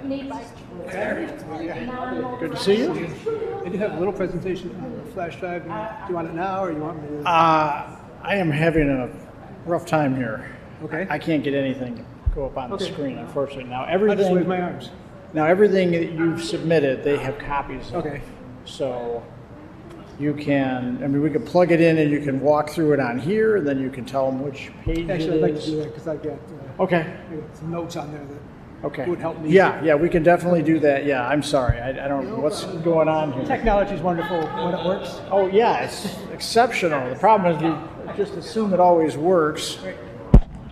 Good to see you. I do have a little presentation on the flash drive. Do you want it now, or you want me to? I am having a rough time here. Okay. I can't get anything to go up on the screen, unfortunately. Now I'll just wave everything. my arms. Now everything that you've submitted, they have copies of. Okay. So you can. I mean, we could plug it in, and you can walk through it on here, and then you can tell them which page Actually, it I'd like to is. do that because Okay. I got some notes on there that Okay. would help me. Yeah, we can definitely do that. Yeah, I'm sorry. I don't know what's going on here. Technology is wonderful when it works. Oh, yeah, it's exceptional. The problem is we just assume it always works.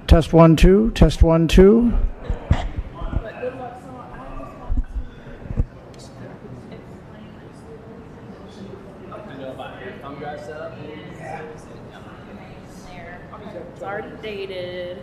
Test 1, 2, test 1, 2. It's already dated.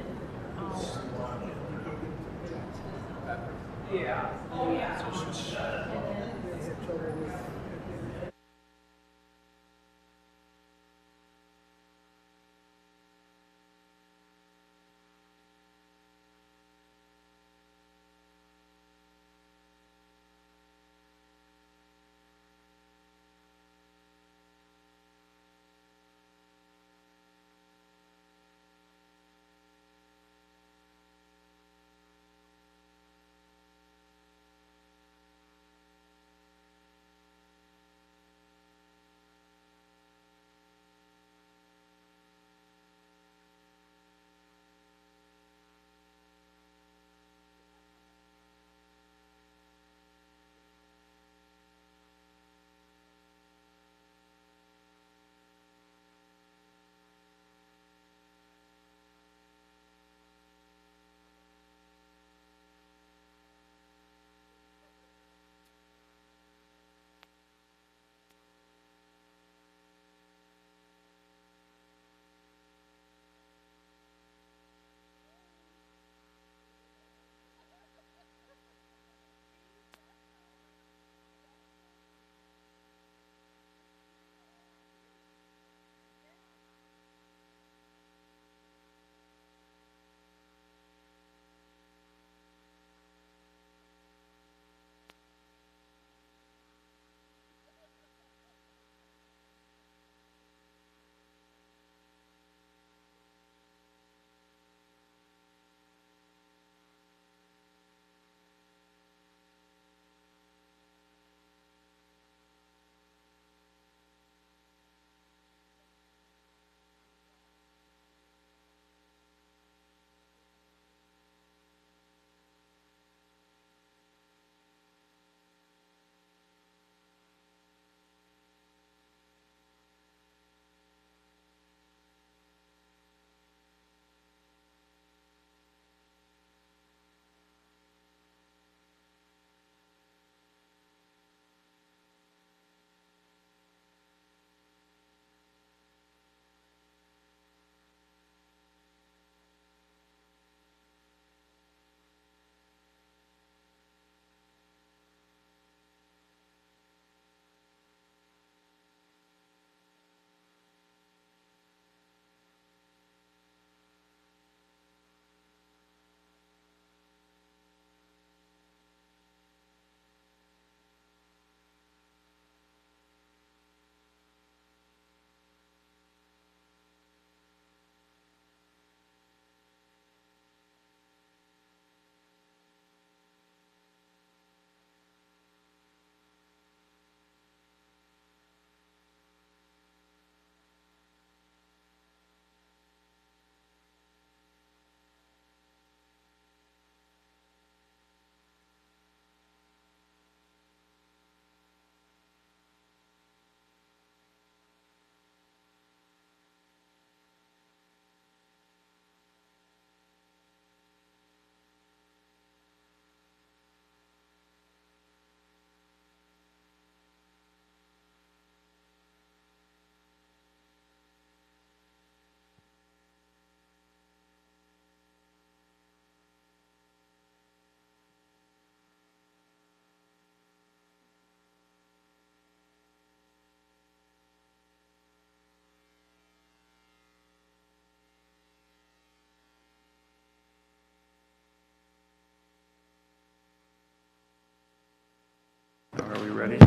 Ready?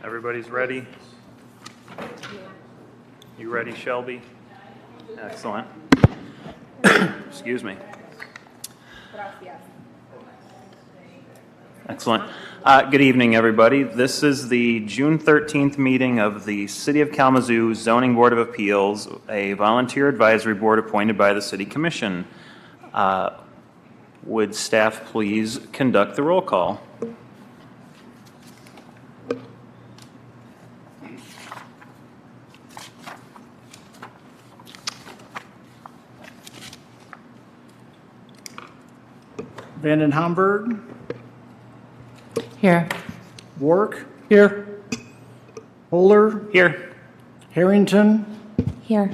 Everybody's ready? You ready, Shelby? Excellent. Excuse me. Excellent. Good evening, everybody. This is the June 13th meeting of the City of Kalamazoo Zoning Board of Appeals, a volunteer advisory board appointed by the City Commission. Would staff please conduct the roll call? Vanden Hamburg, Here. Wark, Here. Holder, Here. Harrington, Here.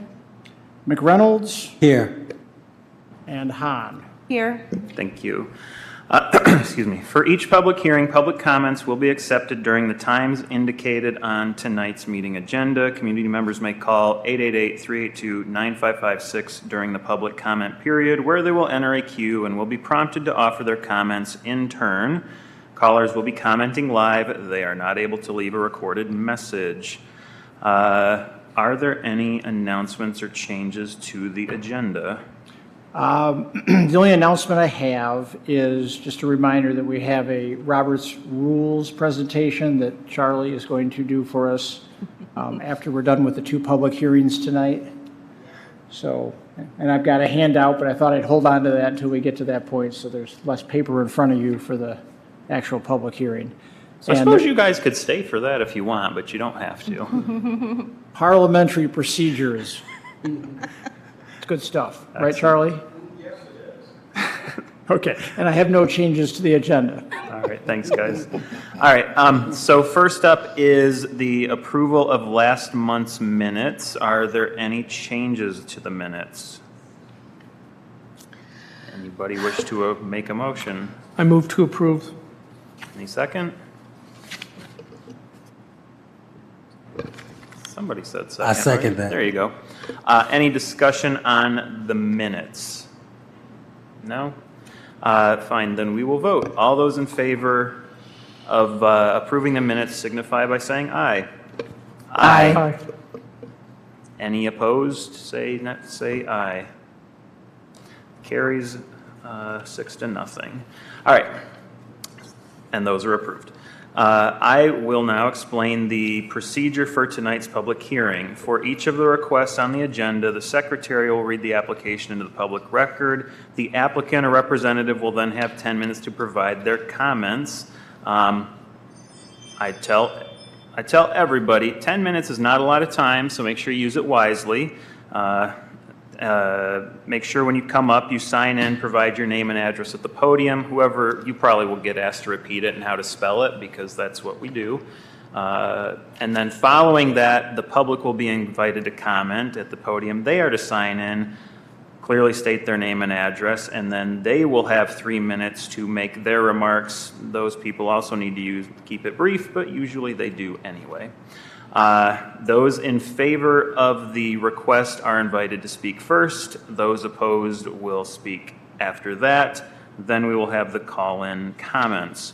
McReynolds, Here. and Hahn. Here. Thank you. Excuse me. For each public hearing, public comments will be accepted during the times indicated on tonight's meeting agenda. Community members may call 888-382-9556 during the public comment period, where they will enter a queue and will be prompted to offer their comments in turn. Callers will be commenting live. They are not able to leave a recorded message. Are there any announcements or changes to the agenda? The only announcement I have is just a reminder that we have a Robert's Rules presentation that Charlie is going to do for us after we're done with the two public hearings tonight. So, and I've got a handout, but I thought I'd hold on to that until we get to that point so there's less paper in front of you for the actual public hearing. So I suppose you guys could stay for that if you want, but you don't have to. Parliamentary procedures. It's good stuff, right, Charlie? Yes, it is. Okay, and I have no changes to the agenda. All right, thanks, guys. All right, so first up is the approval of last month's minutes. Are there any changes to the minutes? Anybody wish to make a motion? I move to approve. Any second? Somebody said second. I second right? that. There you go. Any discussion on the minutes? No? Fine, then we will vote. All those in favor of approving the minutes signify by saying aye. Aye. Any opposed? Say aye. Carries 6-0. All right, and those are approved. I will now explain the procedure for tonight's public hearing. For each of the requests on the agenda, the secretary will read the application into the public record. The applicant or representative will then have 10 minutes to provide their comments. I tell everybody 10 minutes is not a lot of time, so make sure you use it wisely. Make sure when you come up, you sign in, provide your name and address at the podium. Whoever, you probably will get asked to repeat it and how to spell it because that's what we do. And then following that, the public will be invited to comment at the podium. They are to sign in, clearly state their name and address, and then they will have 3 minutes to make their remarks. Those people also need to keep it brief, but usually they do anyway. Those in favor of the request are invited to speak first. Those opposed will speak after that. Then we will have the call-in comments.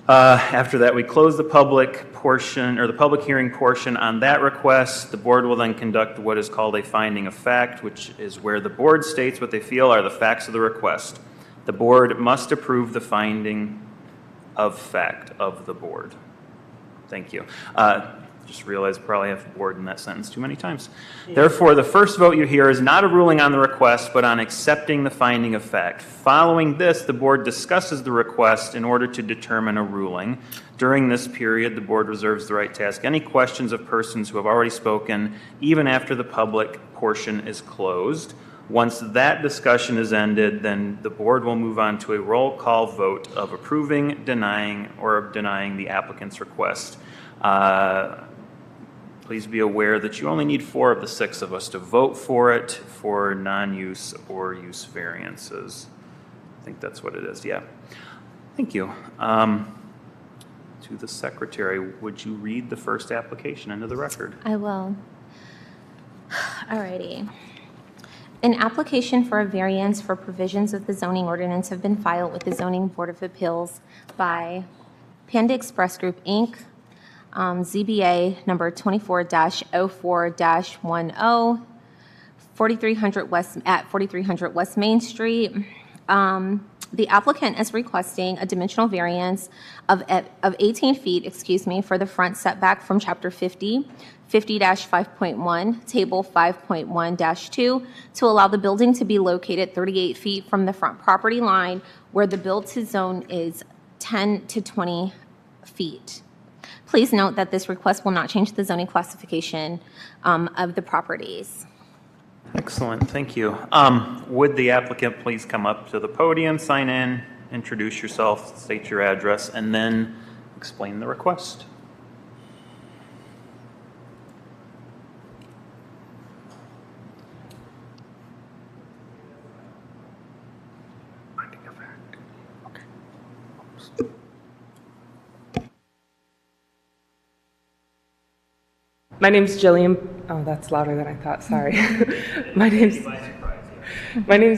After that, we close the public portion, or the public hearing portion on that request. The board will then conduct what is called a finding of fact, which is where the board states what they feel are the facts of the request. The board must approve the finding of fact of the board. Thank you. Just realized probably have board in that sentence too many times. Therefore, the first vote you hear is not a ruling on the request, but on accepting the finding of fact. Following this, the board discusses the request in order to determine a ruling. During this period, the board reserves the right to ask any questions of persons who have already spoken, even after the public portion is closed. Once that discussion is ended, then the board will move on to a roll call vote of approving, denying, or denying the applicant's request. Please be aware that you only need 4 of the 6 of us to vote for it for non-use or use variances. I think that's what it is, yeah. Thank you. To the secretary, would you read the first application into the record? I will. Alrighty. An application for a variance for provisions of the zoning ordinance have been filed with the Zoning Board of Appeals by Panda Express Group, Inc., ZBA number 24-04-10, 4300 West, at 4300 West Main Street. The applicant is requesting a dimensional variance of 18 feet, for the front setback from Chapter 50-5.1, Table 5.1-2, to allow the building to be located 38 feet from the front property line where the build-to-zone is 10 to 20 feet. Please note that this request will not change the zoning classification of the properties. Excellent, thank you. Would the applicant please come up to the podium, sign in, introduce yourself, state your address, and then explain the request? My name's Jillian. Oh, that's louder than I thought. Sorry. My name's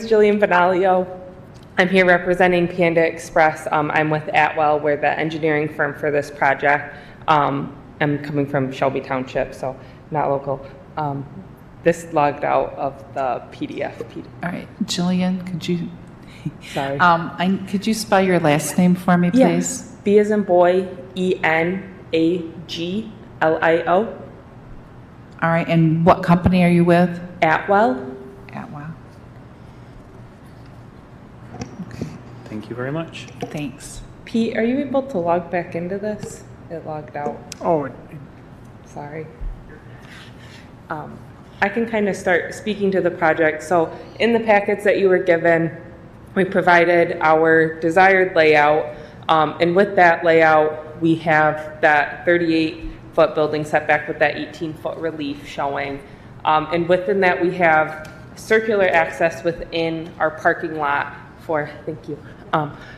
Jillian Benalio. I'm here representing Panda Express. I'm with Atwell. We're the engineering firm for this project. I'm coming from Shelby Township, so not local. This logged out of the PDF. All right, Jillian, could you? Sorry. Could you spell your last name for me, please? Yes. B as in boy, ENAGLIO. All right, and what company are you with? Atwell. Atwell. Thank you very much. Thanks. Pete, are you able to log back into this? It logged out. Oh, Sorry. I can kind of start speaking to the project. So in the packets that you were given, we provided our desired layout. And with that layout, we have that 38-foot building setback with that 18-foot relief showing. And within that, we have circular access within our parking lot for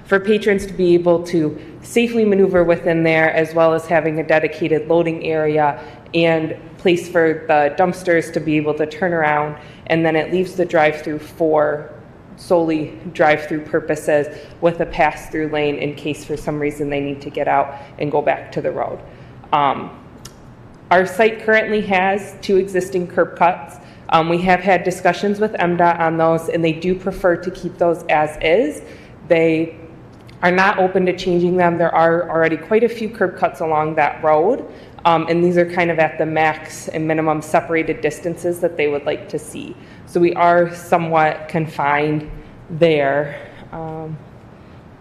patrons to be able to safely maneuver within there, as well as having a dedicated loading area and place for the dumpsters to be able to turn around. And then it leaves the drive-through for solely drive-through purposes with a pass-through lane in case for some reason they need to get out and go back to the road. Our site currently has 2 existing curb cuts. We have had discussions with MDOT on those, and they do prefer to keep those as is. They are not open to changing them. There are already quite a few curb cuts along that road, and these are kind of at the max and minimum separated distances that they would like to see. So we are somewhat confined there. I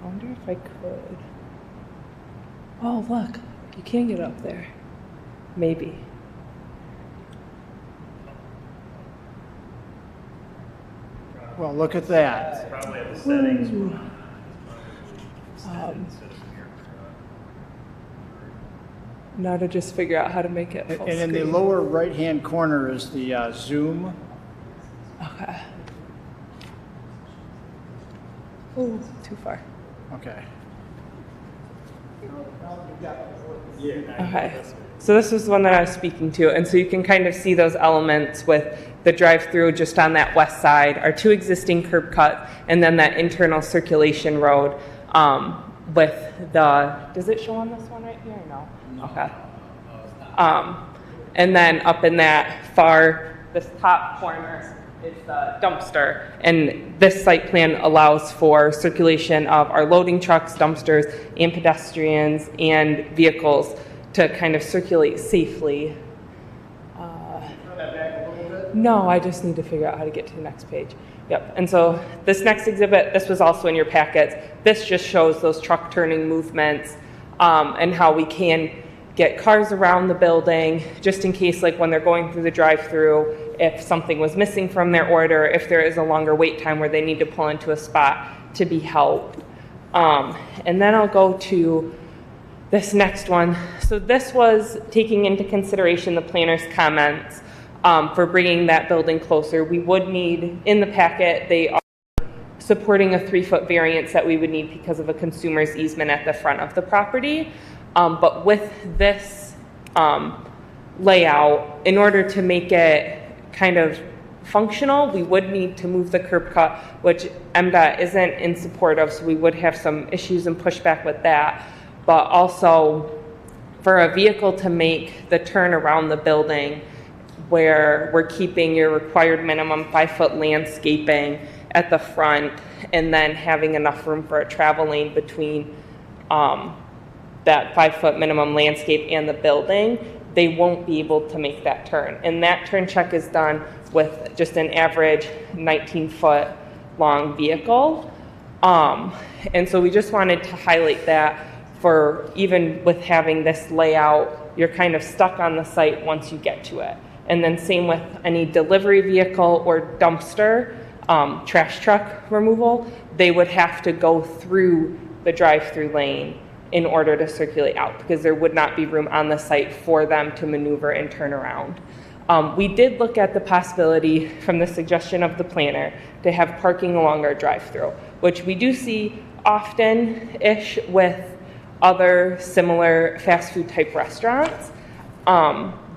wonder if I could. Oh, look, you can get up there. Maybe. Well, look at that. Probably have the settings. Now to just figure out how to make it full And in the screen. lower right-hand corner is the Zoom. Okay. Oh, too far. Okay. Okay. So this was the one that I was speaking to, and so you can kind of see those elements with the drive-through just on that west side, our 2 existing curb cuts, and then that internal circulation road with the, does it show on this one right here or no? Okay. And then up in that this top corner is the dumpster. And this site plan allows for circulation of our loading trucks, dumpsters, and pedestrians and vehicles to kind of circulate safely. No, I just need to figure out how to get to the next page. Yep, and so this next exhibit, this was also in your packets. This just shows those truck turning movements and how we can get cars around the building, just in case, like when they're going through the drive-through, if something was missing from their order, if there is a longer wait time where they need to pull into a spot to be helped. And then I'll go to this next one. So this was taking into consideration the planner's comments for bringing that building closer. We would need, in the packet, they are supporting a 3-foot variance that we would need because of a consumer's easement at the front of the property. But with this layout, in order to make it kind of functional. We would need to move the curb cut, which MDOT isn't in support of, so we would have some issues and pushback with that. But also, for a vehicle to make the turn around the building where we're keeping your required minimum 5-foot landscaping at the front and then having enough room for a travel lane between that 5-foot minimum landscape and the building, they won't be able to make that turn. And that turn check is done with just an average 19-foot long vehicle. And so we just wanted to highlight that for even with having this layout, you're kind of stuck on the site once you get to it. And then same with any delivery vehicle or dumpster, trash truck removal, they would have to go through the drive-through lane in order to circulate out because there would not be room on the site for them to maneuver and turn around. We did look at the possibility from the suggestion of the planner to have parking along our drive-through, which we do see often-ish with other similar fast food type restaurants.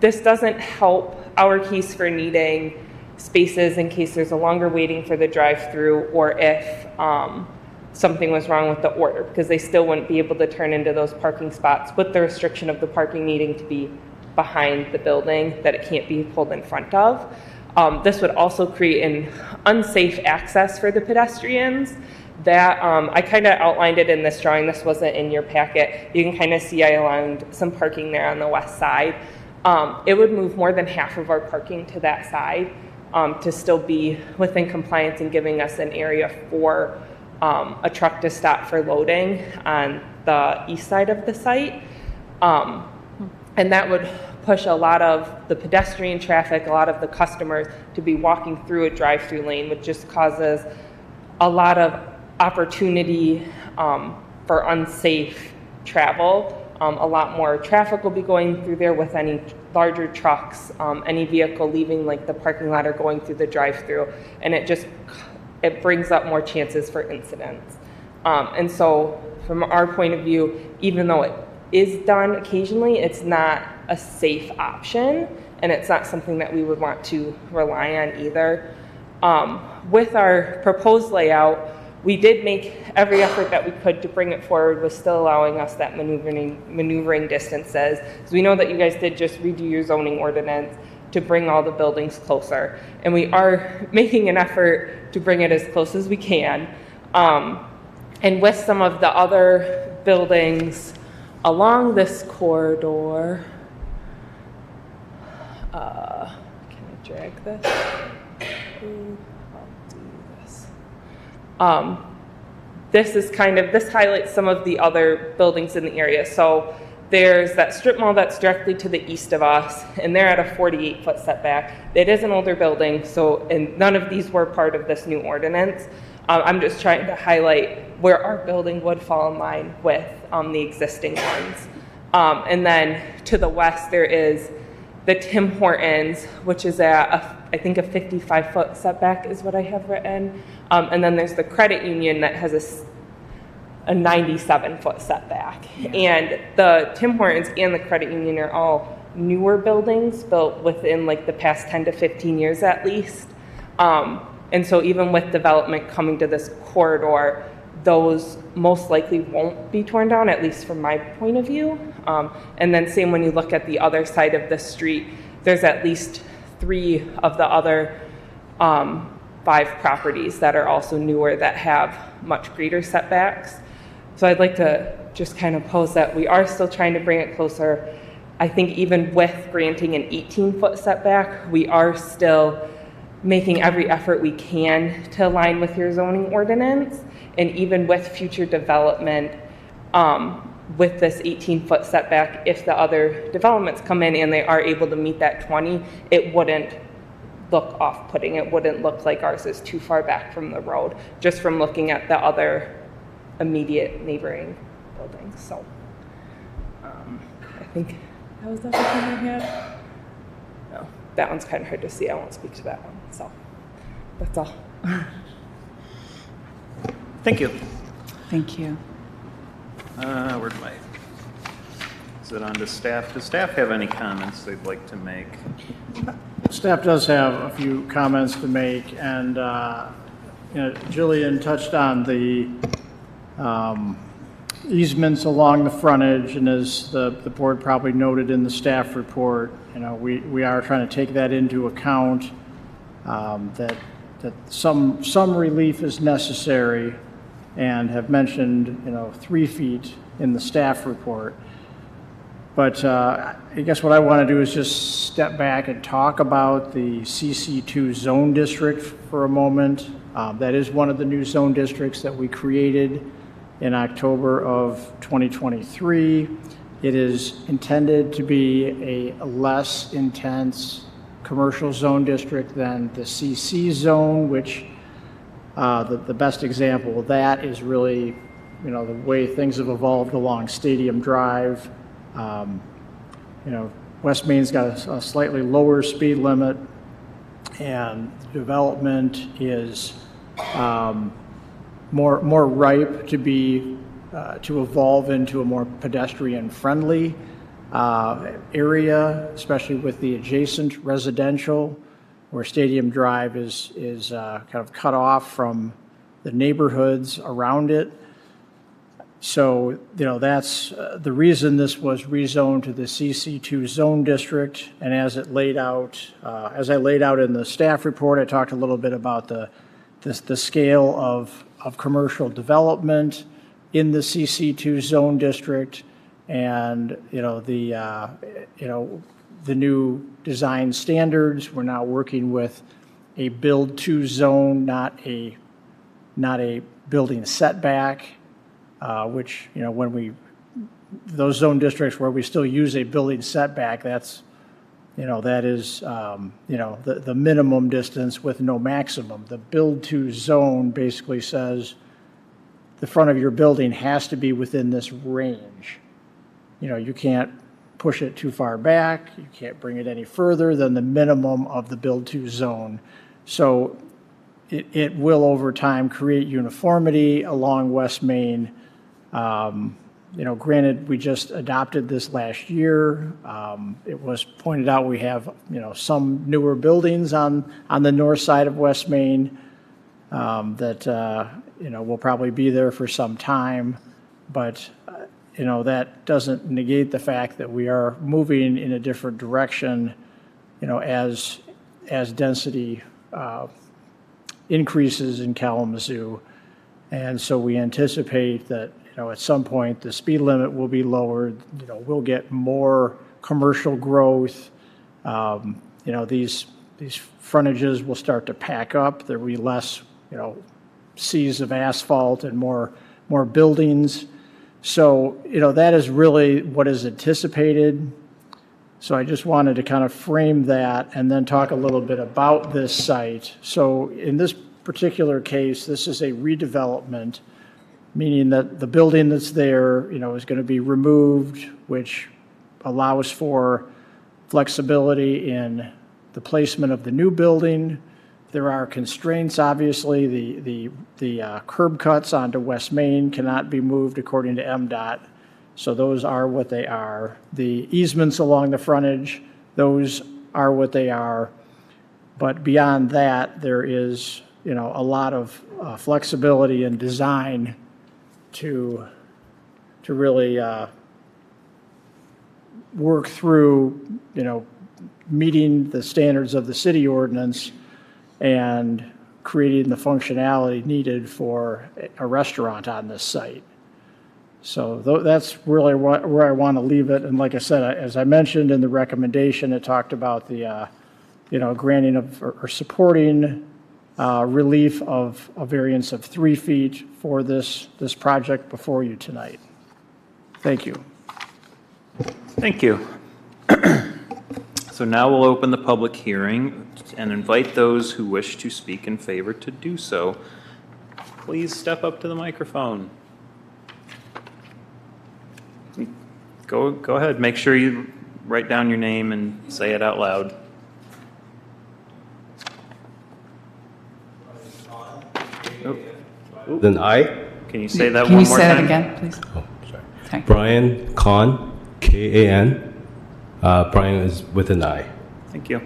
This doesn't help our case for needing spaces in case there's a longer waiting for the drive-through or if something was wrong with the order, because they still wouldn't be able to turn into those parking spots with the restriction of the parking needing to be behind the building, that it can't be pulled in front of. This would also create an unsafe access for the pedestrians. That I kind of outlined it in this drawing. This wasn't in your packet. You can kind of see I aligned some parking there on the west side. It would move more than half of our parking to that side to still be within compliance and giving us an area for a truck to stop for loading on the east side of the site. And that would push a lot of the pedestrian traffic, a lot of the customers to be walking through a drive-through lane, which just causes a lot of opportunity for unsafe travel. A lot more traffic will be going through there with any larger trucks, any vehicle leaving like the parking lot or going through the drive-through, and it brings up more chances for incidents. And so from our point of view, even though it is done occasionally, it's not a safe option, and it's not something that we would want to rely on either. With our proposed layout, we did make every effort that we could to bring it forward with still allowing us that maneuvering distances. So we know that you guys did just redo your zoning ordinance to bring all the buildings closer. And we are making an effort to bring it as close as we can. And with some of the other buildings along this corridor, can I drag this? This highlights some of the other buildings in the area. So there's that strip mall that's directly to the east of us, and they're at a 48-foot setback. It is an older building, and none of these were part of this new ordinance. I'm just trying to highlight where our building would fall in line with the existing ones. And then to the west, there is the Tim Hortons, which is at, I think, a 55-foot setback is what I have written. And then there's the credit union that has a 97-foot setback. Yeah. And the Tim Hortons and the credit union are all newer buildings built within like the past 10 to 15 years at least. And so even with development coming to this corridor, those most likely won't be torn down, at least from my point of view. And then same when you look at the other side of the street, there's at least 3 of the other 5 properties that are also newer that have much greater setbacks. So I'd like to just kind of pose that we are still trying to bring it closer. I think even with granting an 18-foot setback, we are still making every effort we can to align with your zoning ordinance. And even with future development, with this 18-foot setback, if the other developments come in and they are able to meet that 20, it wouldn't look off-putting. It wouldn't look like ours is too far back from the road, just from looking at the other immediate neighboring buildings. So I think that was everything I had. No, that one's kind of hard to see. I won't speak to that one. So that's all. Thank you. Thank you. Where's my, is it on to staff? Does staff have any comments they'd like to make? Staff does have a few comments to make, and Jillian touched on the easements along the frontage, and as the board probably noted in the staff report, we are trying to take that into account, that some relief is necessary, and have mentioned 3 feet in the staff report. But I guess what I want to do is just step back and talk about the CC2 zone district for a moment. That is one of the new zone districts that we created in October of 2023. It is intended to be a less intense commercial zone district than the CC zone, which the best example of that is really, the way things have evolved along Stadium Drive. West Main's got a slightly lower speed limit, and development is more ripe to evolve into a more pedestrian-friendly area, especially with the adjacent residential, where Stadium Drive is kind of cut off from the neighborhoods around it. So, that's the reason this was rezoned to the CC2 zone district. And as I laid out in the staff report, I talked a little bit about the scale of commercial development in the CC2 zone district, and the new design standards. We're now working with a build-to zone, not a building setback. Which, those zone districts where we still use a building setback, that is, the minimum distance with no maximum. The build-to zone basically says the front of your building has to be within this range. You can't push it too far back. You can't bring it any further than the minimum of the build-to zone. So it will, over time, create uniformity along West Main. Granted, we just adopted this last year. It was pointed out we have, some newer buildings on the north side of West Main that, will probably be there for some time. But, that doesn't negate the fact that we are moving in a different direction, as density increases in Kalamazoo. And so we anticipate that, at some point, the speed limit will be lowered. We'll get more commercial growth. These frontages will start to pack up. There will be less, seas of asphalt and more buildings. So, that is really what is anticipated. So I just wanted to kind of frame that and then talk a little bit about this site. So in this particular case, this is a redevelopment, meaning that the building that's there, is going to be removed, which allows for flexibility in the placement of the new building. There are constraints, obviously. The curb cuts onto West Main cannot be moved according to MDOT, so those are what they are. The easements along the frontage, those are what they are. But beyond that, there is, a lot of flexibility in design to really work through, meeting the standards of the city ordinance and creating the functionality needed for a restaurant on this site. So that's really where I want to leave it. And like I said, as I mentioned in the recommendation, it talked about the, granting of or supporting relief of a variance of 3 feet for this project before you tonight. Thank you. Thank you. So now we'll open the public hearing and invite those who wish to speak in favor to do so. Please step up to the microphone. Go ahead. Make sure you write down your name and say it out loud. Then I. Can you say that Can one you more say that time? again, please? Oh, sorry. Okay. Brian Kahn, Kan. Brian is with an I. Thank you.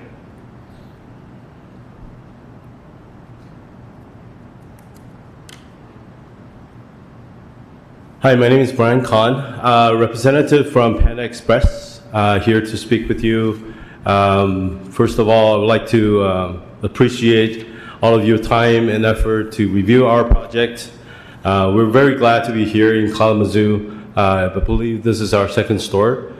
Hi, my name is Brian Kahn, representative from Panda Express, here to speak with you. First of all, I would like to appreciate all of your time and effort to review our project. We're very glad to be here in Kalamazoo. I believe this is our second store.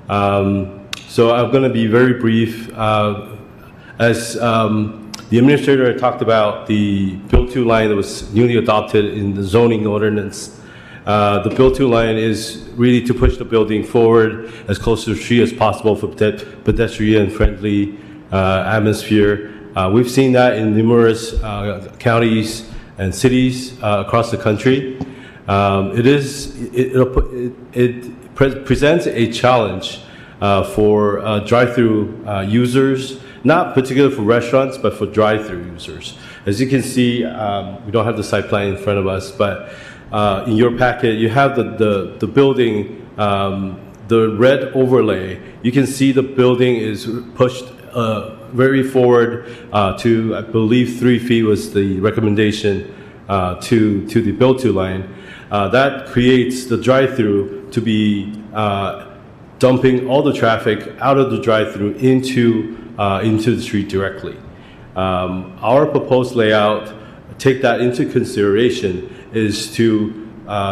So I'm going to be very brief. As the administrator had talked about the build-to line that was newly adopted in the zoning ordinance. The build-to line is really to push the building forward as close to the street as possible for pedestrian-friendly atmosphere. We've seen that in numerous counties and cities across the country. It presents a challenge for drive-through users, not particularly for restaurants, but for drive-through users. As you can see, we don't have the site plan in front of us, but in your packet, you have the building, the red overlay. You can see the building is pushed very forward to, I believe, 3 feet was the recommendation to the build-to line. That creates the drive-through to be dumping all the traffic out of the drive-through into the street directly. Our proposed layout, take that into consideration, is to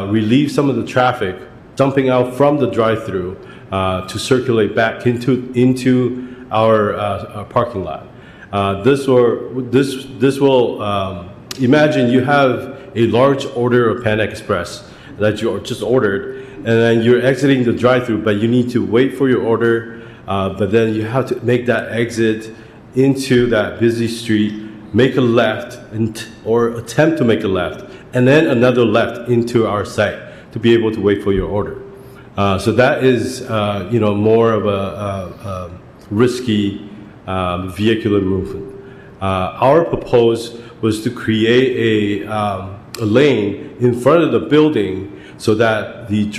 relieve some of the traffic dumping out from the drive-through to circulate back into our parking lot. This will imagine you have a large order of Panda Express that you just ordered, and then you're exiting the drive-through, but you need to wait for your order, but then you have to make that exit into that busy street, make a left, or attempt to make a left, and then another left into our site to be able to wait for your order. So that is, more of a risky vehicular movement. Our propose was to create a lane in front of the building so that the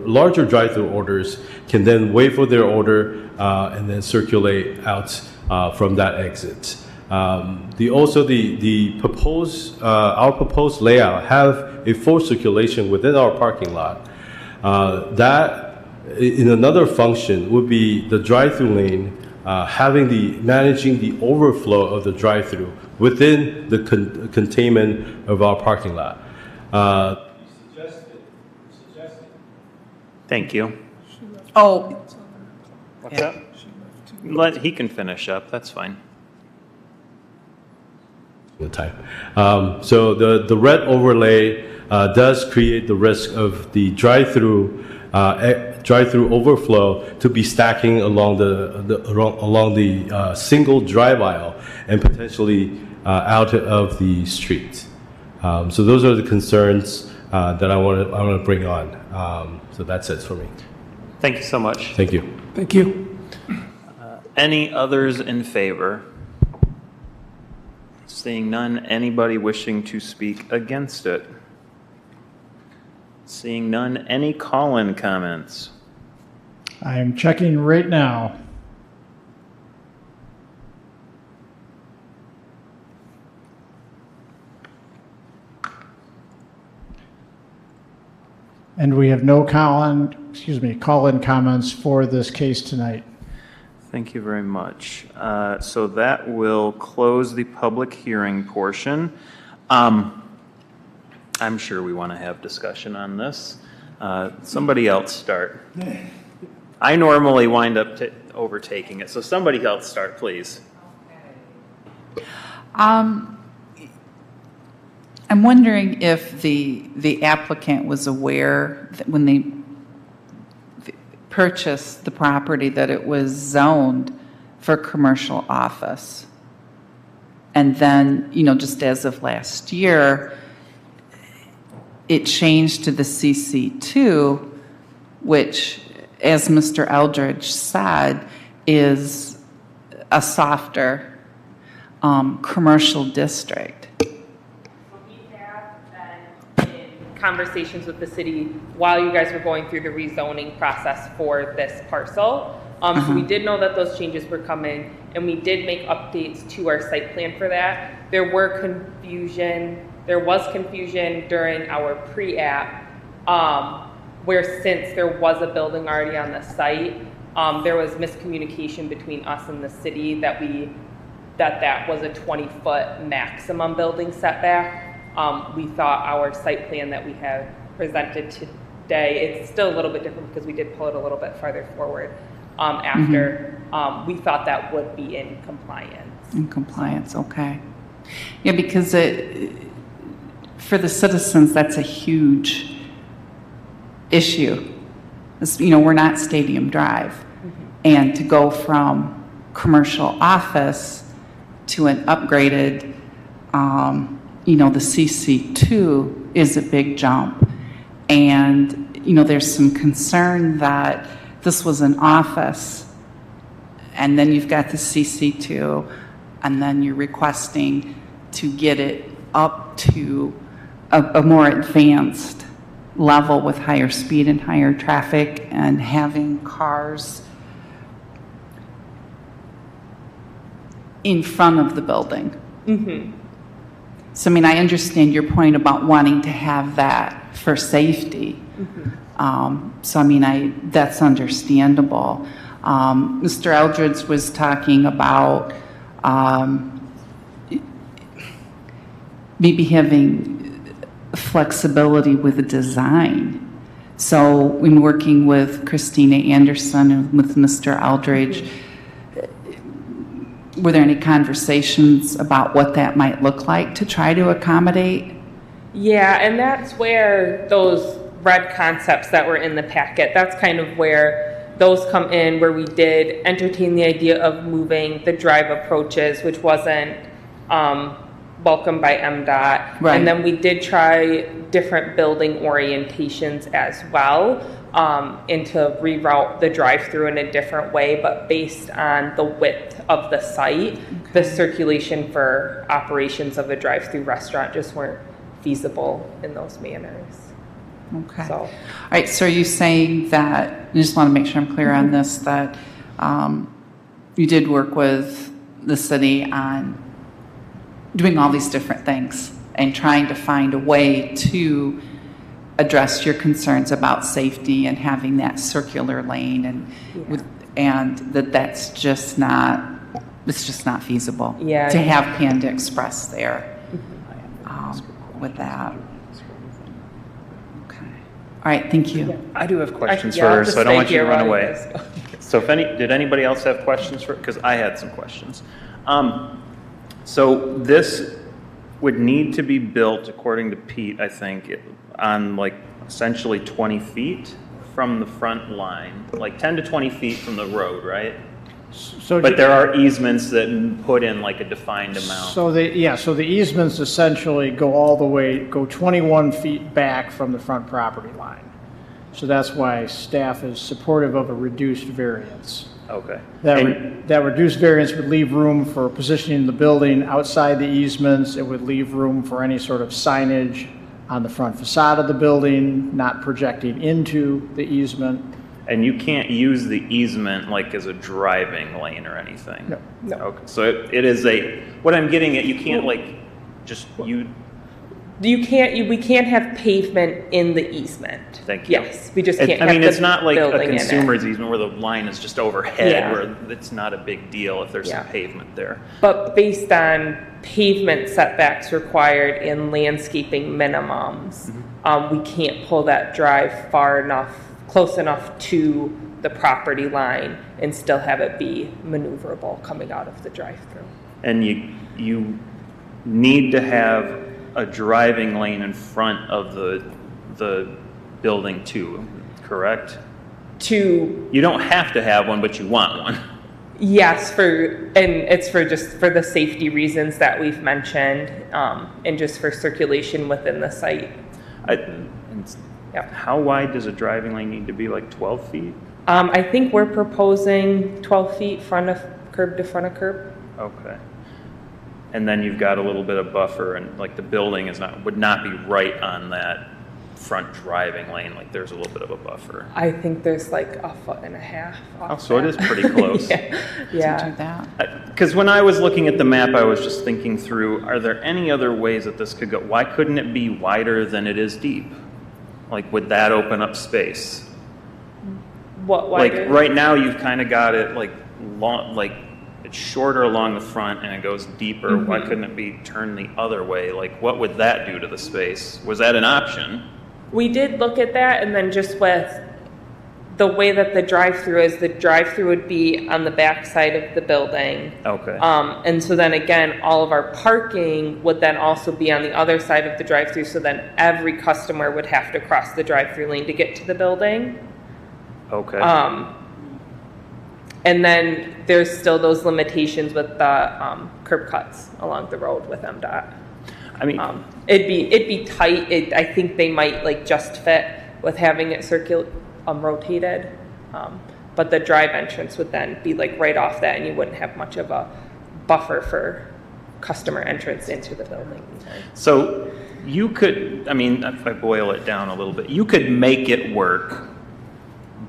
larger drive-through orders can then wait for their order and then circulate out from that exit. Our proposed layout have a full circulation within our parking lot. That, in another function, would be the drive-through lane managing the overflow of the drive-through within the containment of our parking lot. Thank you. Oh, What's that? He can finish up, that's fine. The time. So the red overlay does create the risk of the drive-through overflow to be stacking along the single drive aisle and potentially out of the street. So those are the concerns that I want to bring on. So that's it for me. Thank you so much. Thank you. Thank you. Any others in favor? Seeing none, anybody wishing to speak against it? Seeing none, any call-in comments? I'm checking right now. And we have no call-in comments for this case tonight. Thank you very much. So that will close the public hearing portion. I'm sure we want to have discussion on this. Somebody else start. I normally wind up overtaking it, so somebody else start, please. I'm wondering if the applicant was aware that when they purchased the property that it was zoned for commercial office. And then, just as of last year, it changed to the CC2, which, as Mr. Eldridge said, is a softer commercial district. Conversations with the city while you guys were going through the rezoning process for this parcel. So we did know that those changes were coming, and we did make updates to our site plan for that. There was confusion during our pre-app where since there was a building already on the site, there was miscommunication between us and the city that that was a 20-foot maximum building setback. We thought our site plan that we have presented today, it's still a little bit different because we did pull it a little bit farther forward after. We thought that would be in compliance. In compliance, okay. Yeah, because for the citizens, that's a huge issue. We're not Stadium Drive. And to go from commercial office to an upgraded, the CC2 is a big jump. And, there's some concern that this was an office, and then you've got the CC2, and then you're requesting to get it up to a more advanced level with higher speed and higher traffic, and having cars in front of the building. So, I understand your point about wanting to have that for safety. That's understandable. Mr. Eldridge was talking about maybe having flexibility with the design. So when working with Christina Anderson and with Mr. Eldridge, were there any conversations about what that might look like to try to accommodate? Yeah, and that's where those red concepts that were in the packet, that's kind of where those come in, where we did entertain the idea of moving the drive approaches, which wasn't welcomed by MDOT. Right. And then we did try different building orientations as well, and to reroute the drive-through in a different way, but based on the width of the site, the circulation for operations of a drive-through restaurant just weren't feasible in those manners. Okay. So. All right, so are you saying that, I just want to make sure I'm clear on this, that you did work with the city on doing all these different things and trying to find a way to address your concerns about safety and having that circular lane, and that's just not, it's just not feasible to have Panda Express there with that. Okay. All right, thank you. I do have questions I'll for her, just so I don't stay want you to here run while away. you guys go. So did anybody else have questions for, because I had some questions. So this would need to be built, according to Pete, I think, on essentially 20 feet from the front line, 10 to 20 feet from the road, right? But there are easements that put in a defined amount. So the easements essentially go 21 feet back from the front property line. So that's why staff is supportive of a reduced variance. Okay. That reduced variance would leave room for positioning the building outside the easements. It would leave room for any sort of signage on the front facade of the building, not projecting into the easement. And you can't use the easement as a driving lane or anything? No. Okay, so it is what I'm getting at, you can't we can't have pavement in the easement. Thank you. Yes, we just can't have it's not like a building in it. consumer's easement where the line is just overhead, Yeah. where it's not a big deal if there's some Yeah. pavement there. But based on pavement setbacks required in landscaping minimums, we can't pull that drive close enough to the property line and still have it be maneuverable coming out of the drive-through. And you need to have a driving lane in front of the building too, correct? You don't have to have one, but you want one. Yes, and it's for the safety reasons that we've mentioned, and just for circulation within the site. How wide does a driving lane need to be, 12 feet? I think we're proposing 12 feet front of curb to front of curb. Okay. And then you've got a little bit of buffer, and the building would not be right on that front driving lane, there's a little bit of a buffer. I think there's a foot and a half off So it is pretty close. Yeah. Because when I was looking at the map, I was just thinking through, are there any other ways that this could go? Why couldn't it be wider than it is deep? Like, would that open up space? What, why Like, do- right now, you've kind of got it, like, long, like, it's shorter along the front and it goes deeper. Why couldn't it be turned the other way? Like, what would that do to the space? Was that an option? We did look at that, and then just with the way that the drive-through is, the drive-through would be on the back side of the building. Okay. And so then again, all of our parking would then also be on the other side of the drive-through, so then every customer would have to cross the drive-through lane to get to the building. Okay. And then there's still those limitations with the curb cuts along the road with MDOT. I mean, It'd be tight. I think they might like just fit with having it rotated. But the drive entrance would then be like right off that, and you wouldn't have much of a buffer for customer entrance into the building either. so you could, I mean, if I boil it down a little bit, you could make it work,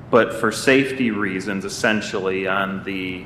but for safety reasons, essentially on the,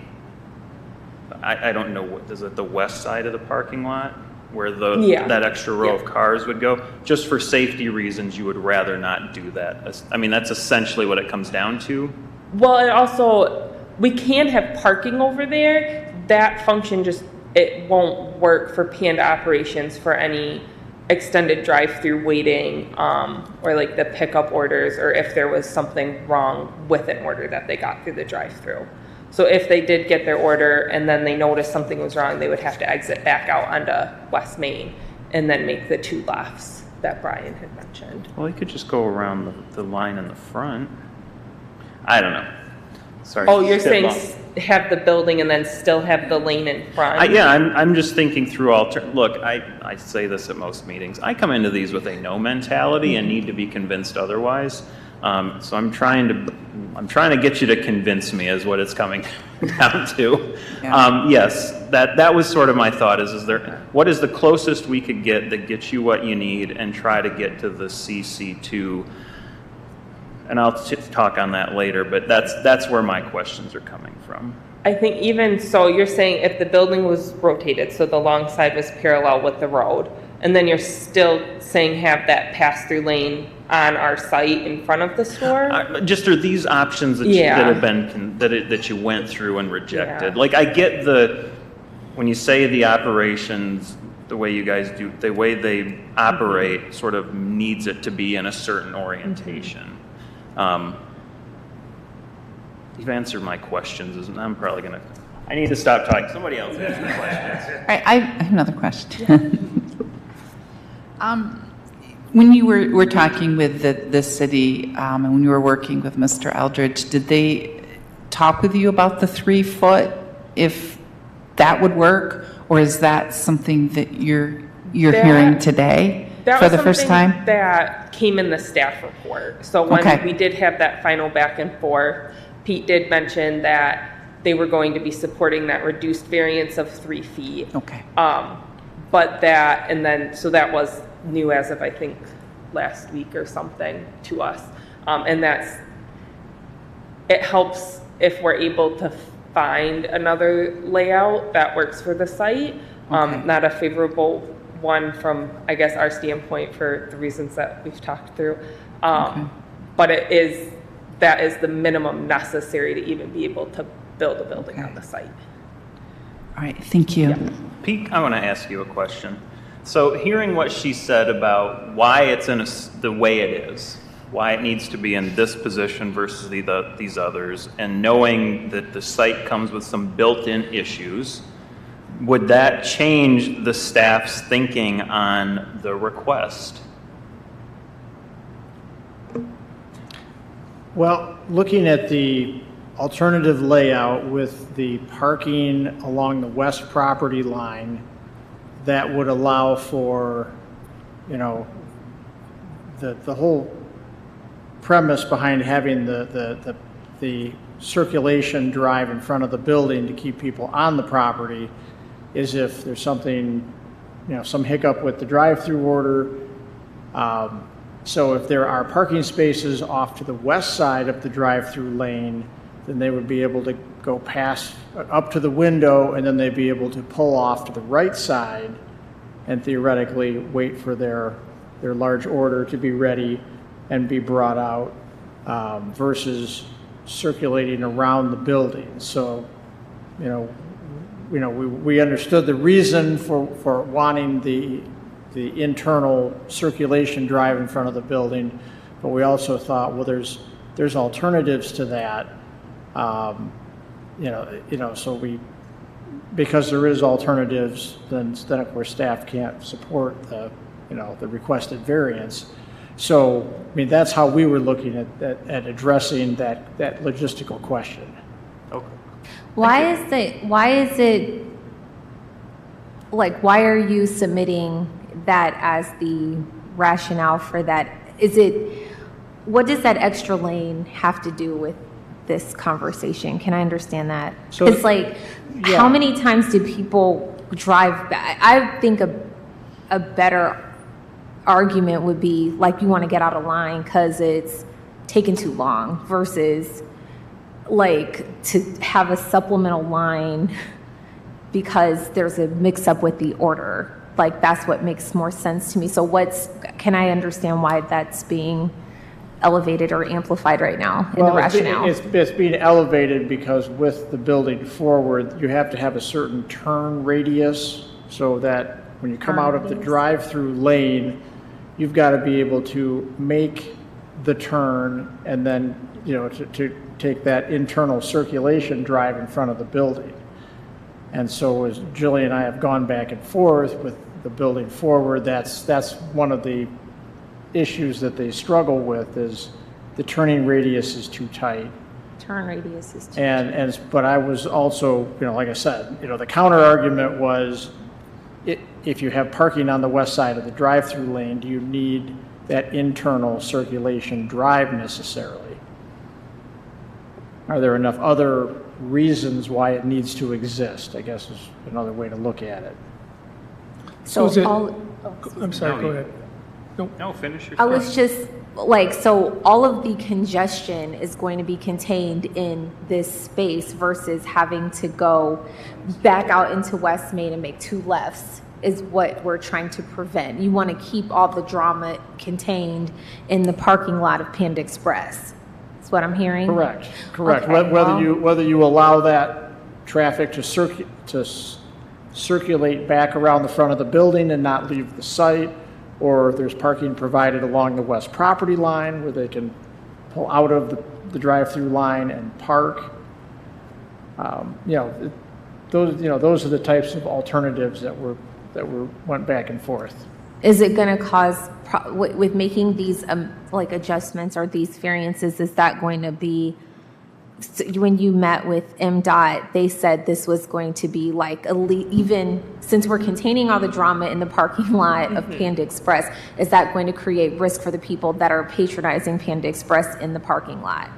I don't know, what is it, the west side of the parking lot? Where that extra row of cars would go? Just for safety reasons, you would rather not do that? I mean, that's essentially what it comes down to? Well, and also, we can have parking over there. That function just, it won't work for Panda operations for any extended drive-through waiting, or like the pickup orders, or if there was something wrong with an order that they got through the drive-through. So if they did get their order and then they noticed something was wrong, they would have to exit back out onto West Main and then make the 2 lefts that Brian had mentioned. Well, you could just go around the line in the front. I don't know. Sorry. Oh, you're Skip saying off. have the building and then still have the lane in front? Yeah, I'm just thinking through look, I say this at most meetings. I come into these with a no mentality and need to be convinced otherwise. So I'm trying to get you to convince me is what it's coming down to. Yeah. Yes, that was sort of my thought what is the closest we could get that gets you what you need and try to get to the CC2. And I'll talk on that later, but that's where my questions are coming from. I think even so, you're saying if the building was rotated, so the long side was parallel with the road, and then you're still saying have that pass-through lane on our site in front of the store? Just are these options that, Yeah. that have been, that you went through and rejected? Yeah. Like, I get when you say the operations, the way you guys do, the way they operate sort of needs it to be in a certain orientation. You've answered my questions, and I'm probably going to, I need to stop talking. Somebody else answer the questions. All right, I have another question. When you were talking with the city, and when you were working with Mr. Eldridge, did they talk with you about the 3-foot, if that would work? Or is that something that you're hearing today for the first time? That came in the staff report. So when Okay. we did have that final back and forth, Pete did mention that they were going to be supporting that reduced variance of 3 feet. Okay. But that, and then, so that was new as of, I think, last week or something to us. And it helps if we're able to find another layout that works for the site. Okay. Not a favorable one from, I guess, our standpoint for the reasons that we've talked through. Okay. But that is the minimum necessary to even be able to build a building on the site. All right, thank you. Pete, I want to ask you a question. So hearing what she said about why it's in the way it is, why it needs to be in this position versus these others, and knowing that the site comes with some built-in issues, would that change the staff's thinking on the request? Well, looking at the alternative layout with the parking along the west property line, that would allow for, the whole premise behind having the circulation drive in front of the building to keep people on the property is if there's something, some hiccup with the drive-through order. So if there are parking spaces off to the west side of the drive-through lane, then they would be able to go past, up to the window, and then they'd be able to pull off to the right side and theoretically wait for their large order to be ready and be brought out versus circulating around the building. So, we understood the reason for wanting the internal circulation drive in front of the building, but we also thought, well, there's alternatives to that. So because there is alternatives, then of course staff can't support the requested variance. So, I mean, that's how we were looking at addressing that logistical question. Okay. Why are you submitting that as the rationale for that? What does that extra lane have to do with this conversation? Can I understand that? So- It's like, Yeah. how many times do people drive back? I think a better argument would be like, you want to get out of line because it's taken too long, versus like to have a supplemental line because there's a mix up with the order. Like, that's what makes more sense to me. So can I understand why that's being elevated or amplified right now in the rationale? It's being elevated because with the building forward, you have to have a certain turn radius so that when you come out of the drive-through lane, you've got to be able to make the turn and then, to take that internal circulation drive in front of the building. And so as Julie and I have gone back and forth with the building forward, that's one of the issues that they struggle with, is the turning radius is too tight. Turn radius is too But I was also, like I said, the counter argument was, if you have parking on the west side of the drive-through lane, do you need that internal circulation drive necessarily? Are there enough other reasons why it needs to exist, I guess is another way to look at it. So is it- all, I'm sorry, go ahead. No, finish your I thought. was just like, so all of the congestion is going to be contained in this space versus having to go back out into West Main and make two lefts is what we're trying to prevent. You want to keep all the drama contained in the parking lot of Panda Express. That's what I'm hearing? Correct. Okay, Whether you allow that traffic to circulate back around the front of the building and not leave the site, or if there's parking provided along the west property line where they can pull out of the drive-through line and park. Those are the types of alternatives that went back and forth. Is it going to cause, with making these like adjustments or these variances, is that going to be, when you met with MDOT, they said this was going to be like, even since we're containing all the drama in the parking lot of Panda Express, is that going to create risk for the people that are patronizing Panda Express in the parking lot?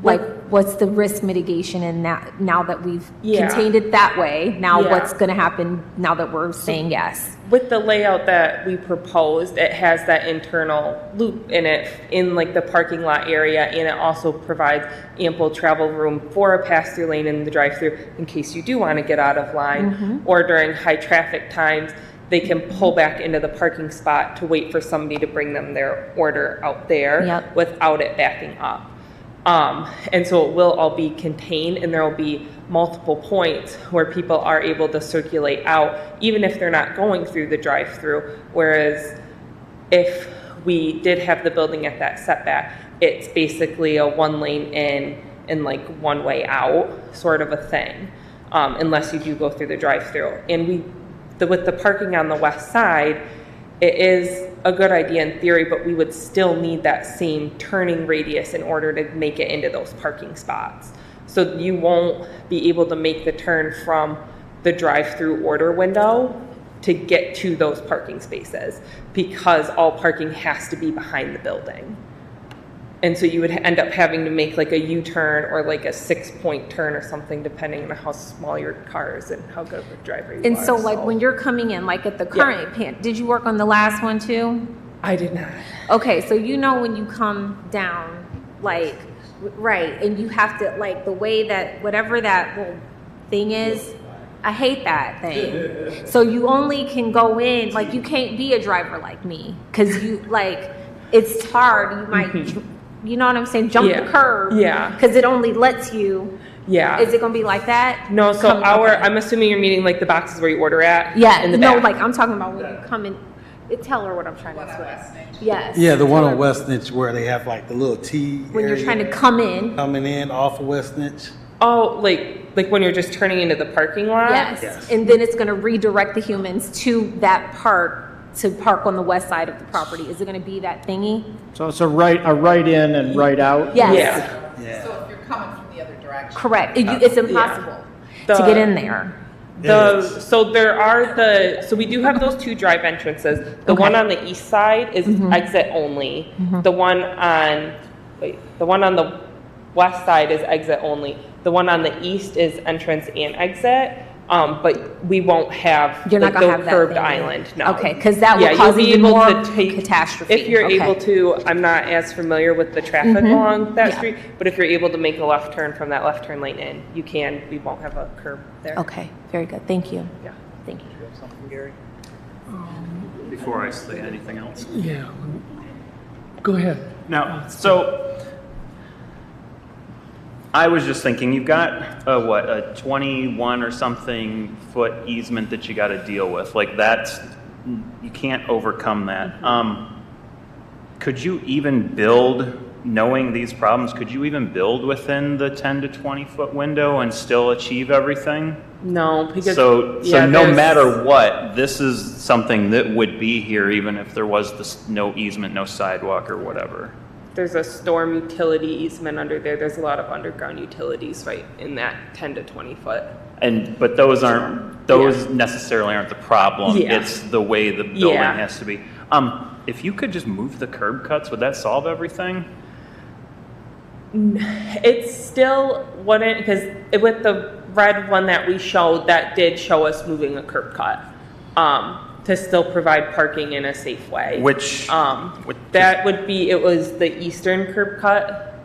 Like, what's the risk mitigation in that, now that we've contained it that way? Now what's going to happen now that we're saying yes? With the layout that we proposed, it has that internal loop in it, in like the parking lot area, and it also provides ample travel room for a pass-through lane in the drive-through in case you do want to get out of line, or during high traffic times, they can pull back into the parking spot to wait for somebody to bring them their order out there without it backing up. And so it will all be contained, and there will be multiple points where people are able to circulate out, even if they're not going through the drive-through. Whereas if we did have the building at that setback, it's basically a one lane in and like one way out sort of a thing, unless you do go through the drive-through. And with the parking on the west side, it is a good idea in theory, but we would still need that same turning radius in order to make it into those parking spots. So you won't be able to make the turn from the drive-through order window to get to those parking spaces, because all parking has to be behind the building. And so you would end up having to make like a U-turn or like a 6-point turn or something, depending on how small your car is and how good of a driver you are. And so like when you're coming in, like at the current, did you work on the last one too? I did not. Okay, so when you come down, like, right, and you have to, like, the way that, whatever that little thing is, I hate that thing. So you only can go in, like, you can't be a driver like me, because you, like, it's hard. You might, you know what I'm saying, jump Yeah. the curb. Yeah. Because it only lets you. Yeah. Is it going to be like that? No, so Come- okay. I'm assuming you're meaning like the boxes where you order at? Yeah, In the no, back. like I'm talking about when you come in. Tell her what I'm trying to say. Yes. Yeah, the one Tell on her West Niche where they have like the little T when you're area trying to come in. coming in off of West Niche. Oh, like when you're just turning into the parking lot? Yes. And then it's going to redirect the humans to that part to park on the west side of the property. Is it going to be that thingy? So it's a right in and right out? Yes. Yeah. Yeah. So if you're coming from the other direction. Correct. It's impossible to The- get in there. So we do have those two drive entrances. The Okay. one on the east side is exit only. The one on the west side is exit only. The one on the east is entrance and exit. But we won't have You're not like, gonna the have that curved thing. island. No. Okay, 'cause that will Yeah, cause you'll be even able more to take- catastrophe. If you're Okay. able to, I'm not as familiar with the traffic along that Yeah. street, but if you're able to make a left turn from that left turn lane in, you can. We won't have a curb there. Okay, very good. Thank you. Yeah. Thank you. Something, Gary? Before I say anything else. Yeah. Go ahead. Now, so I was just thinking, you've got a 21 or something foot easement that you got to deal with. Like that's, you can't overcome that. Could you even build, knowing these problems, could you even build within the 10 to 20 foot window and still achieve everything? No, because So yeah, no there's- matter what, this is something that would be here even if there was this no easement, no sidewalk or whatever. There's a storm utility easement under there. There's a lot of underground utilities right in that 10 to 20 foot. But those necessarily aren't the problem. Yeah. It's the way the building Yeah. has to be. If you could just move the curb cuts, would that solve everything? It still wouldn't, because with the red one that we showed, that did show us moving a curb cut to still provide parking in a safe way. Which That would be, it was the eastern curb cut.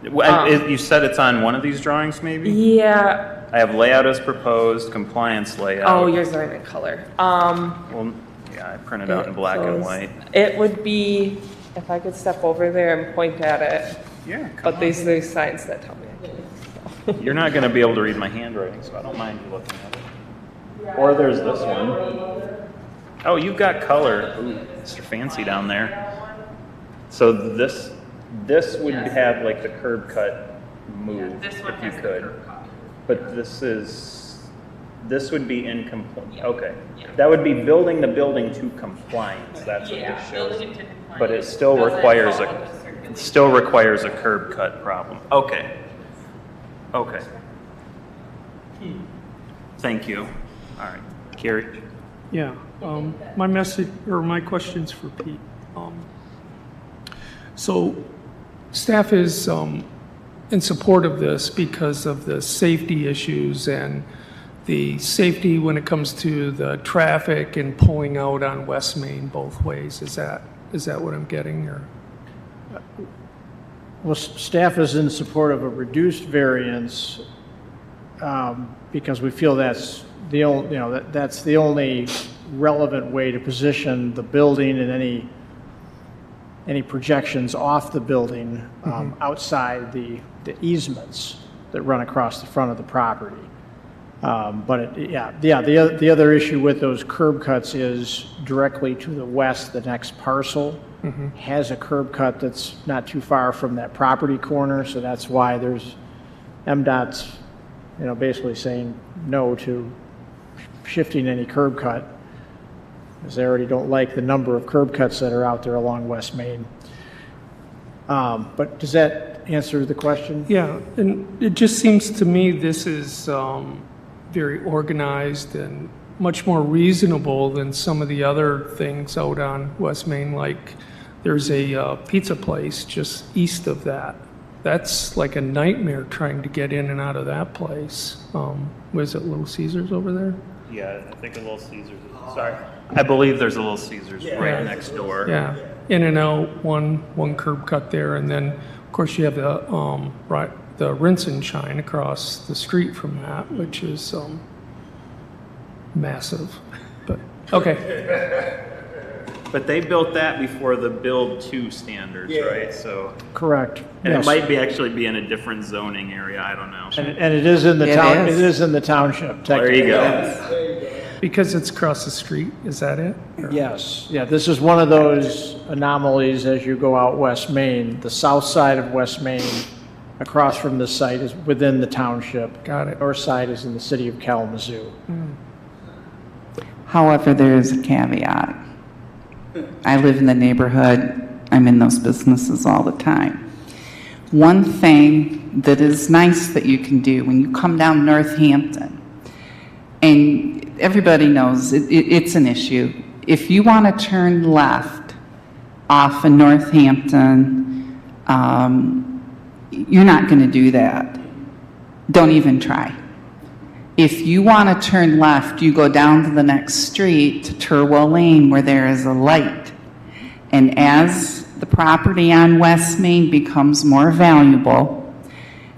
you said it's on one of these drawings, maybe? Yeah. I have layout as proposed, compliance layout. Oh, yours are in color. Well, yeah, I printed out in black and white. It would be, if I could step over there and point at it. Yeah, But there's signs that tell me I can't. You're not going to be able to read my handwriting, so I don't mind you looking at it. Or there's this one. Oh, you've got color. Ooh, Mr. Fancy down there. So this would have like the curb cut moved This one if you has the could. curb cut. But this would be in compliance. Okay. That would be building the building to compliance. That's what this shows. But it still requires a curb cut problem. Okay. Okay. Thank you. All right. Carrie? Yeah, my message, or my question's for Pete. So staff is in support of this because of the safety issues and the safety when it comes to the traffic and pulling out on West Main both ways. Is that what I'm getting, or? Well, staff is in support of a reduced variance because we feel that's the only, that's the only relevant way to position the building and any projections off the building outside the easements that run across the front of the property. But the other issue with those curb cuts is directly to the west, the next parcel has a curb cut that's not too far from that property corner, so that's why there's MDOT's, basically saying no to shifting any curb cut, because they already don't like the number of curb cuts that are out there along West Main. But does that answer the question? Yeah, and it just seems to me this is very organized and much more reasonable than some of the other things out on West Main, like there's a pizza place just east of that. That's like a nightmare trying to get in and out of that place. Was it Little Caesars over there? Yeah, I think a Little Caesars. Sorry. I believe there's a Little Caesars right next door. Yeah, in and out, one curb cut there, and then of course you have the Rinse and Shine across the street from that, which is massive. But okay. But they built that before the build two standards, right? So, Correct. and Yes. it might be actually be in a different zoning area, I don't know. And it is in the It town, it is. is in the township, There you technically. go. Because it's across the street, is that it? Or- Yes, yeah, this is one of those anomalies as you go out West Main. The south side of West Main, across from this site, is within the township. Got it. North side is in the city of Kalamazoo. However, there is a caveat. I live in the neighborhood, I'm in those businesses all the time. One thing that is nice that you can do when you come down Northampton, and everybody knows it's an issue. If you want to turn left off in Northampton, you're not going to do that. Don't even try. If you want to turn left, you go down to the next street to Turwell Lane where there is a light. And as the property on West Main becomes more valuable,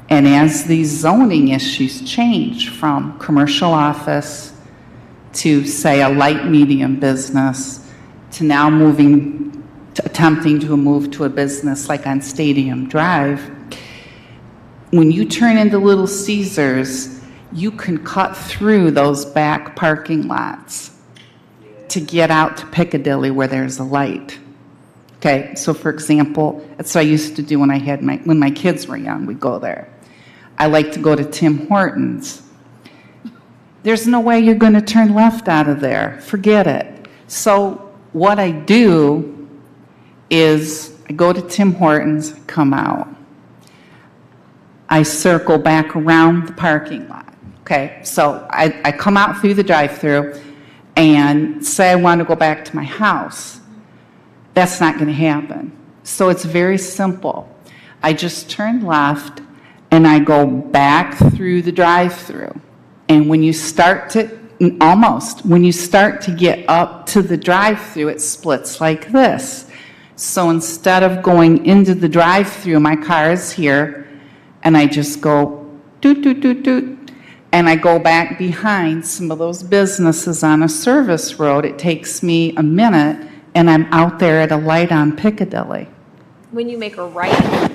and as these zoning issues change from commercial office to, say, a light medium business, to now attempting to move to a business like on Stadium Drive, when you turn into Little Caesars, you can cut through those back parking lots to get out to Piccadilly where there's a light. Okay, so for example, that's what I used to do when when my kids were young, we'd go there. I like to go to Tim Hortons. There's no way you're going to turn left out of there. Forget it. So what I do is I go to Tim Hortons, come out. I circle back around the parking lot. Okay, so I come out through the drive-through and say I want to go back to my house. That's not going to happen. So it's very simple. I just turn left and I go back through the drive-through. And when you start to get up to the drive-through, it splits like this. So instead of going into the drive-through, my car is here, and I just go doot, doot, doot, doot, and I go back behind some of those businesses on a service road. It takes me a minute, and I'm out there at a light on Piccadilly. When you make a right,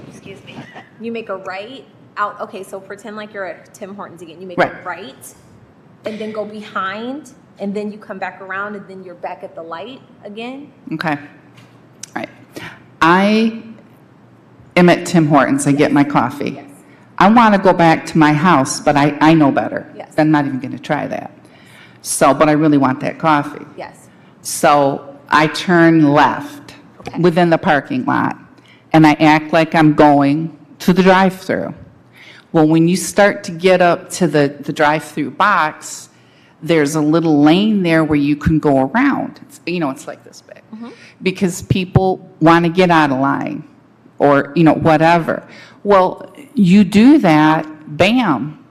excuse me, you make a right out, okay, so pretend like you're at Tim Hortons again. You make a right, and then go behind, and then you come back around, and then you're back at the light again. Okay. All right. I am at Tim Hortons. I get my coffee. Yes. I want to go back to my house, but I know better. Yes. I'm not even going to try that. So, but I really want that coffee. Yes. So I turn left Okay. within the parking lot, and I act like I'm going to the drive-through. Well, when you start to get up to the drive-through box, there's a little lane there where you can go around. It's like this big. Because people want to get out of line or, whatever. Well, you do that, bam,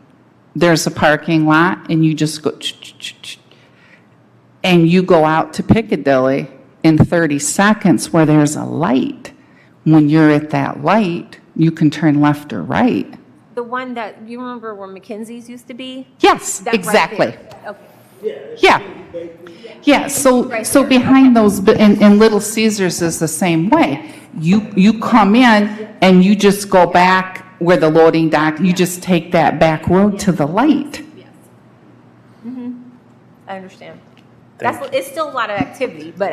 there's a parking lot, and you just go, and you go out to Piccadilly in 30 seconds where there's a light. When you're at that light, you can turn left or right. The one that, you remember where McKinsey's used to be? Yes, That right exactly. there. Okay. Yeah, so behind those, and Little Caesars is the same way. You come in and you just go back where the loading dock, you just take that back road to the light. Yes. I understand. It's still a lot of activity, but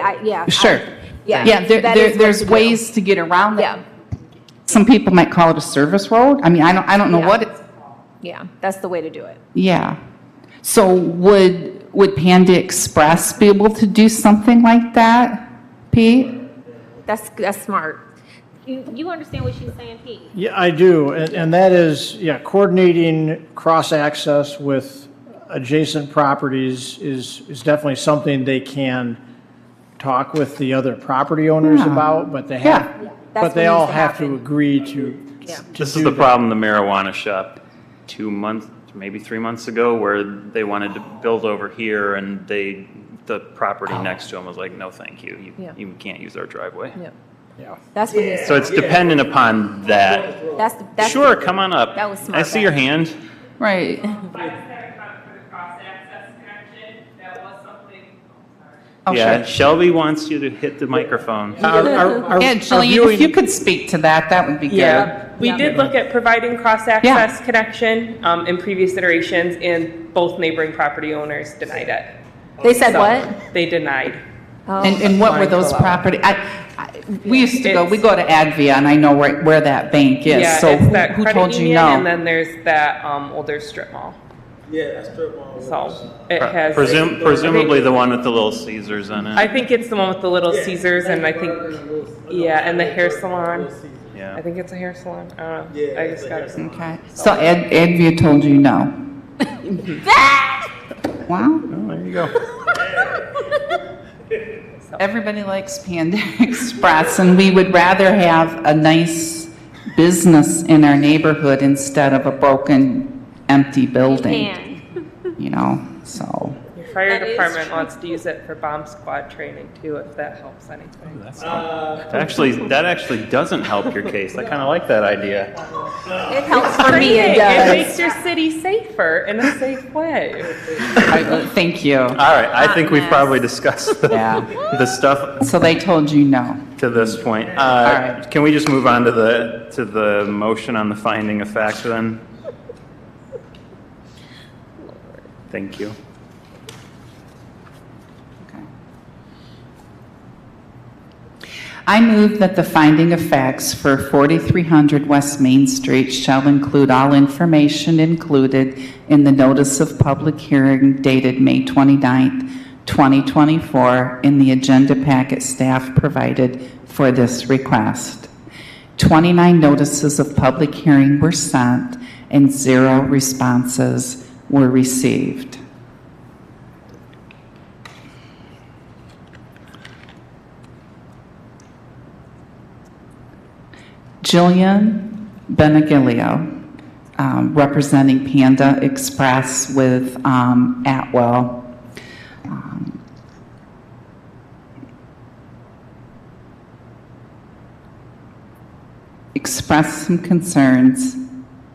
Sure. Yeah, there's ways to get around that. Yeah. Some people might call it a service road. I mean, I don't know what it's. Yeah, that's the way to do it. Yeah. So would Panda Express be able to do something like that, Pete? That's smart. You understand what she's saying, Pete? Yeah, I do, and that is, coordinating cross-access with adjacent properties is definitely something they can talk with the other property owners about, but they have, but they all have to agree to This is the problem, the marijuana shop, 2 months, maybe 3 months ago, where they wanted to build over here, and the property next to them was like, no, thank you. You can't use our driveway. Yeah. That's what he's So it's dependent upon that. That's Sure, come on up. That was smart, I see your hand. Right. Oh, Yeah, sure. Shelby wants you to hit the microphone. Yeah, Jillian, if you could speak to that, that would be good. Yeah, we did look at providing cross-access connection in previous iterations, and both neighboring property owners denied it. They said So, what? They denied. And what were those property, we used to go, we go to Advia, and I know where that bank is. Yeah, So it's that who credit told you union, and no? then there's that older strip mall. Yeah, that's strip mall. So it has. Presumably the one with the Little Caesars in I it. think it's the one with the Little Caesars, and I think, yeah, and the hair salon. I Yeah. think it's a hair salon. I don't know. I just got it. Okay, so Advia told you no? Wow, Oh, there you go. everybody likes Panda Express, and we would rather have a nice business in our neighborhood instead of a broken, empty building, And you know, so. Your fire That is department true. wants to use it for bomb squad training too, if that helps anything. That actually doesn't help your case. I kind of like that idea. it helps for me, it It does. makes your city safer in a safe way. Thank you. All right, I think we've probably discussed Yeah. the stuff So they told you no? to this point. right. Can we just move on to the motion on the finding of fact then? Thank you. I move that the finding of facts for 4300 West Main Street shall include all information included in the notice of public hearing dated May 29th, 2024, in the agenda packet staff provided for this request. 29 notices of public hearing were sent and 0 responses were received. Jillian Benegilio, representing Panda Express with Atwell. Expressed some concerns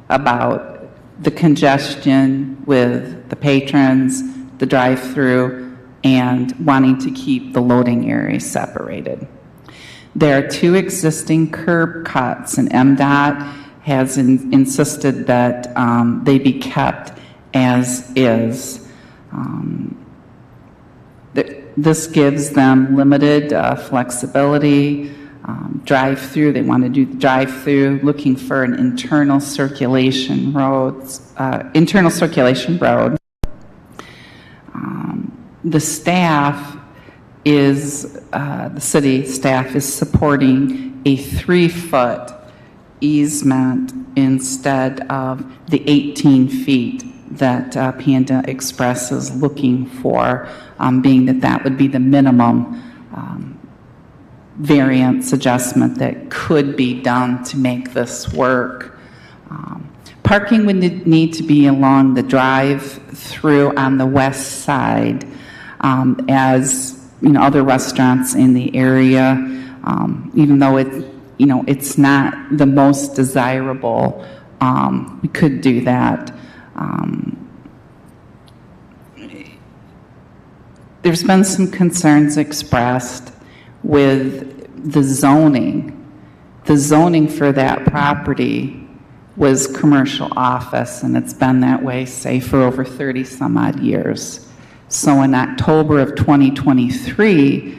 about the congestion with the patrons, the drive-through, and wanting to keep the loading areas separated. There are 2 existing curb cuts, and MDOT has insisted that they be kept as is. This gives them limited flexibility. Drive-through, they want to do the drive-through, looking for an internal circulation road. The staff is, the city staff is supporting a 3-foot easement instead of the 18 feet that Panda Express is looking for, being that that would be the minimum variance adjustment that could be done to make this work. Parking would need to be along the drive-through on the west side, as you know, other restaurants in the area, even though it's not the most desirable, we could do that. There's been some concerns expressed with the zoning. The zoning for that property was commercial office, and it's been that way, say, for over 30 some odd years. So in October of 2023,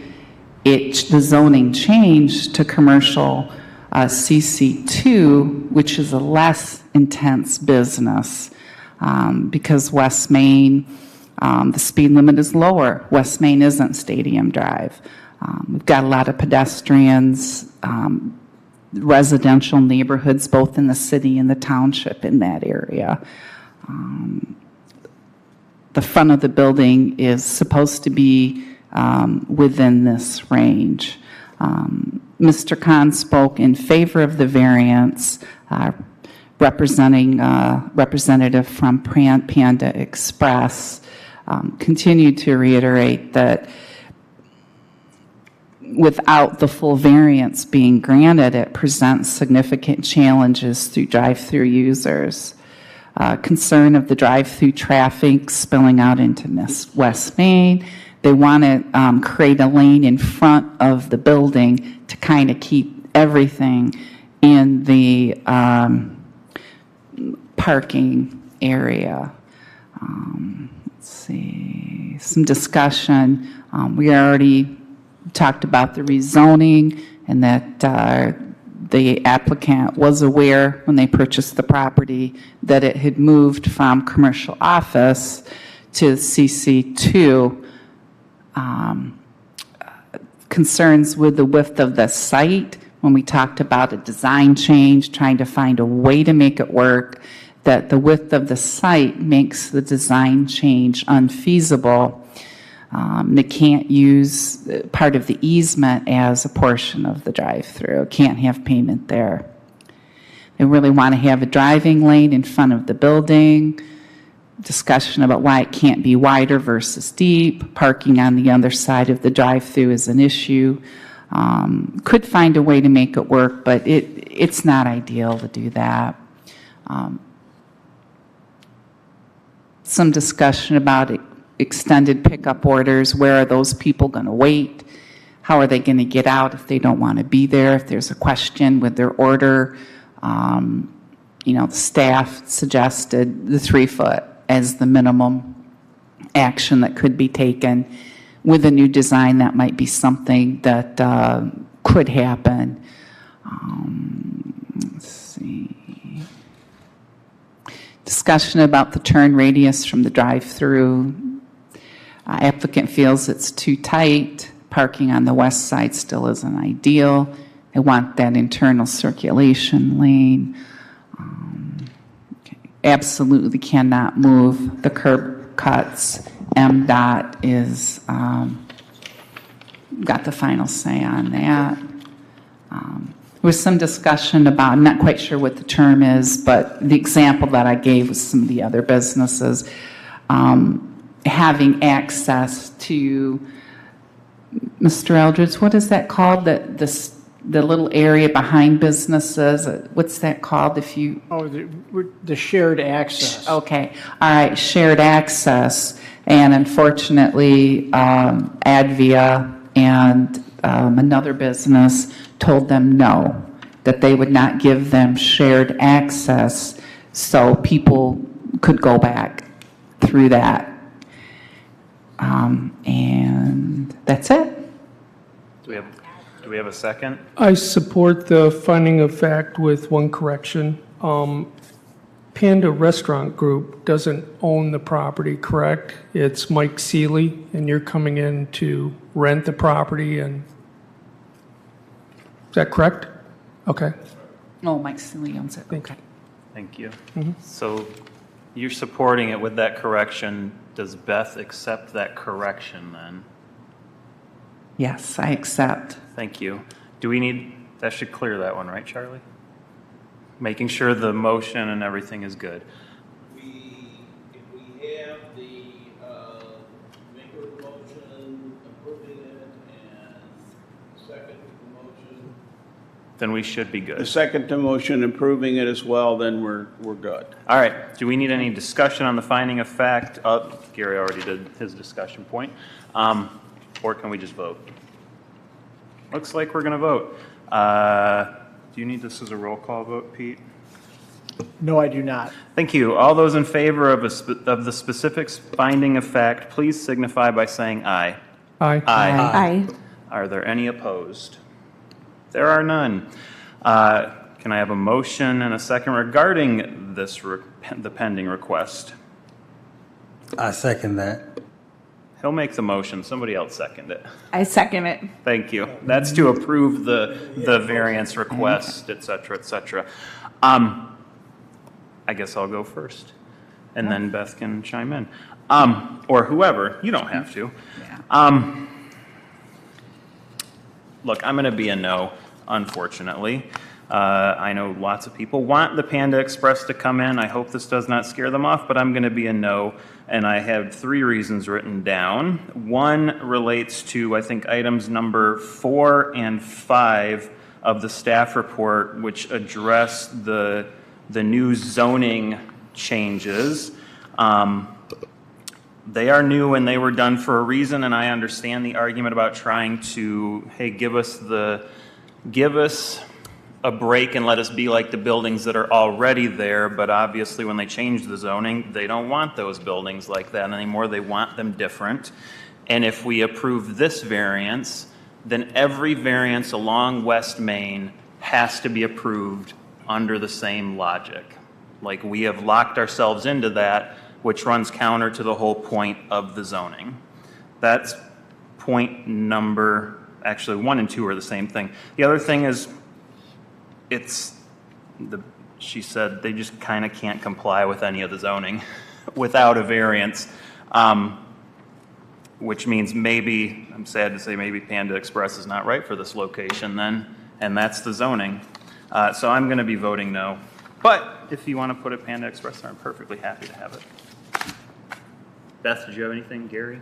the zoning changed to commercial CC2, which is a less intense business, because West Main, the speed limit is lower. West Main isn't Stadium Drive. We've got a lot of pedestrians, residential neighborhoods, both in the city and the township in that area. The front of the building is supposed to be within this range. Mr. Khan spoke in favor of the variance, representative from Panda Express continued to reiterate that without the full variance being granted, it presents significant challenges through drive-through users. Concern of the drive-through traffic spilling out into West Main. they want to create a lane in front of the building to kind of keep everything in the parking area. Let's see, some discussion. We already talked about the rezoning and that the applicant was aware when they purchased the property that it had moved from commercial office to CC2. Concerns with the width of the site, when we talked about a design change, trying to find a way to make it work, that the width of the site makes the design change unfeasible. They can't use part of the easement as a portion of the drive-through, can't have payment there. They really want to have a driving lane in front of the building, discussion about why it can't be wider versus deep, parking on the other side of the drive-through is an issue. Could find a way to make it work, but it's not ideal to do that. Some discussion about extended pickup orders. Where are those people going to wait? How are they going to get out if they don't want to be there? If there's a question with their order, the staff suggested the 3-foot as the minimum action that could be taken. With a new design, that might be something that could happen. Let's see. Discussion about the turn radius from the drive-through. Applicant feels it's too tight. Parking on the west side still isn't ideal. They want that internal circulation lane. Absolutely cannot move the curb cuts. MDOT is got the final say on that. There was some discussion about, I'm not quite sure what the term is, but the example that I gave was some of the other businesses having access to, Mr. Eldridge, what is that called? The little area behind businesses, what's that called if you? Oh, the shared access. Okay, all right, shared access. And unfortunately, Advia and another business told them no, that they would not give them shared access so people could go back through that. And that's it. Do we have a second? I support the finding of fact with one correction. Panda Restaurant Group doesn't own the property, correct? It's Mike Seeley, and you're coming in to rent the property, and is that correct? Okay. Oh, Mike Seeley owns it. Okay. Thank you. So you're supporting it with that correction. Does Beth accept that correction then? Yes, I accept. Thank you. Do we need, that should clear that one, right, Charlie? Making sure the motion and everything is good. If we have the maker of the motion approving it and second the motion. Then we should be The good. second to motion approving it as well, then we're good. All right. Do we need any discussion on the finding of fact? Gary already did his discussion point. Or can we just vote? Looks like we're going to vote. Do you need this as a roll call vote, Pete? No, I do not. Thank you. All those in favor of the specific finding of fact, please signify by saying aye. Aye. Aye. Are there any opposed? There are none. Can I have a motion and a second regarding this, the pending request? I second that. He'll make the motion. Somebody else second it. I second it. Thank you. That's to approve the variance request, et cetera, et cetera. I guess I'll go first, and then Beth can chime in. Or whoever. You don't have to. Look, I'm going to be a no, unfortunately. I know lots of people want the Panda Express to come in. I hope this does not scare them off, but I'm going to be a no. And I have 3 reasons written down. One relates to, I think, items number 4 and 5 of the staff report, which address the new zoning changes. They are new and they were done for a reason, and I understand the argument about trying to, hey, give us a break and let us be like the buildings that are already there, but obviously when they change the zoning, they don't want those buildings like that anymore. They want them different. And if we approve this variance, then every variance along West Main has to be approved under the same logic. Like, we have locked ourselves into that, which runs counter to the whole point of the zoning. That's point number, actually 1 and 2 are the same thing. The other thing is, she said they just kind of can't comply with any of the zoning without a variance, which means maybe, I'm sad to say, maybe Panda Express is not right for this location then, and that's the zoning. So I'm going to be voting no. But if you want to put a Panda Express there, I'm perfectly happy to have it. Beth, did you have anything? Gary?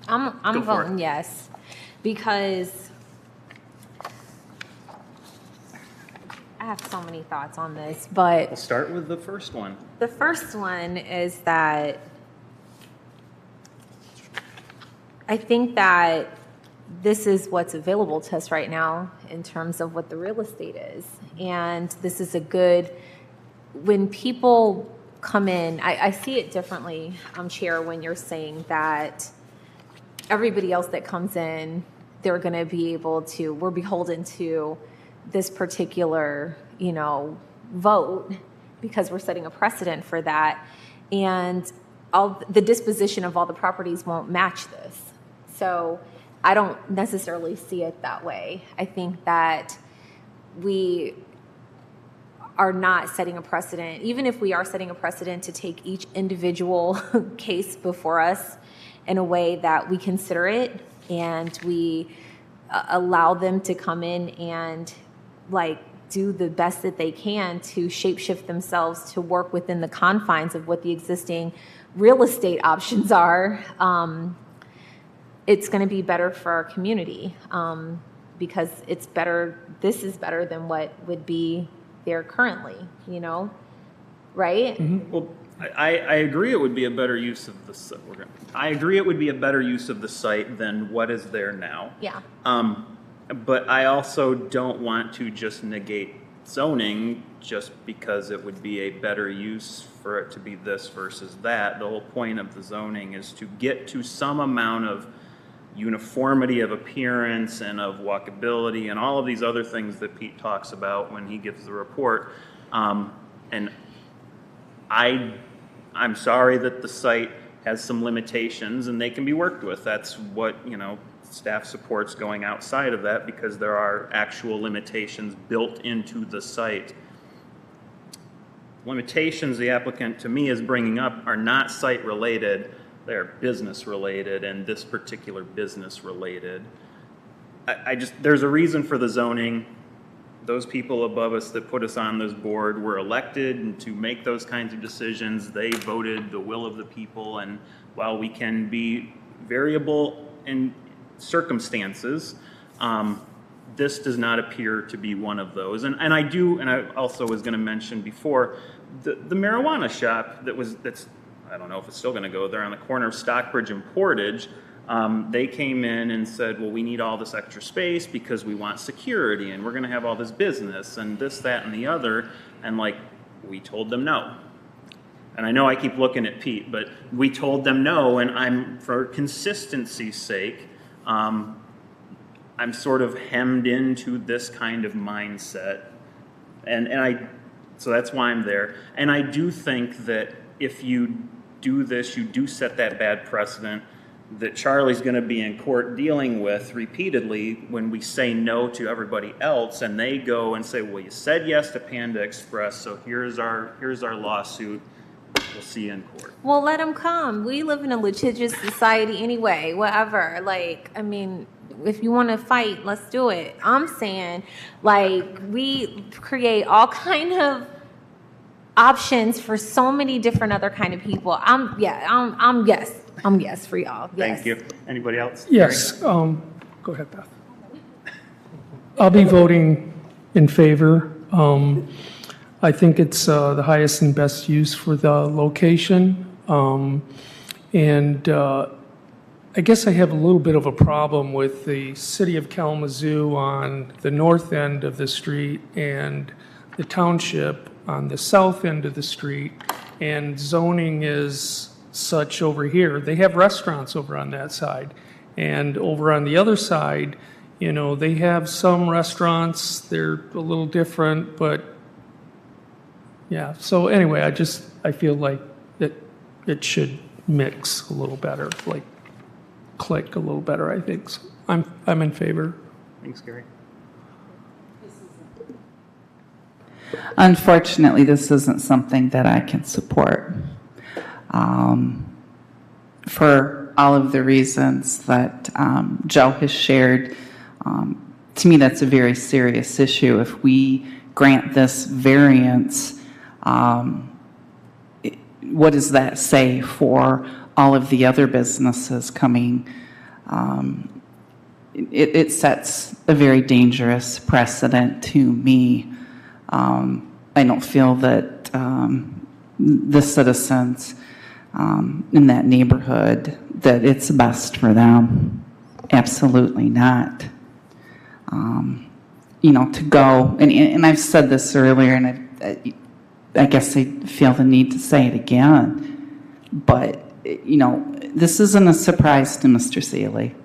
I'm Go for it. voting yes, because I have so many thoughts on this, but We'll start with the first one. the first one is that I think that this is what's available to us right now in terms of what the real estate is. And this is a good, when people come in, I see it differently, Chair, when you're saying that everybody else that comes in, they're going to be able to, we're beholden to this particular, vote, because we're setting a precedent for that. And the disposition of all the properties won't match this. So I don't necessarily see it that way. I think that we are not setting a precedent, even if we are setting a precedent to take each individual case before us in a way that we consider it and we allow them to come in and do the best that they can to shapeshift themselves to work within the confines of what the existing real estate options are. It's going to be better for our community because it's better. This is better than what would be there currently, right? Mm-hmm. Well, I agree it would be a better use of the I agree it would be a better use of the site than what is there now. Yeah. But I also don't want to just negate zoning just because it would be a better use for it to be this versus that. The whole point of the zoning is to get to some amount of uniformity of appearance and of walkability and all of these other things that Pete talks about when he gives the report. And I'm sorry that the site has some limitations and they can be worked with. That's what, staff supports going outside of that because there are actual limitations built into the site. Limitations the applicant to me is bringing up are not site related. They're business related, and this particular business related. There's a reason for the zoning. Those people above us that put us on this board were elected and to make those kinds of decisions. They voted the will of the people, and while we can be variable in circumstances, this does not appear to be one of those. And I also was going to mention before, the marijuana shop that's I don't know if it's still going to go there on the corner of Stockbridge and Portage. They came in and said, well, we need all this extra space because we want security and we're going to have all this business and this, that, and the other. And we told them no. And I know I keep looking at Pete, but we told them no. And for consistency's sake, I'm sort of hemmed into this kind of mindset. So that's why I'm there. And I do think that if you do this, you do set that bad precedent that Charlie's going to be in court dealing with repeatedly when we say no to everybody else, and they go and say, well, you said yes to Panda Express, so here's our lawsuit. We'll see you in court. Well, let them come. We live in a litigious society anyway, whatever. If you want to fight, let's do it. I'm saying, we create all kind of options for so many different other kind of people. I'm yes. I'm yes for y'all. Yes. Thank you. Anybody else? Yes. Go ahead, Beth. I'll be voting in favor. I think it's the highest and best use for the location. And I guess I have a little bit of a problem with the city of Kalamazoo on the north end of the street and the township on the south end of the street, and zoning is such over here. They have restaurants over on that side. And over on the other side, they have some restaurants, they're a little different, but yeah. So anyway, I feel like it should mix a little better, like click a little better, I think. So I'm in favor. Thanks, Gary. Unfortunately, this isn't something that I can support. For all of the reasons that Joe has shared, to me, that's a very serious issue. If we grant this variance, what does that say for all of the other businesses coming? It sets a very dangerous precedent to me. I don't feel that the citizens in that neighborhood, that it's best for them. Absolutely not. To go, and I've said this earlier, and I guess I feel the need to say it again, but, this isn't a surprise to Mr. Seeley.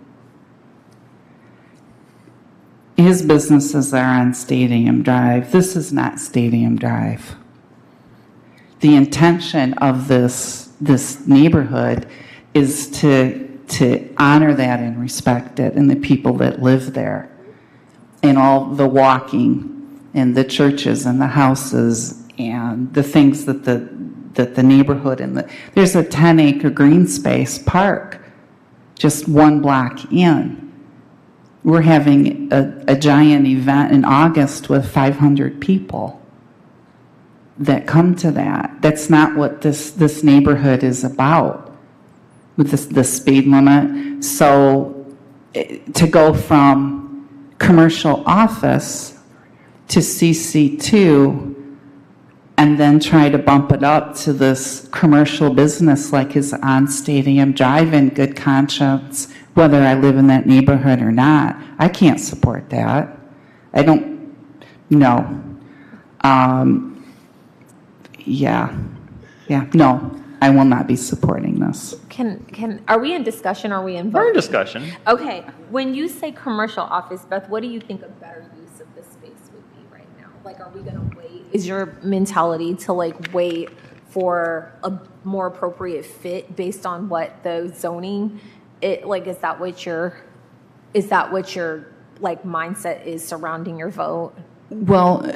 His businesses are on Stadium Drive. This is not Stadium Drive. The intention of this neighborhood is to honor that and respect it and the people that live there, and all the walking and the churches and the houses and the things that the neighborhood there's a 10-acre green space park just 1 block in. We're having a giant event in August with 500 people that come to that. That's not what this neighborhood is about with the speed limit. So to go from commercial office to CC2 and then try to bump it up to this commercial business like is on Stadium Drive in good conscience, whether I live in that neighborhood or not, I can't support that. I don't, no. No, I will not be supporting this. Are we in discussion, or are we in vote? We're in discussion. Okay, when you say commercial office, Beth, what do you think a better use of this space would be right now? Like, are we gonna wait? Is your mentality to wait for a more appropriate fit based on what the zoning, is that what your mindset is surrounding your vote? Well,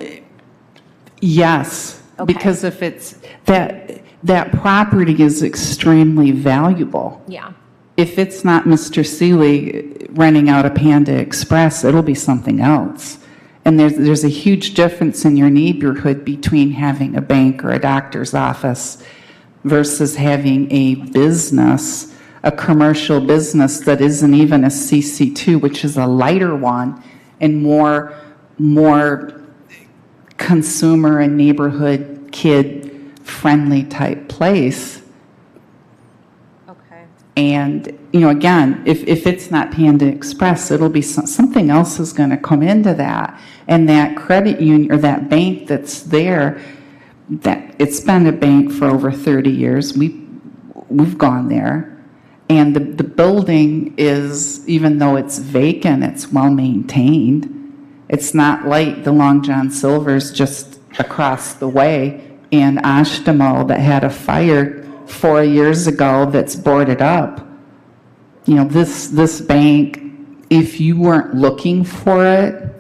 yes, Okay. because if it's that property is extremely valuable. Yeah. If it's not Mr. Seeley renting out a Panda Express, it'll be something else. And there's a huge difference in your neighborhood between having a bank or a doctor's office versus having a business, a commercial business that isn't even a CC2, which is a lighter one and more consumer and neighborhood kid friendly type place. Okay. And, again, if it's not Panda Express, it'll be something else is going to come into that. And that credit union or that bank that's there, that it's been a bank for over 30 years. We've gone there. And the building is, even though it's vacant, it's well maintained. It's not like the Long John Silver's just across the way in Ashtamo that had a fire 4 years ago that's boarded up. This bank, if you weren't looking for it,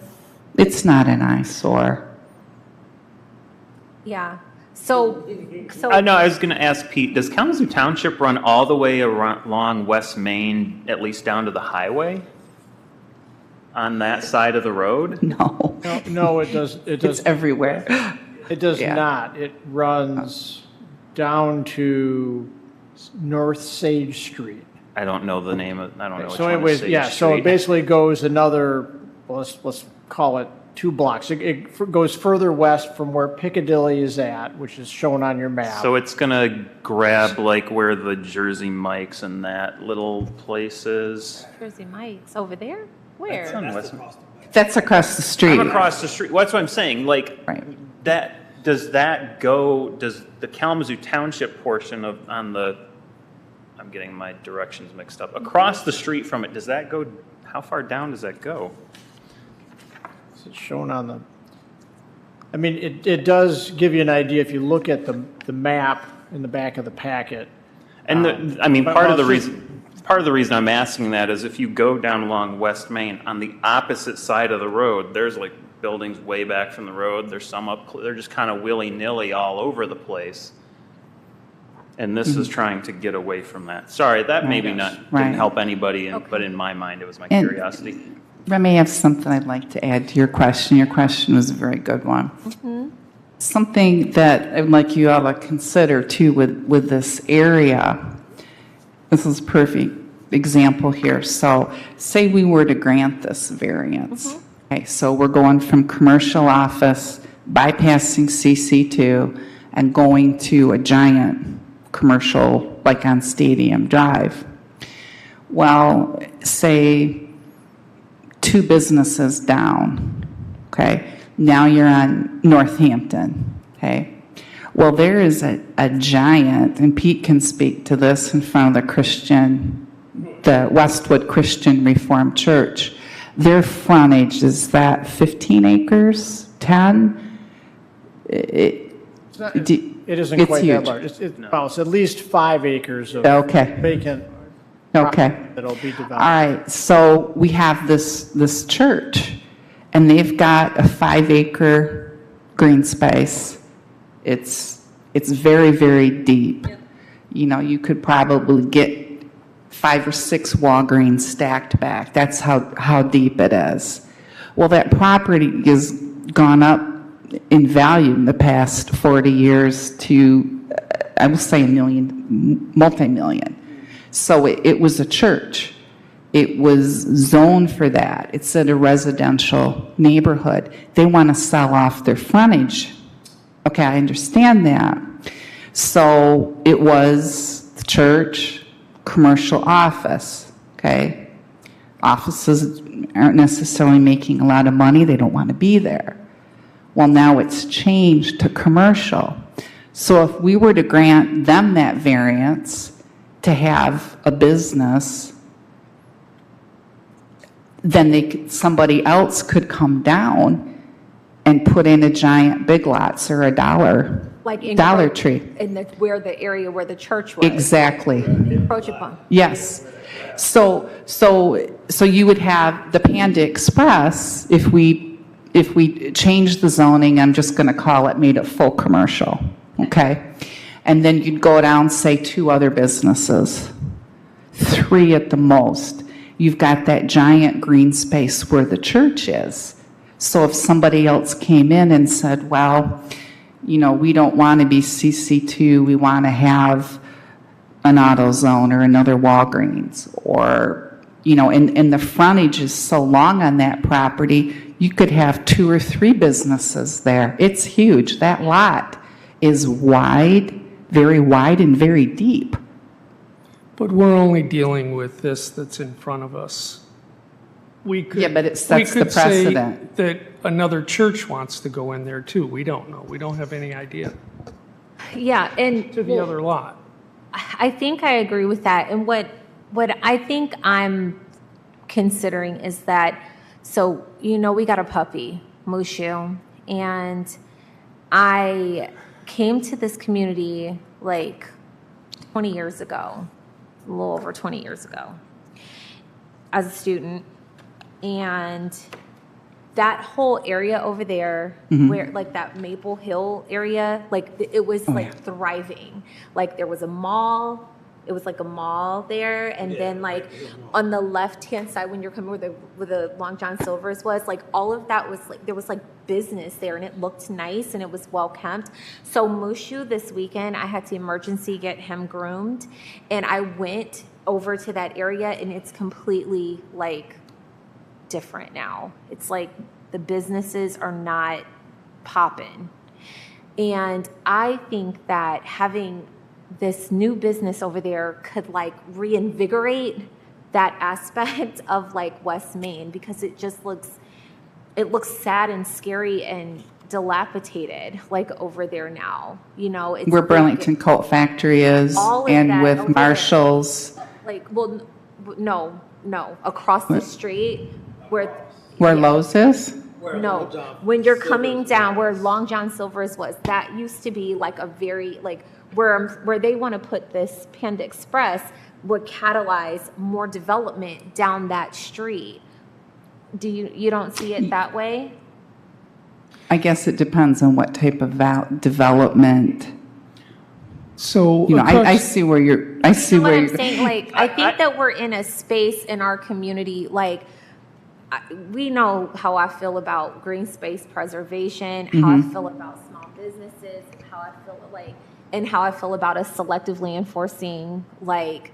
it's not an eyesore. Yeah. So. No, I was going to ask Pete, does Kalamazoo Township run all the way along West Main, at least down to the highway? On that side of the road? No. No, it does. It's everywhere. It does Yeah. not. It runs down to North Sage Street. I don't know the name of, I don't know which So one is anyways, Sage yeah, so it Street. basically goes another, let's call it 2 blocks. It goes further west from where Piccadilly is at, which is shown on your map. So it's gonna grab like where the Jersey Mike's and that little place is. Jersey Mike's over there? Where? It's on West. That's across the street. I'm across the street. Well, that's what I'm saying. Like Right. does the Kalamazoo Township portion of on the? I'm getting my directions mixed up. Across the street from it, does that go? How far down does that go? It's shown on the, I mean, it does give you an idea if you look at the map in the back of the packet. And I mean, part of the reason I'm asking that is if you go down along West Main, on the opposite side of the road, there's like buildings way back from the road. There's some up, they're just kind of willy-nilly all over the place. And this is trying to get away from that. Sorry, that maybe didn't help anybody, but in my mind, it was my curiosity. Remy, I have something I'd like to add to your question. Your question was a very good one. Something that I'd like you all to consider too with this area. This is a perfect example here. So say we were to grant this variance. Okay, so we're going from commercial office, bypassing CC2, and going to a giant commercial like on Stadium Drive. Well, say 2 businesses down, okay? Now you're on Northampton, okay? Well, there is a giant, and Pete can speak to this in front of the Westwood Christian Reformed Church. Their frontage is that 15 acres, 10? It isn't quite that large. It's at least 5 acres of vacant property that'll be developed. All right, so we have this church, and they've got a 5-acre green space. It's very, very deep. You know, you could probably get 5 or 6 Walgreens stacked back. That's how deep it is. Well, that property has gone up in value in the past 40 years to, I would say, multi-million. So it was a church. It was zoned for that. It's in a residential neighborhood. They want to sell off their frontage. Okay, I understand that. So it was the church, commercial office, okay? Offices aren't necessarily making a lot of money. They don't want to be there. Well, now it's changed to commercial. So if we were to grant them that variance to have a business, then somebody else could come down and put in a giant Big Lots or a Dollar Tree. Where the area where the church was. Exactly. Approach upon. Yes. So you would have the Panda Express if we change the zoning. I'm just going to call it, made it full commercial. Okay. And then you'd go down, say, 2 other businesses, 3 at the most. You've got that giant green space where the church is. So if somebody else came in and said, well, you know, we don't want to be CC2, we want to have an AutoZone or another Walgreens, or, you know, and the frontage is so long on that property, you could have 2 or 3 businesses there. It's huge. That lot is wide, very wide and very deep. But we're only dealing with this that's in front of us. We could, but it sets the precedent. Say that another church wants to go in there too. We don't know. We don't have any idea. Yeah, and to the other lot. I think I agree with that. And what I think I'm considering is that, so, you know, we got a puppy, Mushu, and I came to this community like 20 years ago, a little over 20 years ago, as a student. And that whole area over there, where like that Maple Hill area, like it was thriving. Like there was a mall. It was like a mall there, and then like on the left-hand side when you're coming where the Long John Silver's was, like all of that was like there was like business there, and it looked nice and it was well kept. So Mushu this weekend, I had to emergency get him groomed, and I went over to that area, and it's completely like different now. It's like the businesses are not popping. And I think that having this new business over there could like reinvigorate that aspect of like West Main, because it just looks sad and scary and dilapidated like over there now. You know, it's Where like Burlington Coat Factory is, all of and that with over there. Marshall's, Like, well, no, across the street where where yeah. Lowe's is. No, when you're coming down where Long John Silver's was, that used to be like a very, like, where they want to put this Panda Express would catalyze more development down that street. You don't see it that way? I guess it depends on what type of development. So, You know, I see where you're, I see You know what where I'm you're. saying? Like, I think that we're in a space in our community, like, we know how I feel about green space preservation, how I feel about small businesses, and how I feel about us selectively enforcing, like,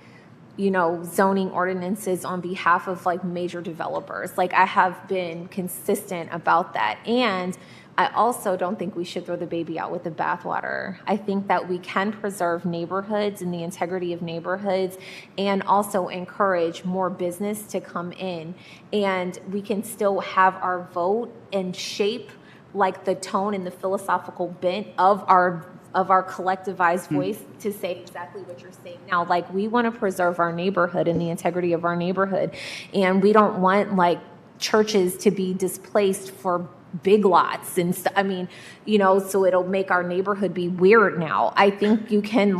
you know, zoning ordinances on behalf of like major developers. Like, I have been consistent about that. And I also don't think we should throw the baby out with the bathwater. I think that we can preserve neighborhoods and the integrity of neighborhoods, and also encourage more business to come in. And we can still have our vote and shape like the tone and the philosophical bent of our collectivized voice to say exactly what you're saying now. Like, we want to preserve our neighborhood and the integrity of our neighborhood. And we don't want like churches to be displaced for big lots and I mean, you know, so it'll make our neighborhood be weird now. I think you can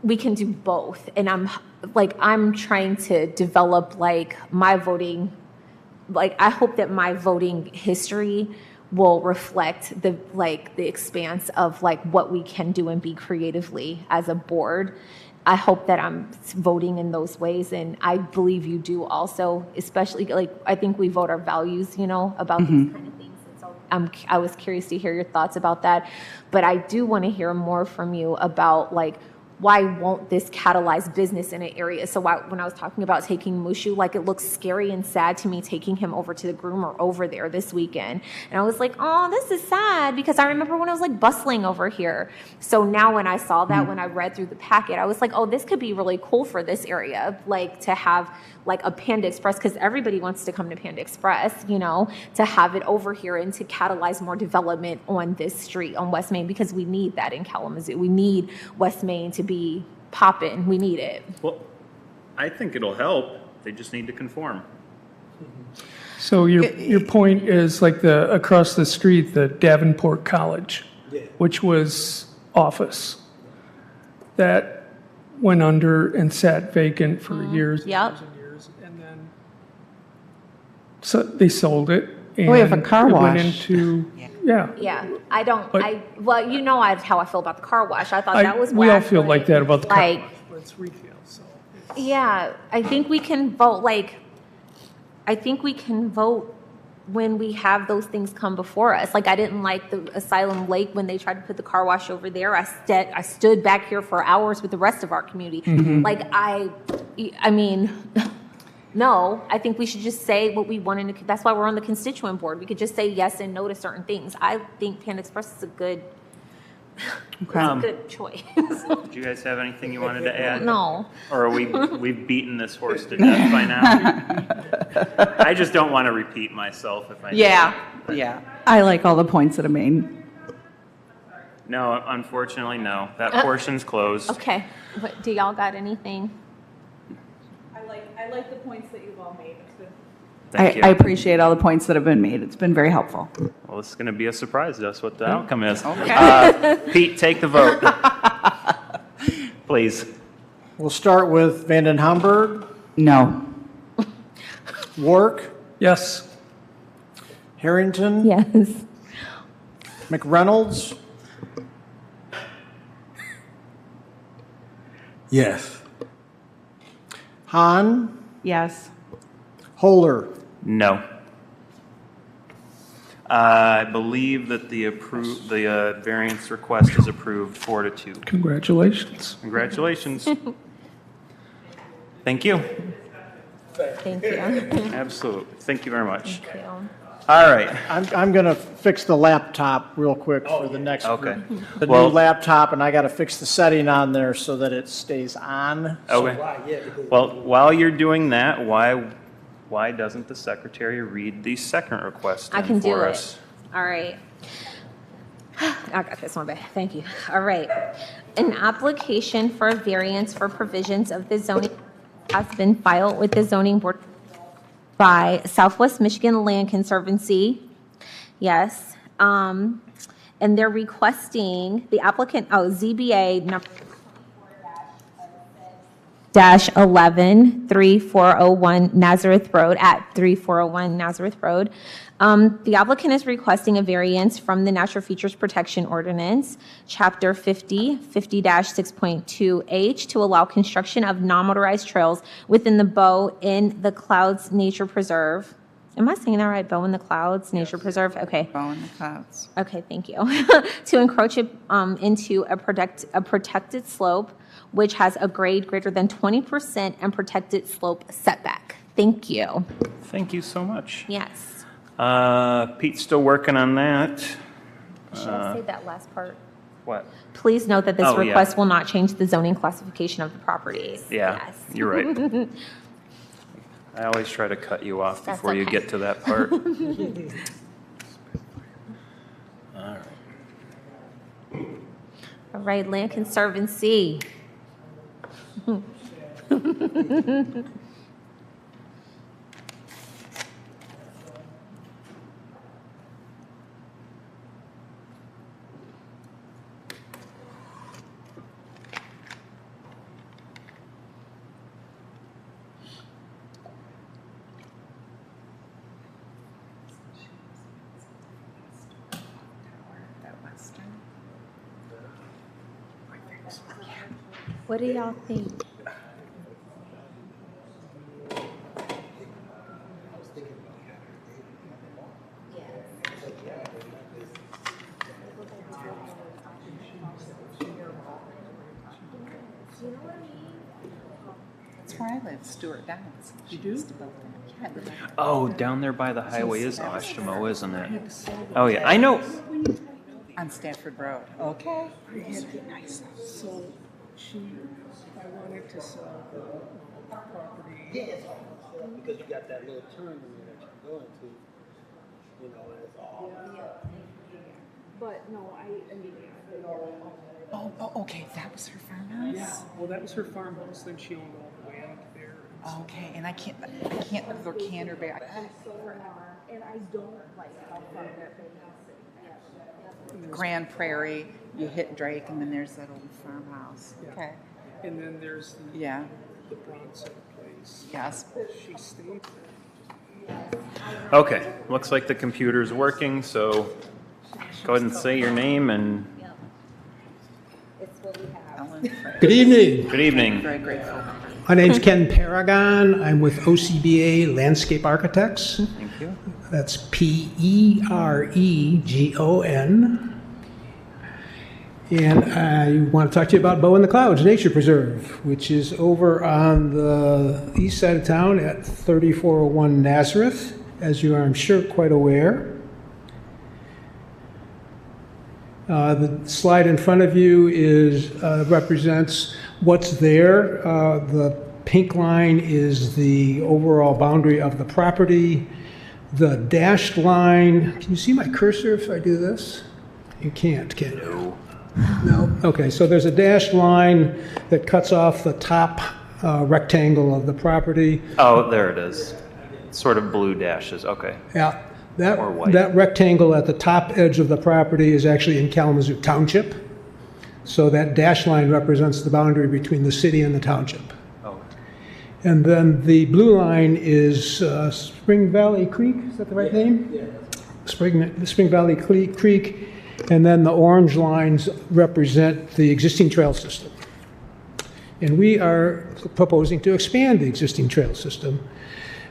we can do both. And I'm trying to develop like my voting, like I hope that my voting history will reflect the expanse of like what we can do and be creatively as a board. I hope that I'm voting in those ways, and I believe you do also, especially like I think we vote our values, you know, about these kind of things. And so I was curious to hear your thoughts about that, but I do want to hear more from you about like, why won't this catalyze business in an area? So when I was talking about taking Mushu, like it looks scary and sad to me taking him over to the groomer over there this weekend. And I was like, oh, this is sad, because I remember when I was like bustling over here. So now when I saw that, when I read through the packet, I was like, oh, this could be really cool for this area, like to have like a Panda Express, because everybody wants to come to Panda Express, you know, to have it over here and to catalyze more development on this street on West Main, because we need that in Kalamazoo. We need West Main to be popping. We need it. Well, I think it'll help. They just need to conform. So your point is like across the street, the Davenport College, which was office, that went under and sat vacant for years and Yep. years and years, and then so they sold it. And We have a car it went wash. into yeah. Yeah, I don't. But- Well, you know, how I feel about the car wash. I thought that was we all whack, feel but, like that about the car like, wash, but it's retail, so. yeah, I think we can vote. Like, I think we can vote when we have those things come before us. Like, I didn't like the Asylum Lake when they tried to put the car wash over there. I stood back here for hours with the rest of our community. Like, I mean. No, I think we should just say what we want. That's why we're on the constituent board. We could just say yes and no to certain things. I think Panda Express is a good choice. Do you guys have anything you wanted to add? No. Or are we've beaten this horse to death by now? I just don't want to repeat myself if I Yeah. I like all the points that are made. No, unfortunately, no. That portion's closed. Okay, but do y'all got anything? I like the points that you've all made. Thank you. I appreciate all the points that have been made. It's been very helpful. Well, this is going to be a surprise to us what the outcome is. Pete, take the vote. Please. We'll start with Vanden Hamburg, No. Wark, Yes. Harrington, Yes. McReynolds, Yes. Hahn, Yes. Holder. No. I believe that the variance request is approved 4-2. Congratulations. Congratulations. Thank you. Thank you. Absolutely. Thank you very much. Thank you. All right. I'm going to fix the laptop real quick for the next Okay. group. The Well- new laptop, and I got to fix the setting on there so that it stays on. Okay. Well, while you're doing that, why doesn't the secretary read the second request I in can do for it. us? All right. I got this one back. Thank you. All right. An application for a variance for provisions of the zoning has been filed with the zoning board by Southwest Michigan Land Conservancy. Yes. And they're requesting the applicant, ZBA number -11 3401 Nazareth Road at 3401 Nazareth Road. The applicant is requesting a variance from the Natural Features Protection Ordinance, Chapter 50-6.2H, to allow construction of non-motorized trails within the Bow in the Clouds Nature Preserve. Am I saying that right? Bow in the Clouds Nature Preserve? Okay. Bow in the clouds. Okay, thank you. To encroach it into a protected slope, which has a grade greater than 20% and protected slope setback. Thank you. Thank you so much. Yes. Pete's still working on that. Should I say that last part? What? Please note that this Oh, yeah. request will not change the zoning classification of the properties. Yeah, Yes. you're right. I always try to cut you off That's before you okay. get to that part. All right, Land Conservancy. What do y'all think? That's where I live, Stuart Downs. You do? Yeah, I live there. Oh, down there by the highway is Oshimo, isn't it? Oh, yeah, I know. On Stafford Road. Okay. Nice. So I wanted to sell the property. Yes, because you got that little turn in there that you're going to, you know, and it's all. But no, I mean, Oh, okay, that was her farmhouse? Yeah, well, that was her farmhouse, then she owned all the land there. Okay, and I can't look for Canterbury. and I don't like how far that Grand Prairie, you hit Drake, and then there's that old farmhouse. Yeah. Okay. And then there's Yeah. the Bronson place. Yes. She stayed there. Okay, looks like the computer's working, so go ahead and say your name and It's what we have. Ellen Frey. Good evening. good evening. Very grateful. My name's Ken Paragon. I'm with OCBA Landscape Architects. Thank you. That's Peregon. And I want to talk to you about Bow in the Clouds Nature Preserve, which is over on the east side of town at 3401 Nazareth, as you are, I'm sure, quite aware. The slide in front of you represents what's there. The pink line is the overall boundary of the property. The dashed line, can you see my cursor if I do this? You can't, can you? No. Okay, so there's a dashed line that cuts off the top rectangle of the property. Oh, there it is. Sort of blue dashes, okay. Yeah, Or white. that rectangle at the top edge of the property is actually in Kalamazoo Township. So that dashed line represents the boundary between the city and the township. Oh, And then the blue line is Spring Valley Creek, is that the right name? Yeah. Spring Valley Creek, and then the orange lines represent the existing trail system. And we are proposing to expand the existing trail system.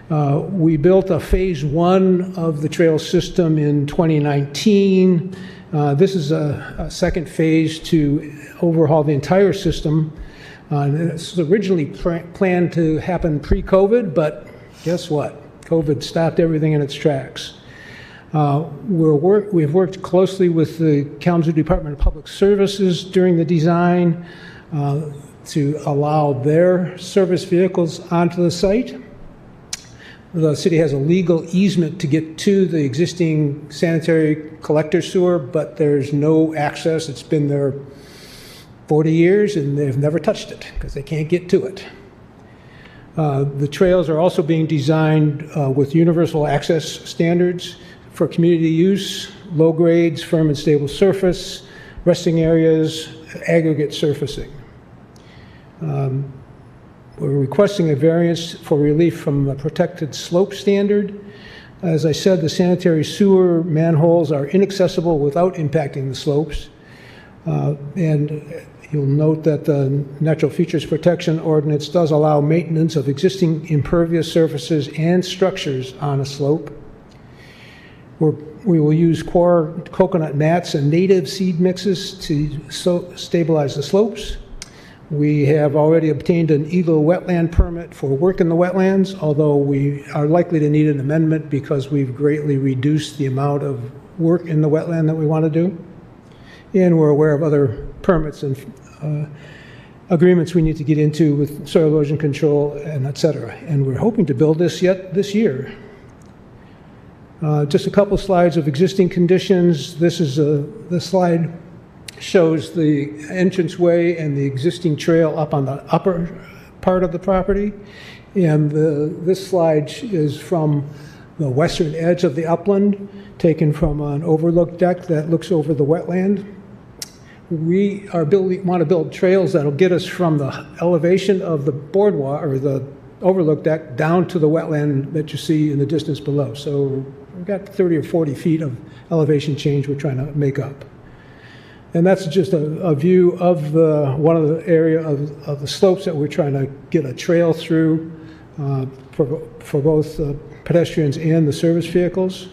We built a phase one of the trail system in 2019. This is a second phase to overhaul the entire system. This was originally planned to happen pre-COVID, but Guess what? COVID stopped everything in its tracks. We've worked closely with the Kalamazoo Department of Public Services during the design to allow their service vehicles onto the site. The city has a legal easement to get to the existing sanitary collector sewer, but there's no access. It's been there 40 years and they've never touched it because they can't get to it. The trails are also being designed with universal access standards for community use, low grades, firm and stable surface, resting areas, aggregate surfacing. We're requesting a variance for relief from the protected slope standard. As I said, the sanitary sewer manholes are inaccessible without impacting the slopes. And you'll note that the Natural Features Protection Ordinance does allow maintenance of existing impervious surfaces and structures on a slope. We will use core coconut mats and native seed mixes to stabilize the slopes. We have already obtained an EGLO wetland permit for work in the wetlands, although we are likely to need an amendment because we've greatly reduced the amount of work in the wetland that we want to do. And we're aware of other permits and agreements we need to get into with soil erosion control and et cetera. And we're hoping to build this yet this year. Just a couple slides of existing conditions. This is the slide shows the entranceway and the existing trail up on the upper part of the property. And this slide is from the western edge of the upland, taken from an overlook deck that looks over the wetland. We want to build trails that'll get us from the elevation of the boardwalk or the overlook deck down to the wetland that you see in the distance below. So we've got 30 or 40 feet of elevation change we're trying to make up. And that's just a view of one of the area of the slopes that we're trying to get a trail through for both pedestrians and the service vehicles.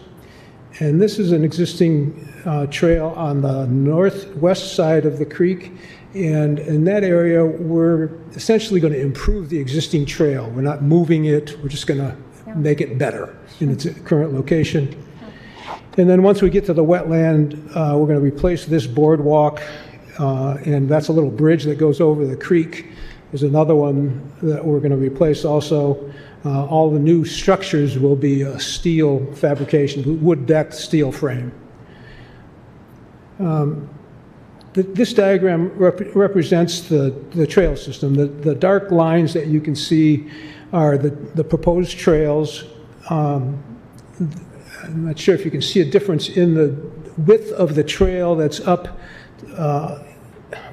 And this is an existing trail on the northwest side of the creek. And in that area, we're essentially going to improve the existing trail. We're not moving it. We're just going to make it better in its current location. And then once we get to the wetland, we're going to replace this boardwalk, and that's a little bridge that goes over the creek. There's another one that we're going to replace also. All the new structures will be a steel fabrication, wood deck, steel frame. This diagram represents the trail system. The dark lines that you can see are the proposed trails. I'm not sure if you can see a difference in the width of the trail that's up.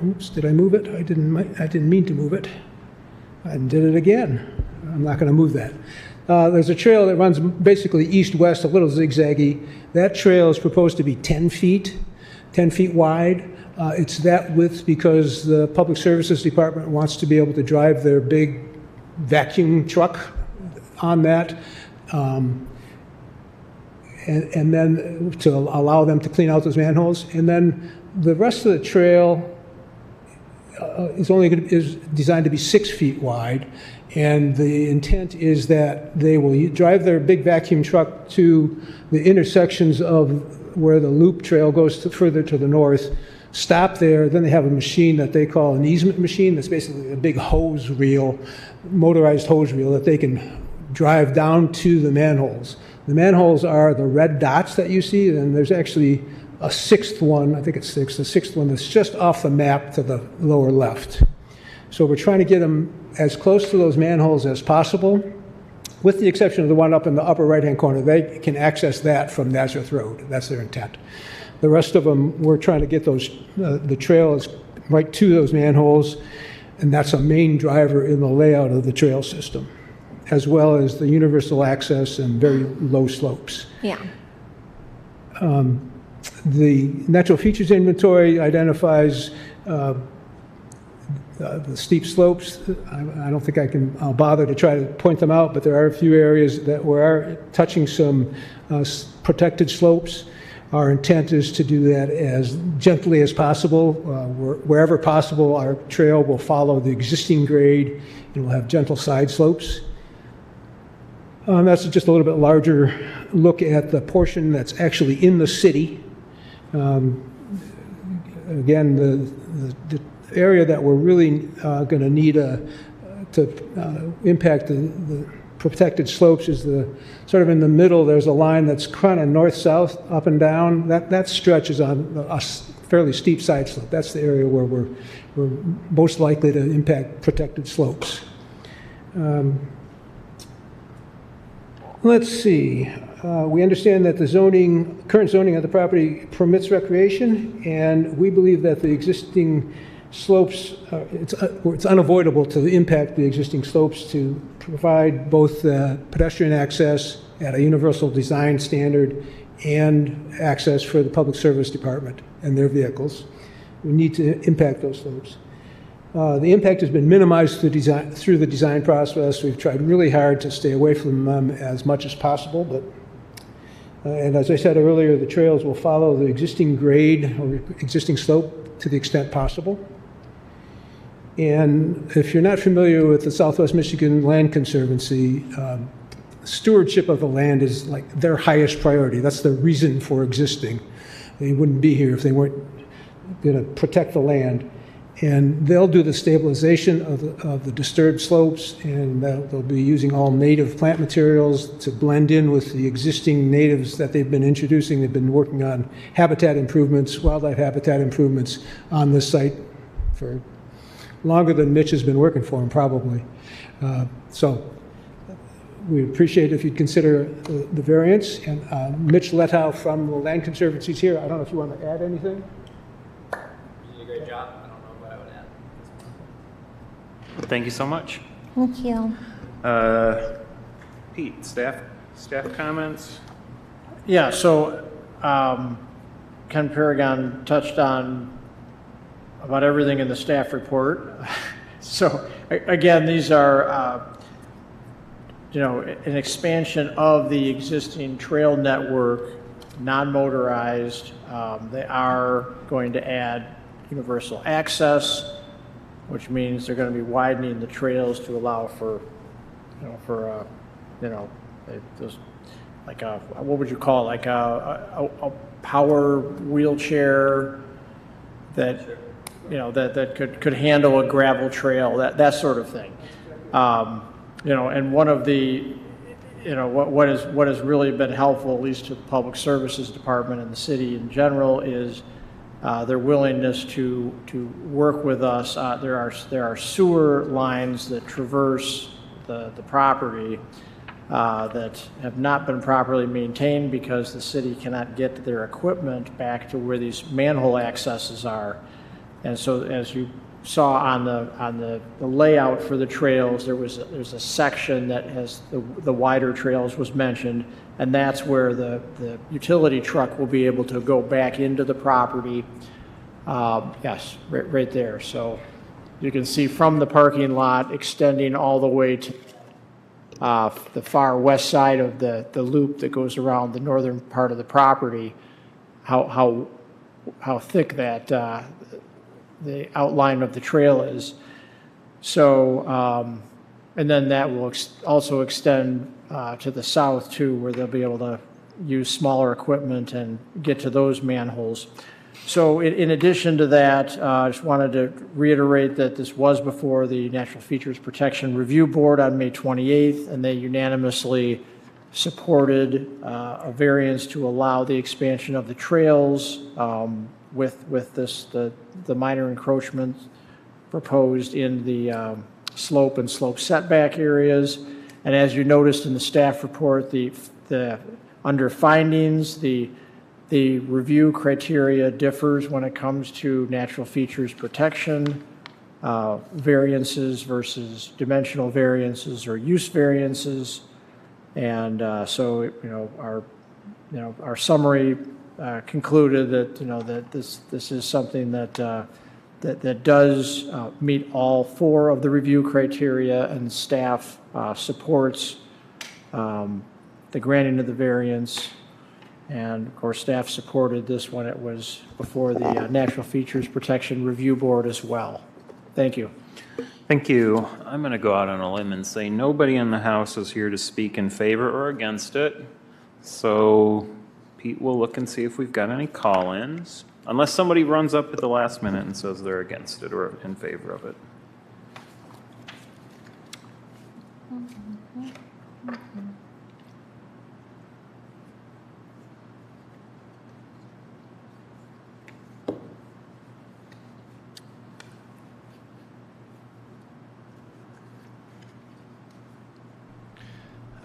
Oops, did I move it? I didn't mean to move it. I did it again. I'm not going to move that. There's a trail that runs basically east-west, a little zigzaggy. That trail is proposed to be 10 feet wide. It's that width because the Public Services Department wants to be able to drive their big vacuum truck on that. And then to allow them to clean out those manholes. And then the rest of the trail is designed to be 6 feet wide. And the intent is that they will drive their big vacuum truck to the intersections of where the loop trail goes further to the north, stop there, then they have a machine that they call an easement machine. That's basically a big hose reel, motorized hose reel that they can drive down to the manholes. The manholes are the red dots that you see, and there's actually a sixth one, I think it's six, the sixth one that's just off the map to the lower left. So we're trying to get them as close to those manholes as possible, with the exception of the one up in the upper right-hand corner. They can access that from Nazareth Road. That's their intent. The rest of them, we're trying to get those, the trail is right to those manholes, and that's a main driver in the layout of the trail system, as well as the universal access and very low slopes. Yeah. The natural features inventory identifies the steep slopes. I don't think I'll bother to try to point them out, but there are a few areas that we are touching some protected slopes. Our intent is to do that as gently as possible. Wherever possible, our trail will follow the existing grade and will have gentle side slopes. That's just a little bit larger look at the portion that's actually in the city. Again, the area that we're really going to need to impact the protected slopes is the sort of in the middle. There's a line that's kind of north-south, up and down. That stretch is on a fairly steep side slope. That's the area where we're most likely to impact protected slopes. Let's see. We understand that the current zoning of the property permits recreation, and we believe that the existing slopes, it's unavoidable to impact the existing slopes to provide both pedestrian access at a universal design standard and access for the Public Service Department and their vehicles. We need to impact those slopes. The impact has been minimized through the design process. We've tried really hard to stay away from them as much as possible, but and as I said earlier, the trails will follow the existing grade or existing slope to the extent possible. And if you're not familiar with the Southwest Michigan Land Conservancy, stewardship of the land is like their highest priority. That's the reason for existing. They wouldn't be here if they weren't going to protect the land. And they'll do the stabilization of the disturbed slopes, and they'll be using all native plant materials to blend in with the existing natives that they've been introducing. They've been working on habitat improvements, wildlife habitat improvements on this site for longer than Mitch has been working for them, probably. So we appreciate if you'd consider the variance. And Mitch Letow from the Land Conservancy is here. I don't know if you want to add anything. You did a great job. Thank you so much. Thank you. Pete, staff comments? Yeah, so Ken Paragon touched on about everything in the staff report. So again, these are, an expansion of the existing trail network, non-motorized. They are going to add universal access, which means they're going to be widening the trails to allow for, those, like a, what would you call it? Like a power wheelchair that, that could handle a gravel trail, that sort of thing. And one of the, what has really been helpful, at least to the Public Services Department and the city in general, is their willingness to work with us. There are sewer lines that traverse the property that have not been properly maintained because the city cannot get their equipment back to where these manhole accesses are. And so, as you saw on the layout for the trails, there's a section that has the wider trails was mentioned, and that's where the utility truck will be able to go back into the property. Yes, right there. So you can see from the parking lot extending all the way to the far west side of the loop that goes around the northern part of the property, how thick that the outline of the trail is. So, and then that will also extend to the south too, where they'll be able to use smaller equipment and get to those manholes. So in addition to that, I just wanted to reiterate that this was before the Natural Features Protection Review Board on May 28th, and they unanimously supported a variance to allow the expansion of the trails with this, the minor encroachment proposed in the slope and slope setback areas. And as you noticed in the staff report, the under findings, the review criteria differs when it comes to natural features protection, variances versus dimensional variances or use variances. And so, our summary concluded that, that this is something that does meet all four of the review criteria, and staff supports the granting of the variance. And of course, staff supported this when it was before the Natural Features Protection Review Board as well. Thank you. Thank you. I'm going to go out on a limb and say nobody in the House is here to speak in favor or against it. So Pete will look and see if we've got any call-ins, unless somebody runs up at the last minute and says they're against it or in favor of it.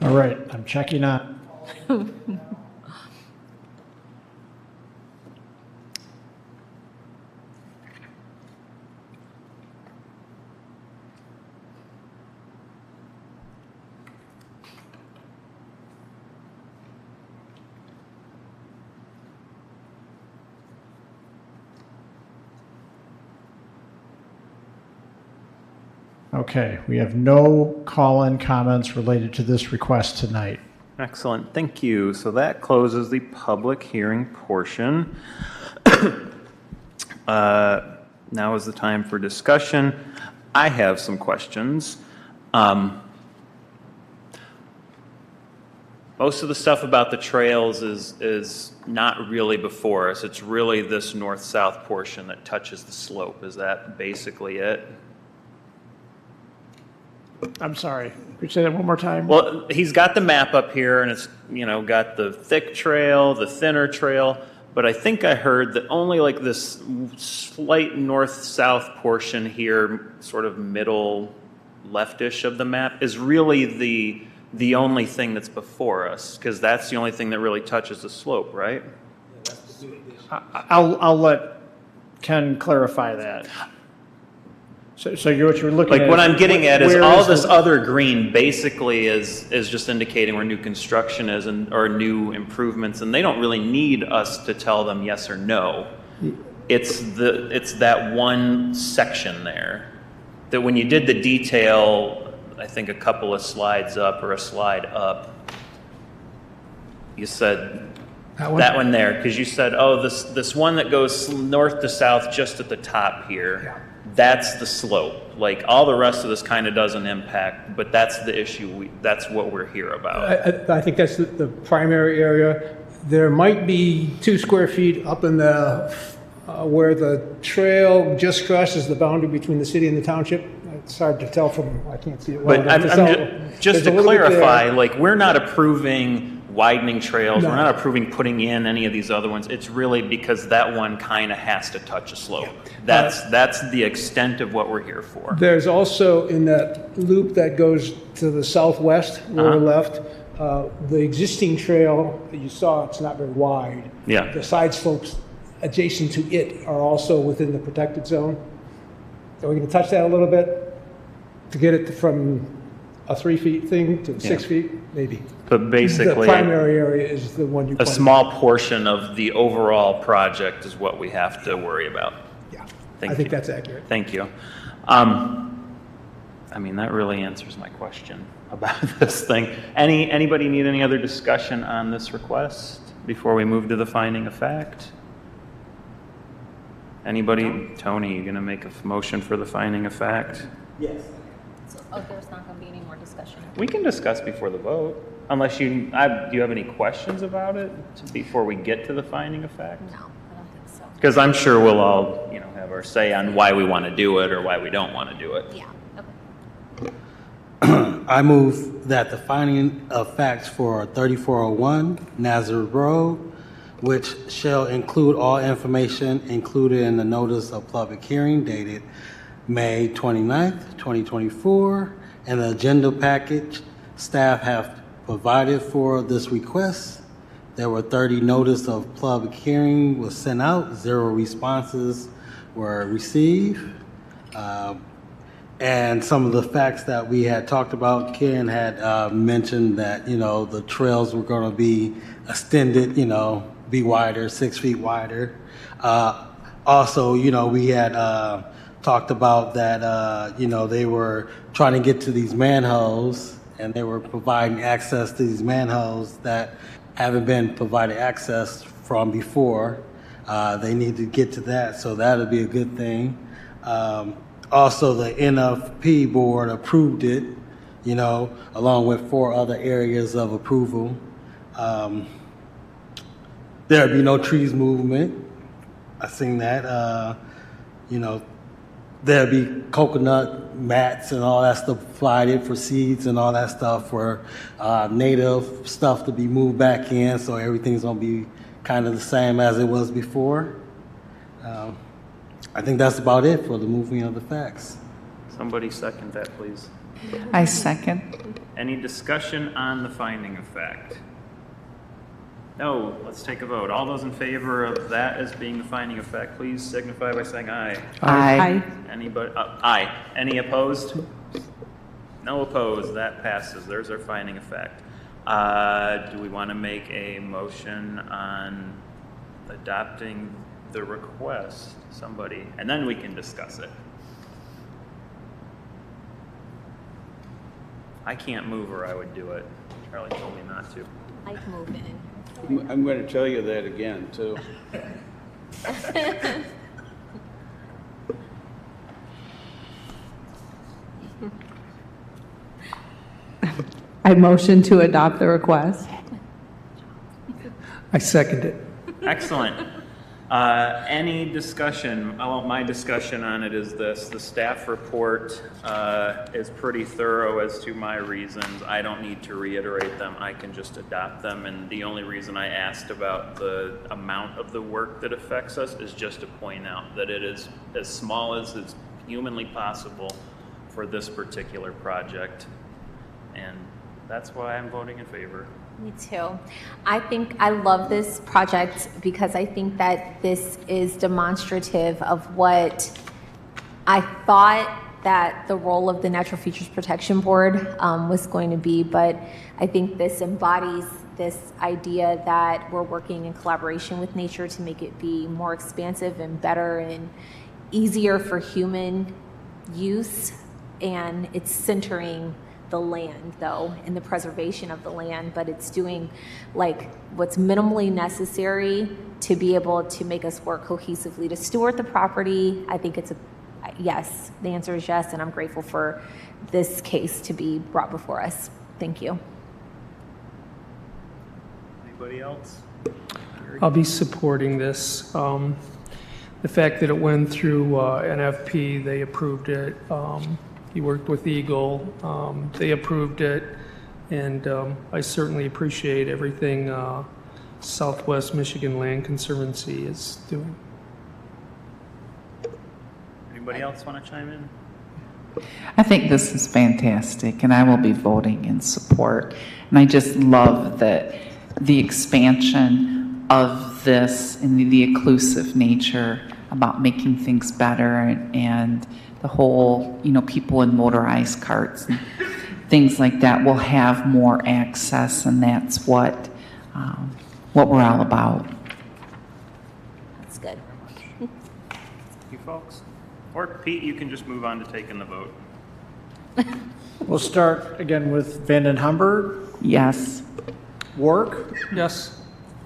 All right, I'm checking on. Okay, we have no call-in comments related to this request tonight. Excellent, thank you. So that closes the public hearing portion. Now is the time for discussion. I have some questions. Most of the stuff about the trails is not really before us. It's really this north-south portion that touches the slope. Is that basically it? I'm sorry, could you say that one more time? Well, he's got the map up here, and it's, got the thick trail, the thinner trail, but I think I heard that only like this slight north-south portion here, sort of middle leftish of the map, is really the only thing that's before us, because that's the only thing that really touches the slope, right? I'll let Ken clarify that. So what you're looking at. Like what I'm getting at is all this the other green basically is just indicating where new construction is or new improvements, and they don't really need us to tell them yes or no. It's that one section there that when you did the detail, I think a couple of slides up or a slide up, you said that one there, because you said, oh, this one that goes north to south just at the top here. Yeah. That's the slope. Like all the rest of this kind of doesn't impact, but that's the issue. That's what we're here about. I think that's the primary area. There might be 2 square feet up in the, where the trail just crosses the boundary between the city and the township. It's hard to tell from, I can't see it well. But just to clarify, like we're not approving widening trails. No. We're not approving putting in any of these other ones. It's really because that one kind of has to touch a slope. That's the extent of what we're here for. There's also in that loop that goes to the southwest, lower left, the existing trail that you saw, it's not very wide. Yeah. The side slopes adjacent to it are also within the protected zone. So we're going to touch that a little bit to get it from a 3 feet thing to 6 feet, maybe. But basically, the primary area is the one you a small portion of the overall project is what we have to worry about. Yeah, I think that's accurate. Thank you. I mean, that really answers my question about this thing. Anybody need any other discussion on this request before we move to the finding of fact? Anybody? Tony, you going to make a motion for the finding of fact? Yes. So, there's not going to be any more discussion. We can discuss before the vote, unless do you have any questions about it before we get to the finding of fact? No, I don't think so. Because I'm sure we'll all, have our say on why we want to do it or why we don't want to do it. Yeah. Okay. I move that the finding of facts for 3401 Nazareth Road, which shall include all information included in the notice of public hearing dated May 29th, 2024, and the agenda package staff have provided for this request. There were 30 notice of public hearing was sent out, 0 responses were received. And some of the facts that we had talked about, Ken had mentioned that, the trails were going to be extended, be wider, 6 feet wider. Also, we had talked about that, they were trying to get to these manholes and they were providing access to these manholes that haven't been provided access from before. They need to get to that, so that'll be a good thing. Also, the NFP board approved it, along with 4 other areas of approval. There'd be no trees movement. I seen that. There'd be coconut mats and all that stuff provided for seeds and all that stuff for native stuff to be moved back in, so everything's gonna be kind of the same as it was before. I think that's about it for the moving of the facts. Somebody second that, please. I second. Any discussion on the finding of fact? No, let's take a vote. All those in favor of that as being the finding of fact, please signify by saying aye. Aye. Anybody, aye. Any opposed? No opposed, that passes. There's our finding of fact. Do we want to make a motion on adopting the request? Somebody, and then we can discuss it. I can't move or I would do it. Charlie told me not to. Like moving. I'm going to tell you that again, too. I motion to adopt the request. I second it. Excellent. Any discussion? Well, my discussion on it is this. The staff report is pretty thorough as to my reasons. I don't need to reiterate them. I can just adopt them. And the only reason I asked about the amount of the work that affects us is just to point out that it is as small as is humanly possible for this particular project. And that's why I'm voting in favor. Me too. I love this project because I think that this is demonstrative of what I thought that the role of the Natural Features Protection Board was going to be, but I think this embodies this idea that we're working in collaboration with nature to make it be more expansive and better and easier for human use, and it's centering the land though and the preservation of the land, but it's doing like what's minimally necessary to be able to make us work cohesively to steward the property. I think it's a yes. The answer is yes, and I'm grateful for this case to be brought before us. Thank you. Anybody else? I'll be supporting this. The fact that it went through NFP, they approved it. He worked with Eagle, they approved it, and I certainly appreciate everything Southwest Michigan Land Conservancy is doing. Anybody else want to chime in? I think this is fantastic, and I will be voting in support. And I just love that the expansion of this and the inclusive nature about making things better and the whole, people in motorized carts and things like that will have more access, and that's what we're all about. That's good. You folks? Or Pete, you can just move on to taking the vote. We'll start again with Vanden Humber, Yes. Wark, Yes.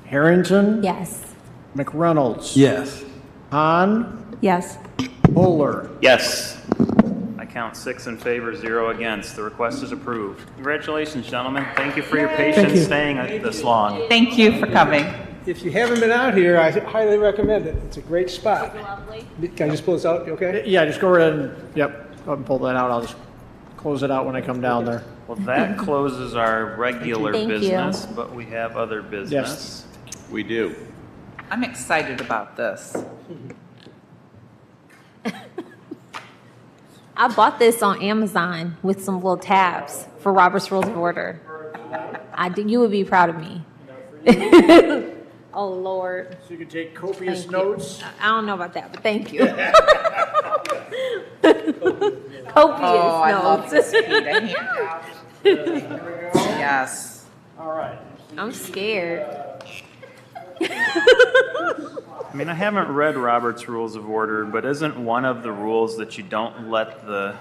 Harrington, Yes. McReynolds, Yes. Hahn, Yes. Bowler. Yes. I count 6 in favor, 0 against. The request is approved. Congratulations, gentlemen. Thank you for your patience staying this long. Thank you for coming. If you haven't been out here, I highly recommend it. It's a great spot. Lovely. Can I just pull this out, you okay? Yeah, just go ahead and, go ahead and pull that out. I'll just close it out when I come down there. Well, that closes our regular Thank you. business, but we have other business. We do. I'm excited about this. I bought this on Amazon with some little tabs for Robert's Rules of Order. You would be proud of me. Oh, Lord. So you can take copious Thank notes. you. I don't know about that, but thank you. Copious notes. this, Pete. A handout. Yes. All right. I'm scared. I mean, I haven't read Robert's Rules of Order, but isn't one of the rules that you don't let the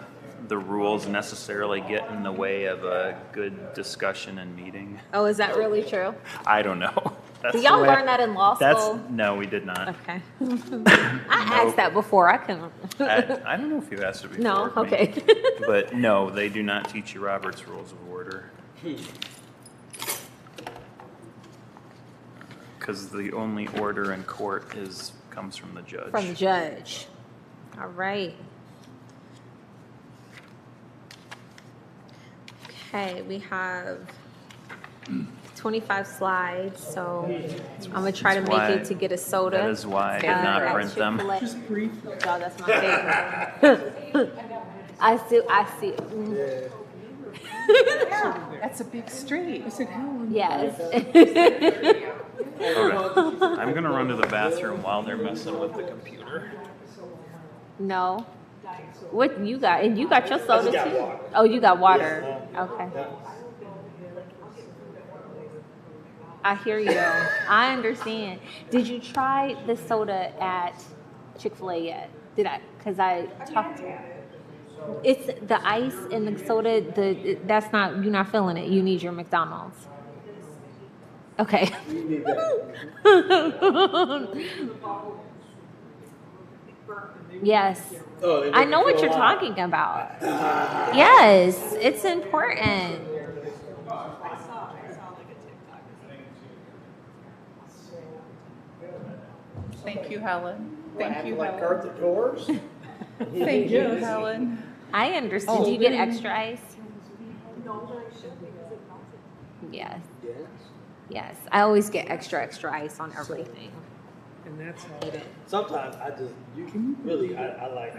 rules necessarily get in the way of a good discussion and meeting? Oh, is that really true? I don't know. That's Did the y'all way- learn that in law That's, school? no, we did not. Okay. I asked that before. I can. I don't know if you asked it before. No. of me, Okay. But no, they do not teach you Robert's Rules of Order. Because the only order in court comes from the judge. From the judge. All right. Okay, we have 25 slides, so I'm gonna try to That's make why- it to get a soda. That is why I did not at print them. Chick-fil-A. Oh, that's my favorite. I see. Mm. That's a big street. Yes. Okay. I'm gonna run to the bathroom while they're messing with the computer. No. What you got? And you got your soda too? Oh, you got water. Okay. I hear you. I understand. Did you try the soda at Chick-fil-A yet? Did I? Because I talked to you. It's the ice and the soda. That's not. You're not feeling it. You need your McDonald's. Okay. Yes. I know what you're talking about. Yes, it's important. Thank you, Helen. Thank you, Helen. Guard the doors? Thank you, Helen. I understand. Do you get extra ice? Yes. Yes. I always get extra ice on everything. And that's how it is. Sometimes I just, you can really, I don't like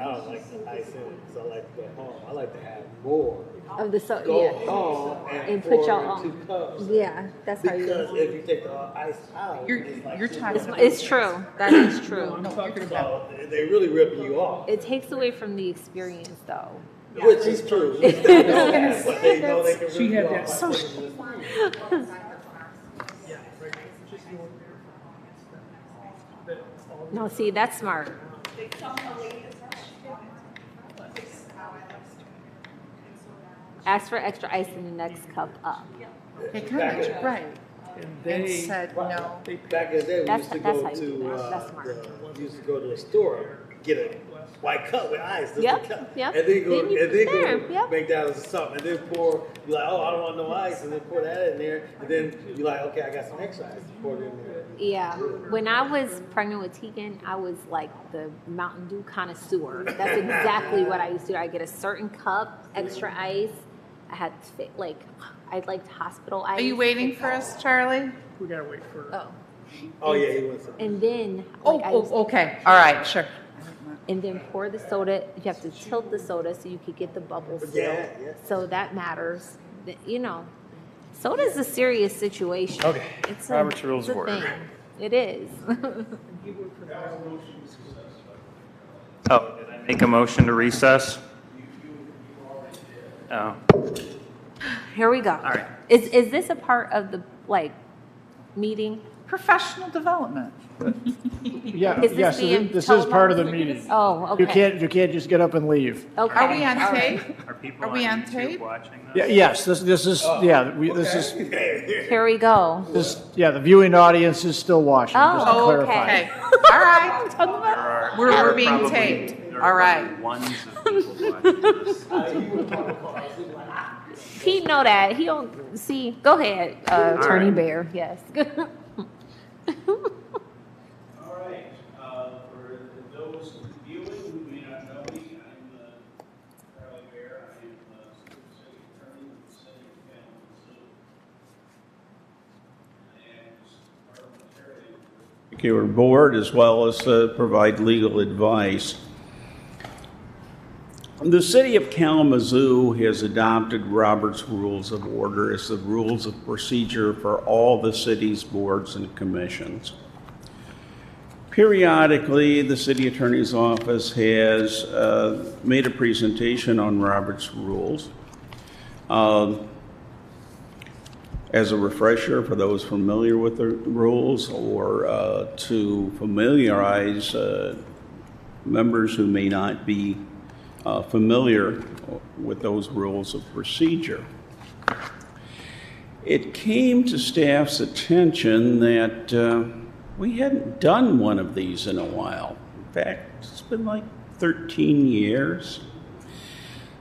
the ice in it, because I like to go home. I like to have more. Of the soda, Go yeah. home And pour put y'all in on. 2 cups. Yeah, that's how you. Because if you take the ice out, You're it's talking about. It's true. That is true. I'm talking about. so they really rip you off, It takes away from the experience, though. which is true. But they know they can rip She you had off. that social. No, see, that's smart. Ask for extra ice in the next cup up. They kind of, right. And And they, said no. Back in the day, we That's- used to that's go how you do to, that. That's smart. we used to go to a store, get a white cup with ice, just Yep, a cup. yep. And then go, Then you and then there, go yep. McDonald's or something, and then pour, you're like, oh, I don't want no ice, and then pour that in there, and then you're like, okay, I got some extra ice, pour it in there. Yeah. When I was pregnant with Tegan, I was like the Mountain Dew connoisseur. That's exactly what I used to do. I get a certain cup, extra ice. I had I liked hospital ice. Are you waiting for us, Charlie? we gotta wait for. Oh. Oh, yeah, he wants some. And then Oh, like, I used to- okay. All right, sure. and then pour the soda. You have to tilt the soda so you could get the bubbles still. Yeah, yeah. So that matters. You know, soda's a serious situation. Okay. It's Robert's Rules it's of a Order. thing. It is. Oh, did I make a motion to recess? Oh, Here we go. all right. Is this a part of the meeting? Professional development. Yeah, Is this yes, being this is part of the televised? meeting. Oh, okay. You can't just get up and leave. Okay. Are we on all right. tape? Are people Are we on YouTube tape? watching this? Yeah, yes, this is, yeah, this is, Here we go. yeah, the viewing audience is still watching, just to Oh, clarify. Okay. All right. There are- We're there are being probably- taped. there are All right. probably ones of people watching this. He know that. He don't see. Go ahead, Attorney right. Bear. Yes. All right, for those viewing who may not know me, I'm Charlie Bear. I am the city attorney of the city of Kalamazoo. And parliamentarian. Your board, as well as provide legal advice. The city of Kalamazoo has adopted Robert's Rules of Order as the rules of procedure for all the city's boards and commissions. Periodically, the city attorney's office has made a presentation on Robert's Rules. As a refresher for those familiar with the rules, or to familiarize members who may not be familiar with those rules of procedure. it came to staff's attention that we hadn't done one of these in a while. In fact, it's been like 13 years.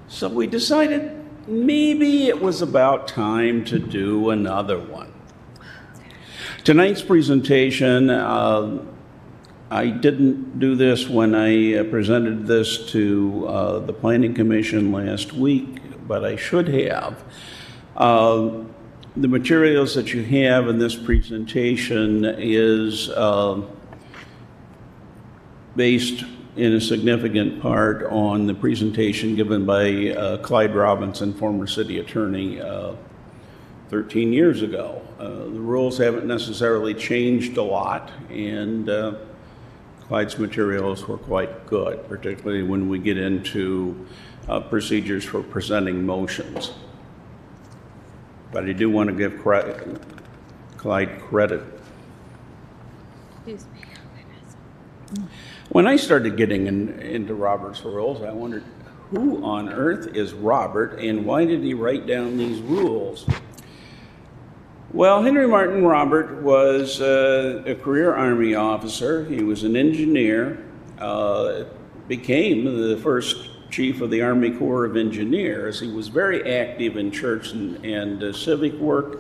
So we decided maybe it was about time to do another one. Tonight's presentation, I didn't do this when I presented this to the Planning Commission last week, but I should have. The materials that you have in this presentation is based in a significant part on the presentation given by Clyde Robinson, former city attorney, 13 years ago. The rules haven't necessarily changed a lot, and Clyde's materials were quite good, particularly when we get into procedures for presenting motions. But I do want to give Clyde credit. When I started getting into Robert's rules, I wondered, who on earth is Robert and why did he write down these rules? Well, Henry Martin Robert was a career Army officer. He was an engineer, became the first chief of the Army Corps of Engineers. He was very active in church and civic work.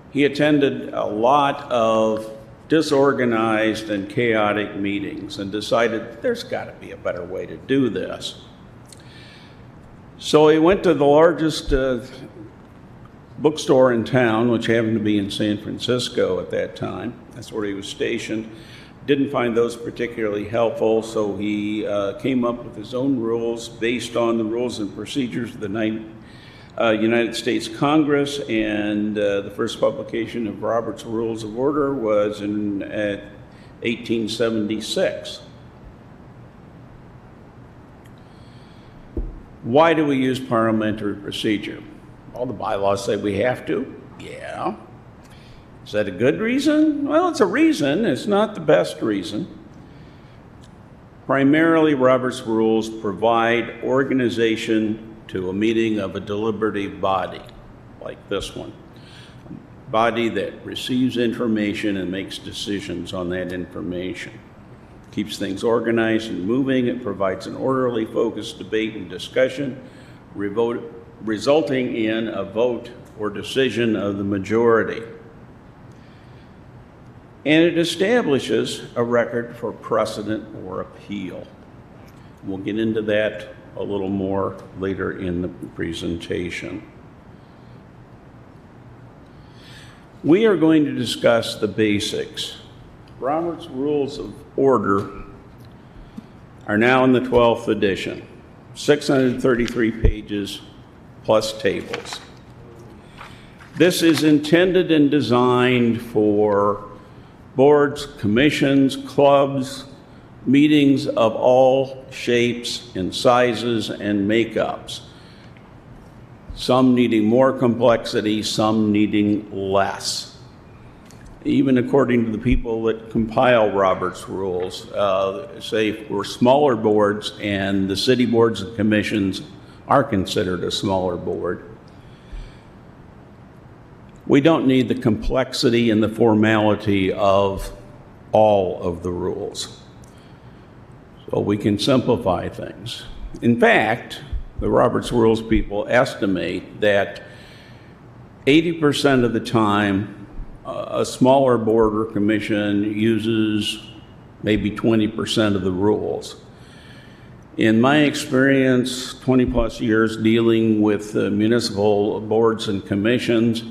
He attended a lot of disorganized and chaotic meetings and decided there's got to be a better way to do this. So he went to the largest bookstore in town, which happened to be in San Francisco at that time. That's where he was stationed. Didn't find those particularly helpful, so he came up with his own rules based on the rules and procedures of the United States Congress, and the first publication of Robert's Rules of Order was in 1876. Why do we use parliamentary procedure? All the bylaws say we have to. Yeah. Is that a good reason? Well, it's a reason. It's not the best reason. Primarily, Robert's rules provide organization to a meeting of a deliberative body, like this one. A body that receives information and makes decisions on that information. Keeps things organized and moving. It provides an orderly, focused debate and discussion, resulting in a vote or decision of the majority. And it establishes a record for precedent or appeal. We'll get into that a little more later in the presentation. We are going to discuss the basics. Robert's Rules of Order are now in the 12th edition, 633 pages plus tables. This is intended and designed for boards, commissions, clubs, meetings of all shapes and sizes and makeups. Some needing more complexity, some needing less. Even according to the people that compile Robert's rules, say we're smaller boards, and the city boards and commissions are considered a smaller board. We don't need the complexity and the formality of all of the rules. So we can simplify things. In fact, the Robert's Rules people estimate that 80% of the time, a smaller board or commission uses maybe 20% of the rules. In my experience, 20 plus years dealing with municipal boards and commissions,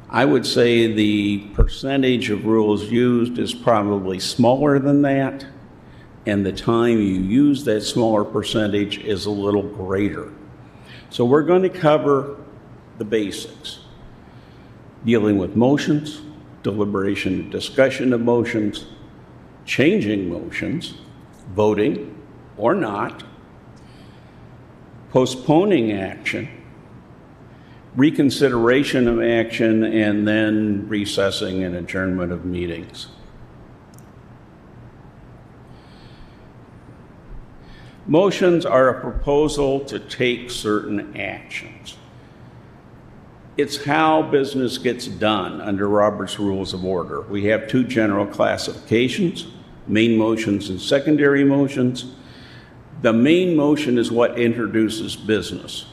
I would say the percentage of rules used is probably smaller than that, and the time you use that smaller percentage is a little greater. So we're going to cover the basics, dealing with motions, deliberation and discussion of motions, changing motions, voting or not, postponing action, reconsideration of action, and then recessing and adjournment of meetings. Motions are a proposal to take certain actions. It's how business gets done under Robert's Rules of Order. We have two general classifications, main motions and secondary motions. The main motion is what introduces business.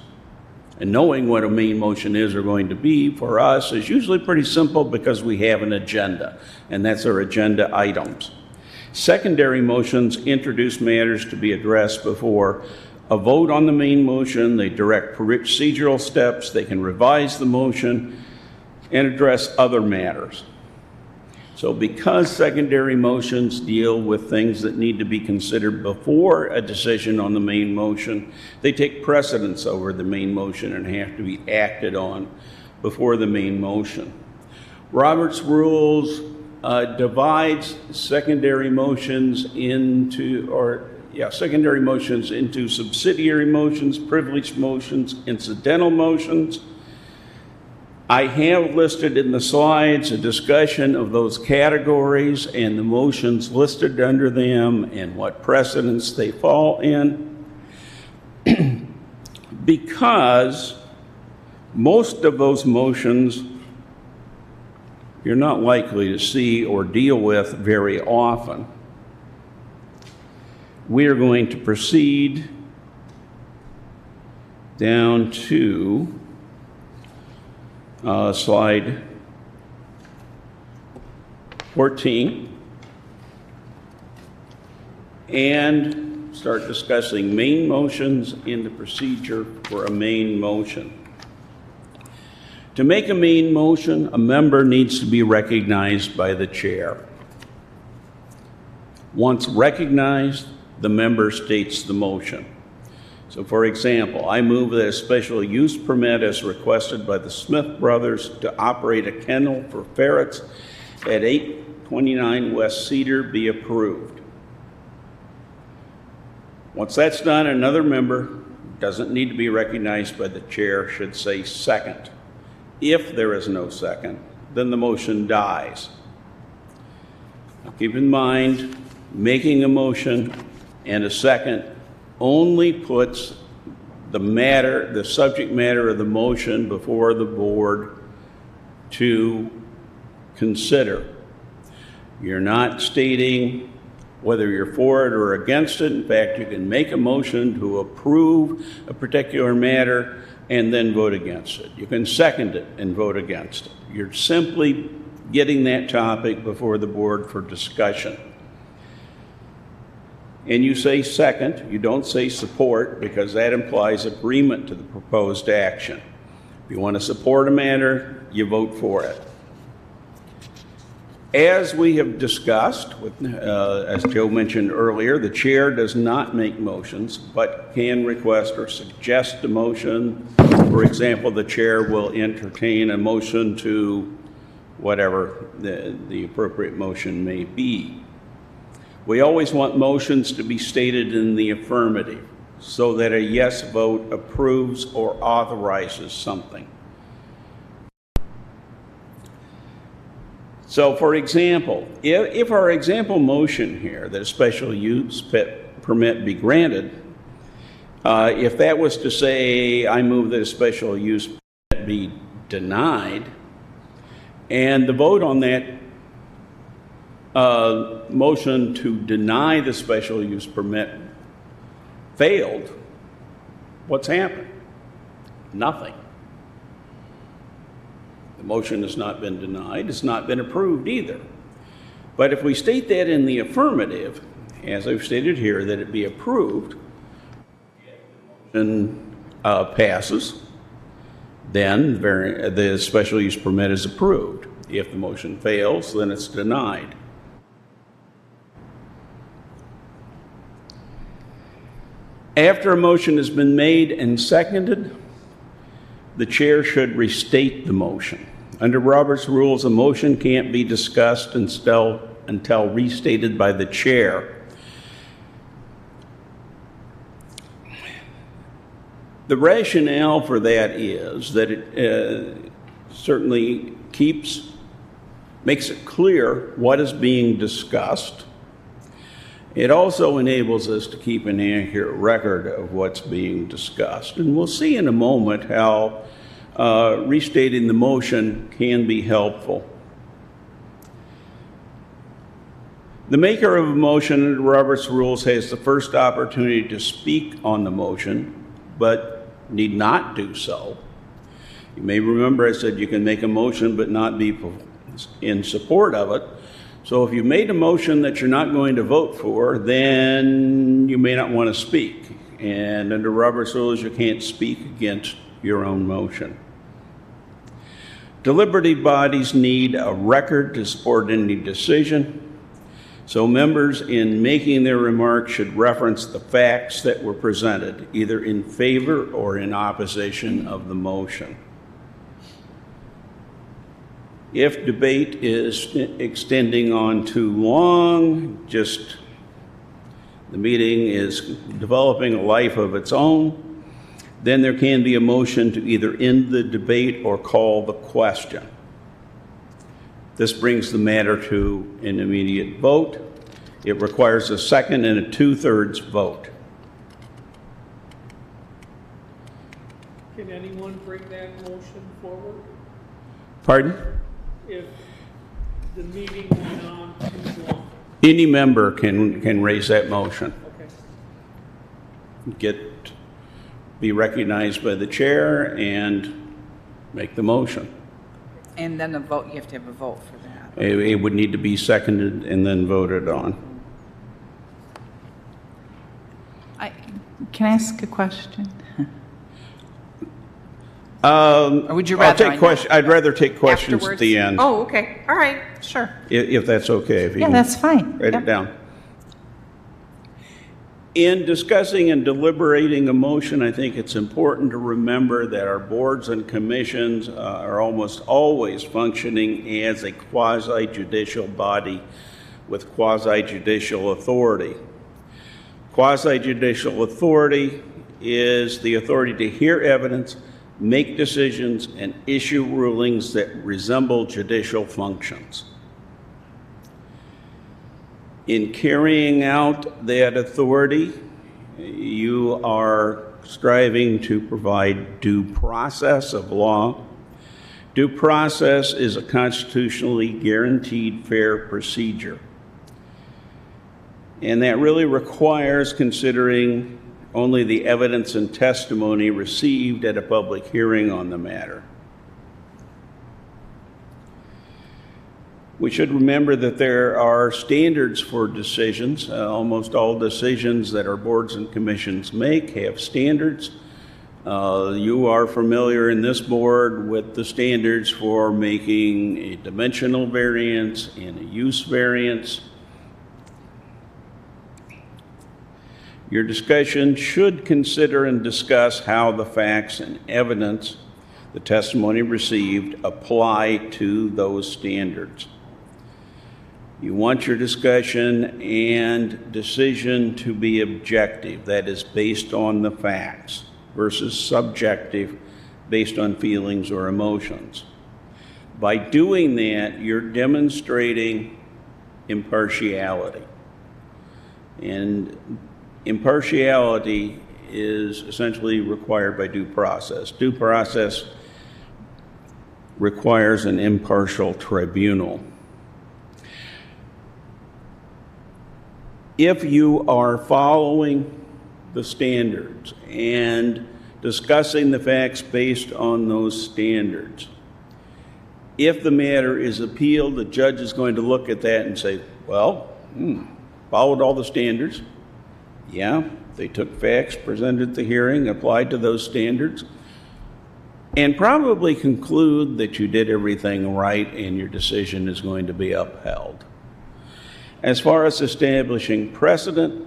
And knowing what a main motion is or going to be for us is usually pretty simple because we have an agenda, and that's our agenda items. Secondary motions introduce matters to be addressed before a vote on the main motion. They direct procedural steps, they can revise the motion, and address other matters. So because secondary motions deal with things that need to be considered before a decision on the main motion, they take precedence over the main motion and have to be acted on before the main motion. Robert's Rules divides secondary motions into subsidiary motions, privileged motions, incidental motions. I have listed in the slides a discussion of those categories and the motions listed under them and what precedents they fall in. Because most of those motions you're not likely to see or deal with very often, we are going to proceed down to slide 14 and start discussing main motions in the procedure for a main motion. To make a main motion, a member needs to be recognized by the chair. Once recognized, the member states the motion. So for example, I move that a special use permit as requested by the Smith brothers to operate a kennel for ferrets at 829 West Cedar be approved. Once that's done, another member doesn't need to be recognized by the chair, should say second. If there is no second, then the motion dies. Now keep in mind, making a motion and a second only puts the subject matter of the motion before the board to consider. You're not stating whether you're for it or against it. In fact, you can make a motion to approve a particular matter and then vote against it. You can second it and vote against it. You're simply getting that topic before the board for discussion. And you say second, you don't say support, because that implies agreement to the proposed action. If you want to support a matter, you vote for it. As we have discussed, as Joe mentioned earlier, the chair does not make motions, but can request or suggest a motion. For example, the chair will entertain a motion to whatever the appropriate motion may be. We always want motions to be stated in the affirmative, so that a yes vote approves or authorizes something. So, for example, if our example motion here, that a special use permit be granted, if that was to say, I move that a special use permit be denied, and the vote on that motion to deny the special use permit failed, what's happened? Nothing. The motion has not been denied, it's not been approved either. But if we state that in the affirmative, as I've stated here, that it be approved, and passes, then the special use permit is approved. If the motion fails, then it's denied. After a motion has been made and seconded, the chair should restate the motion. Under Robert's Rules, a motion can't be discussed until restated by the chair. The rationale for that is that it certainly makes it clear what is being discussed. It also enables us to keep an accurate record of what's being discussed. And we'll see in a moment how restating the motion can be helpful. The maker of a motion under Robert's rules has the first opportunity to speak on the motion, but need not do so. You may remember I said you can make a motion but not be in support of it. So if you made a motion that you're not going to vote for, then you may not want to speak. And under Robert's rules, you can't speak against your own motion. Deliberative bodies need a record to support any decision. So members in making their remarks should reference the facts that were presented, either in favor or in opposition of the motion. If debate is extending on too long, just the meeting is developing a life of its own, then there can be a motion to either end the debate or call the question. This brings the matter to an immediate vote. It requires a second and a 2/3 vote. Can anyone bring that motion forward? Pardon? If the meeting went on too long? Any member can raise that motion. Okay. Be recognized by the chair and make the motion. And then a vote, you have to have a vote for that. It would need to be seconded and then voted on. Can I ask a question? Or would you rather? I'd rather take questions at afterwards? the end, Oh, okay. All right. Sure. if that's okay. If you Yeah, can that's fine. write Yep. it down. In discussing and deliberating a motion, I think it's important to remember that our boards and commissions are almost always functioning as a quasi-judicial body with quasi-judicial authority. Quasi-judicial authority is the authority to hear evidence, make decisions, and issue rulings that resemble judicial functions. In carrying out that authority, you are striving to provide due process of law. Due process is a constitutionally guaranteed fair procedure. And that really requires considering only the evidence and testimony received at a public hearing on the matter. We should remember that there are standards for decisions. Almost all decisions that our boards and commissions make have standards. You are familiar in this board with the standards for making a dimensional variance and a use variance. Your discussion should consider and discuss how the facts and evidence, the testimony received, apply to those standards. You want your discussion and decision to be objective, that is, based on the facts, versus subjective, based on feelings or emotions. By doing that, you're demonstrating impartiality. And impartiality is essentially required by due process. Due process requires an impartial tribunal. If you are following the standards and discussing the facts based on those standards, if the matter is appealed, the judge is going to look at that and say, well, followed all the standards. Yeah, they took facts presented at the hearing, applied to those standards, and probably conclude that you did everything right and your decision is going to be upheld. As far as establishing precedent,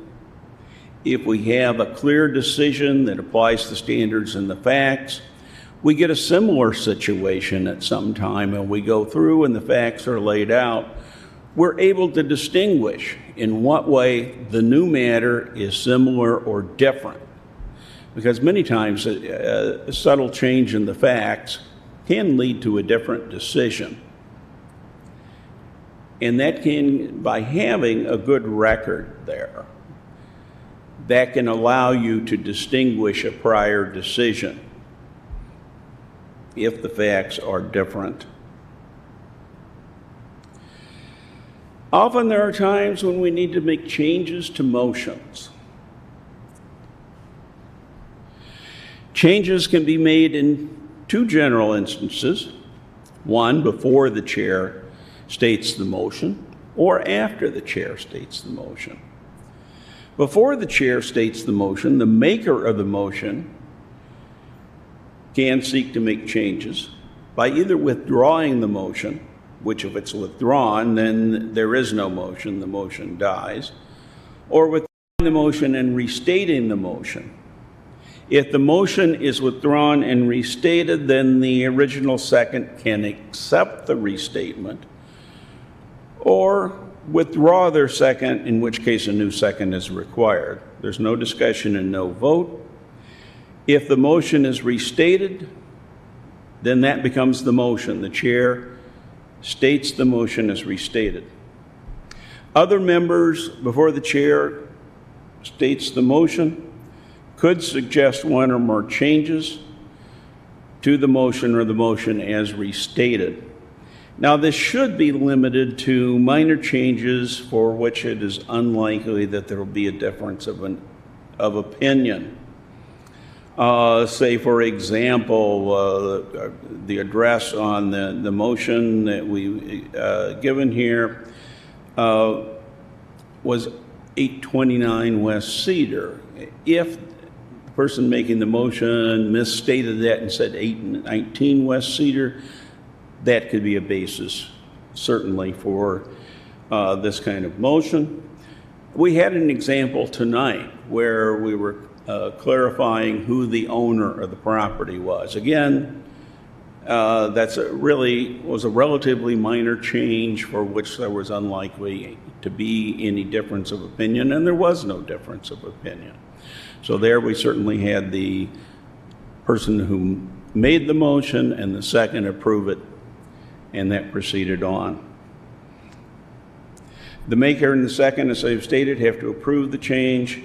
if we have a clear decision that applies the standards and the facts, we get a similar situation at some time and we go through and the facts are laid out, we're able to distinguish in what way the new matter is similar or different. Because many times a subtle change in the facts can lead to a different decision. And that can, by having a good record there, that can allow you to distinguish a prior decision. if the facts are different. Often there are times when we need to make changes to motions. Changes can be made in two general instances. One, before the chair states the motion, or after the chair states the motion. Before the chair states the motion, the maker of the motion can seek to make changes by either withdrawing the motion, which if it's withdrawn, then there is no motion, the motion dies, or withdrawing the motion and restating the motion. If the motion is withdrawn and restated, then the original second can accept the restatement or withdraw their second, in which case a new second is required. There's no discussion and no vote. If the motion is restated, then that becomes the motion. The chair states the motion is restated. Other members, before the chair states the motion, could suggest one or more changes to the motion or the motion as restated. Now, this should be limited to minor changes for which it is unlikely that there will be a difference of opinion. Say, for example, the address on the motion that we given here was 829 West Cedar. If the person making the motion misstated that and said 819 West Cedar, that could be a basis, certainly, for this kind of motion. We had an example tonight where we were clarifying who the owner of the property was. Again, that's was a relatively minor change for which there was unlikely to be any difference of opinion, and there was no difference of opinion. So there we certainly had the person who made the motion and the second approve it, and that proceeded on. The maker and the second, as I've stated, have to approve the change.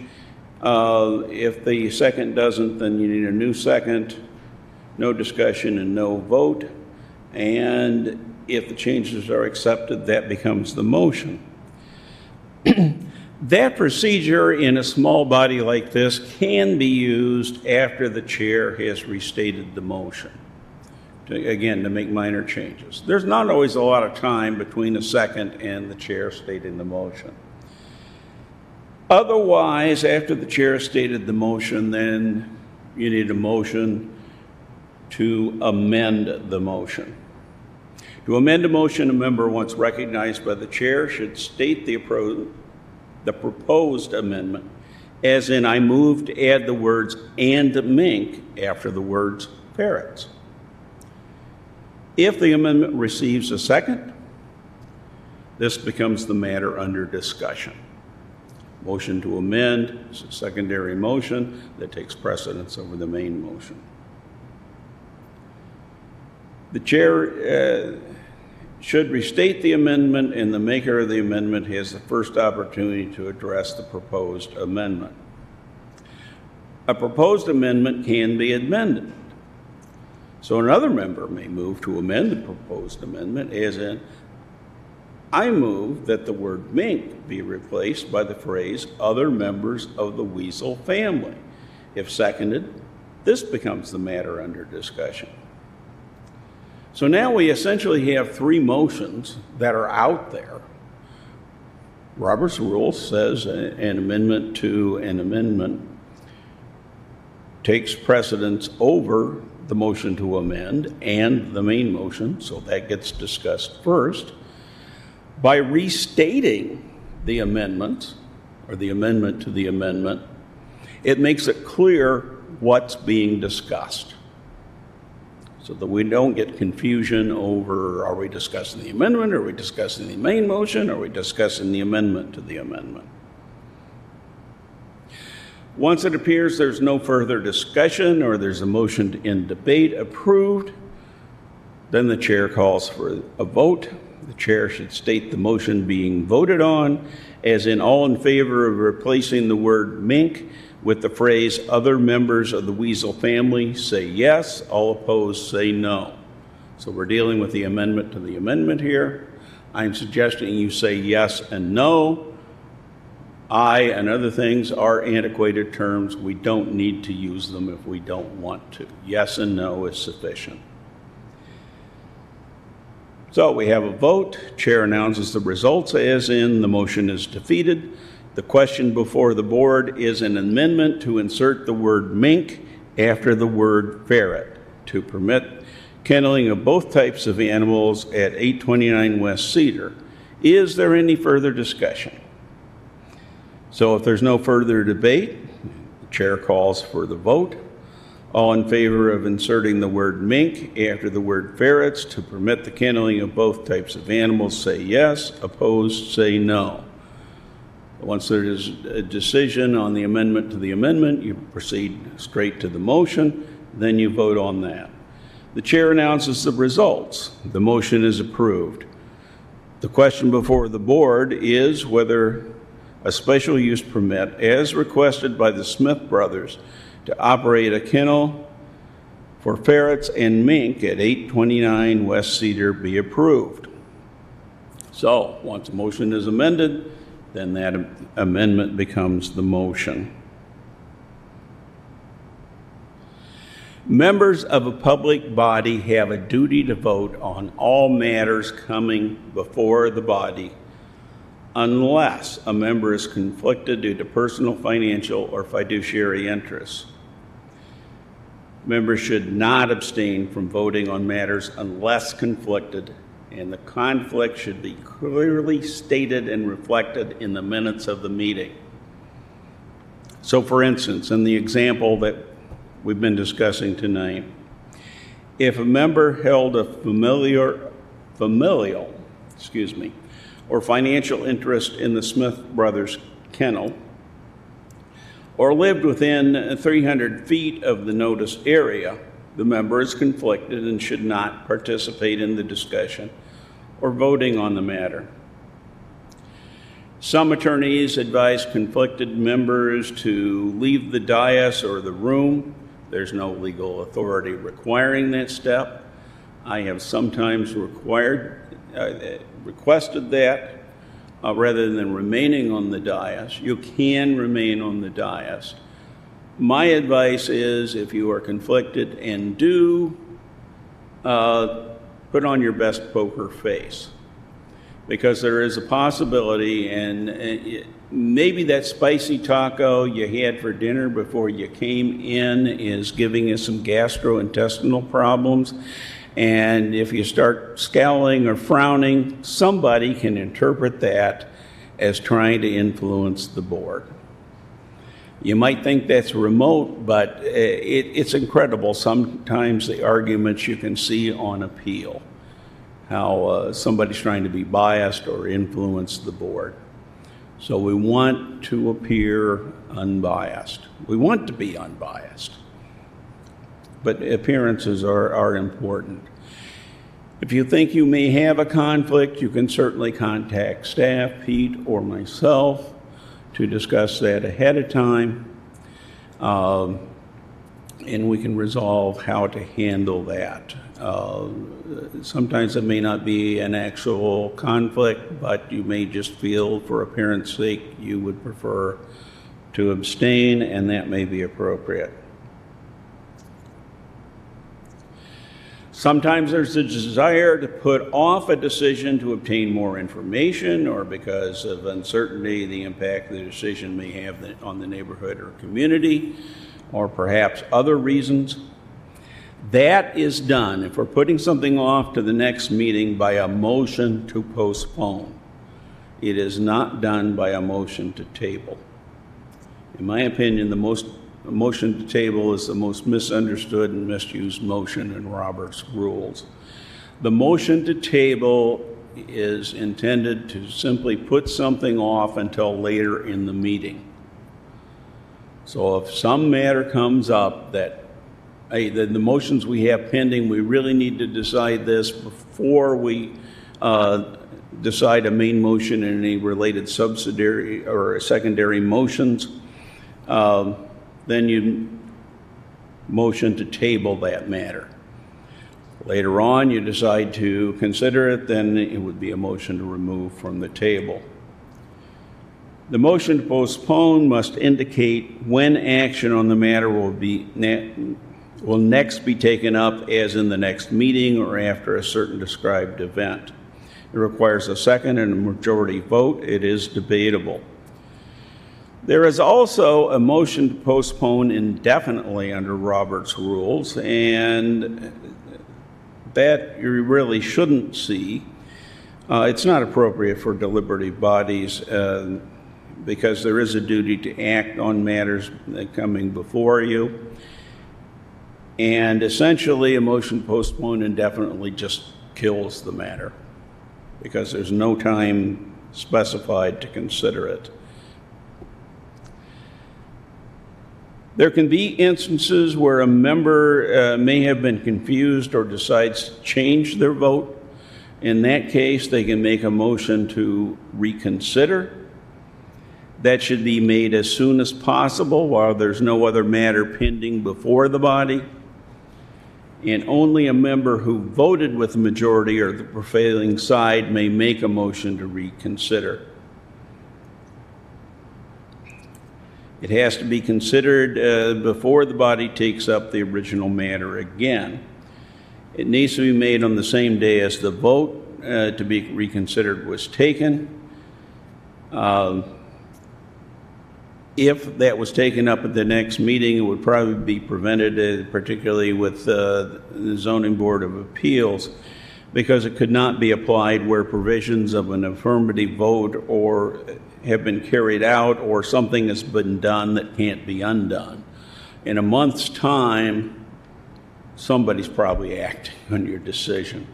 If the second doesn't, then you need a new second, no discussion and no vote. And if the changes are accepted, that becomes the motion. That procedure in a small body like this can be used after the chair has restated the motion, to make minor changes. There's not always a lot of time between the second and the chair stating the motion. Otherwise, after the chair stated the motion, then you need a motion to amend the motion. To amend a motion, a member once recognized by the chair should state the proposed amendment, as in, I move to add the words "and mink" after the words "parrots." If the amendment receives a second, this becomes the matter under discussion. Motion to amend is a secondary motion that takes precedence over the main motion. The chair should restate the amendment, and the maker of the amendment has the first opportunity to address the proposed amendment. A proposed amendment can be amended. So another member may move to amend the proposed amendment, as in, I move that the word "mink" be replaced by the phrase "other members of the weasel family." If seconded, this becomes the matter under discussion. So now we essentially have three motions that are out there. Robert's rule says an amendment to an amendment takes precedence over the motion to amend and the main motion, so that gets discussed first. By restating the amendment, or the amendment to the amendment, it makes it clear what's being discussed, so that we don't get confusion over, are we discussing the amendment, are we discussing the main motion, are we discussing the amendment to the amendment? Once it appears there's no further discussion or there's a motion to end debate approved, then the chair calls for a vote. The chair should state the motion being voted on, as in, all in favor of replacing the word "mink" with the phrase, "Other members of the weasel family say yes, all opposed say no." So we're dealing with the amendment to the amendment here. I'm suggesting you say yes and no. I and other things are antiquated terms. We don't need to use them if we don't want to. Yes and no is sufficient. So we have a vote. Chair announces the results as in the motion is defeated. The question before the board is an amendment to insert the word mink after the word ferret to permit kenneling of both types of animals at 829 West Cedar. Is there any further discussion? So if there's no further debate, the chair calls for the vote. All in favor of inserting the word mink after the word ferrets to permit the kenneling of both types of animals say yes, opposed say no. Once there is a decision on the amendment to the amendment, you proceed straight to the motion, then you vote on that. The chair announces the results. The motion is approved. The question before the board is whether a special use permit, as requested by the Smith brothers, to operate a kennel for ferrets and mink at 829 West Cedar be approved. So, once the motion is amended, then that amendment becomes the motion. Members of a public body have a duty to vote on all matters coming before the body unless a member is conflicted due to personal, financial, or fiduciary interests. Members should not abstain from voting on matters unless conflicted, and the conflict should be clearly stated and reflected in the minutes of the meeting. So, for instance, in the example that we've been discussing tonight, if a member held a familial or financial interest in the Smith brothers kennel, or lived within 300 feet of the noticed area, the member is conflicted and should not participate in the discussion or voting on the matter. Some attorneys advise conflicted members to leave the dais or the room. There's no legal authority requiring that step. I have sometimes requested that. Rather than remaining on the dais. You can remain on the dais. My advice is if you are conflicted and do, put on your best poker face. Because there is a possibility, and maybe that spicy taco you had for dinner before you came in is giving you some gastrointestinal problems. And if you start scowling or frowning, somebody can interpret that as trying to influence the board. You might think that's remote, but it's incredible sometimes the arguments you can see on appeal, how somebody's trying to be biased or influence the board. So we want to appear unbiased. We want to be unbiased. But appearances are important. If you think you may have a conflict, you can certainly contact staff, Pete, or myself to discuss that ahead of time, and we can resolve how to handle that. Sometimes it may not be an actual conflict, but you may just feel, for appearance sake, you would prefer to abstain, and that may be appropriate. Sometimes there's a desire to put off a decision to obtain more information, or because of uncertainty, the impact the decision may have on the neighborhood or community, or perhaps other reasons. That is done if we're putting something off to the next meeting by a motion to postpone. It is not done by a motion to table. In my opinion, a motion to table is the most misunderstood and misused motion in Robert's rules. The motion to table is intended to simply put something off until later in the meeting. So if some matter comes up that, hey, the motions we have pending, we really need to decide this before we decide a main motion and any related subsidiary or secondary motions, then you motion to table that matter. Later on, you decide to consider it, then it would be a motion to remove from the table. The motion to postpone must indicate when action on the matter will next be taken up, as in the next meeting or after a certain described event. It requires a second and a majority vote. It is debatable. There is also a motion to postpone indefinitely under Robert's rules, and that you really shouldn't see. It's not appropriate for deliberative bodies because there is a duty to act on matters coming before you. And essentially, a motion to postpone indefinitely just kills the matter because there's no time specified to consider it. There can be instances where a member may have been confused or decides to change their vote. In that case, they can make a motion to reconsider. That should be made as soon as possible while there's no other matter pending before the body. And only a member who voted with the majority or the prevailing side may make a motion to reconsider. It has to be considered before the body takes up the original matter again. It needs to be made on the same day as the vote to be reconsidered was taken. If that was taken up at the next meeting, it would probably be prevented, particularly with the Zoning Board of Appeals, because it could not be applied where provisions of an affirmative vote or have been carried out or something has been done that can't be undone. In a month's time, somebody's probably acting on your decision.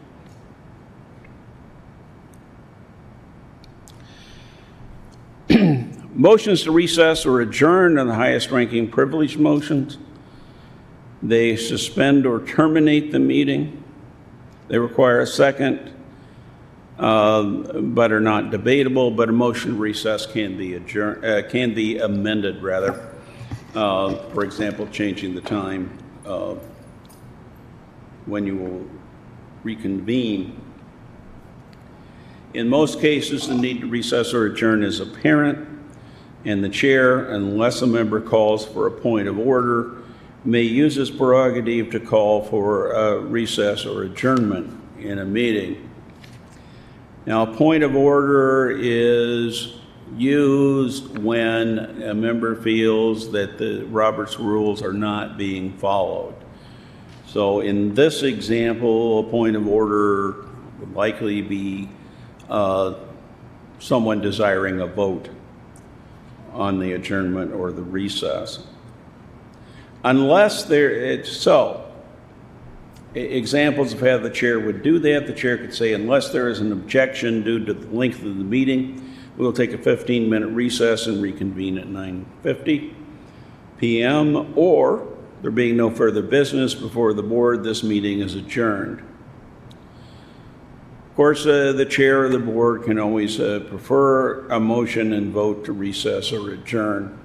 Motions to recess or adjourn are the highest ranking privileged motions. They suspend or terminate the meeting. They require a second, but are not debatable, but a motion to recess can be amended rather. For example, changing the time when you will reconvene. In most cases, the need to recess or adjourn is apparent, and the chair, unless a member calls for a point of order, may use his prerogative to call for a recess or adjournment in a meeting. Now, a point of order is used when a member feels that the Robert's rules are not being followed. So in this example, a point of order would likely be someone desiring a vote on the adjournment or the recess. Unless examples of how the chair would do that, the chair could say, unless there is an objection due to the length of the meeting, we'll take a 15-minute recess and reconvene at 9:50 p.m., or there being no further business before the board, this meeting is adjourned. Of course, the chair of the board can always prefer a motion and vote to recess or adjourn.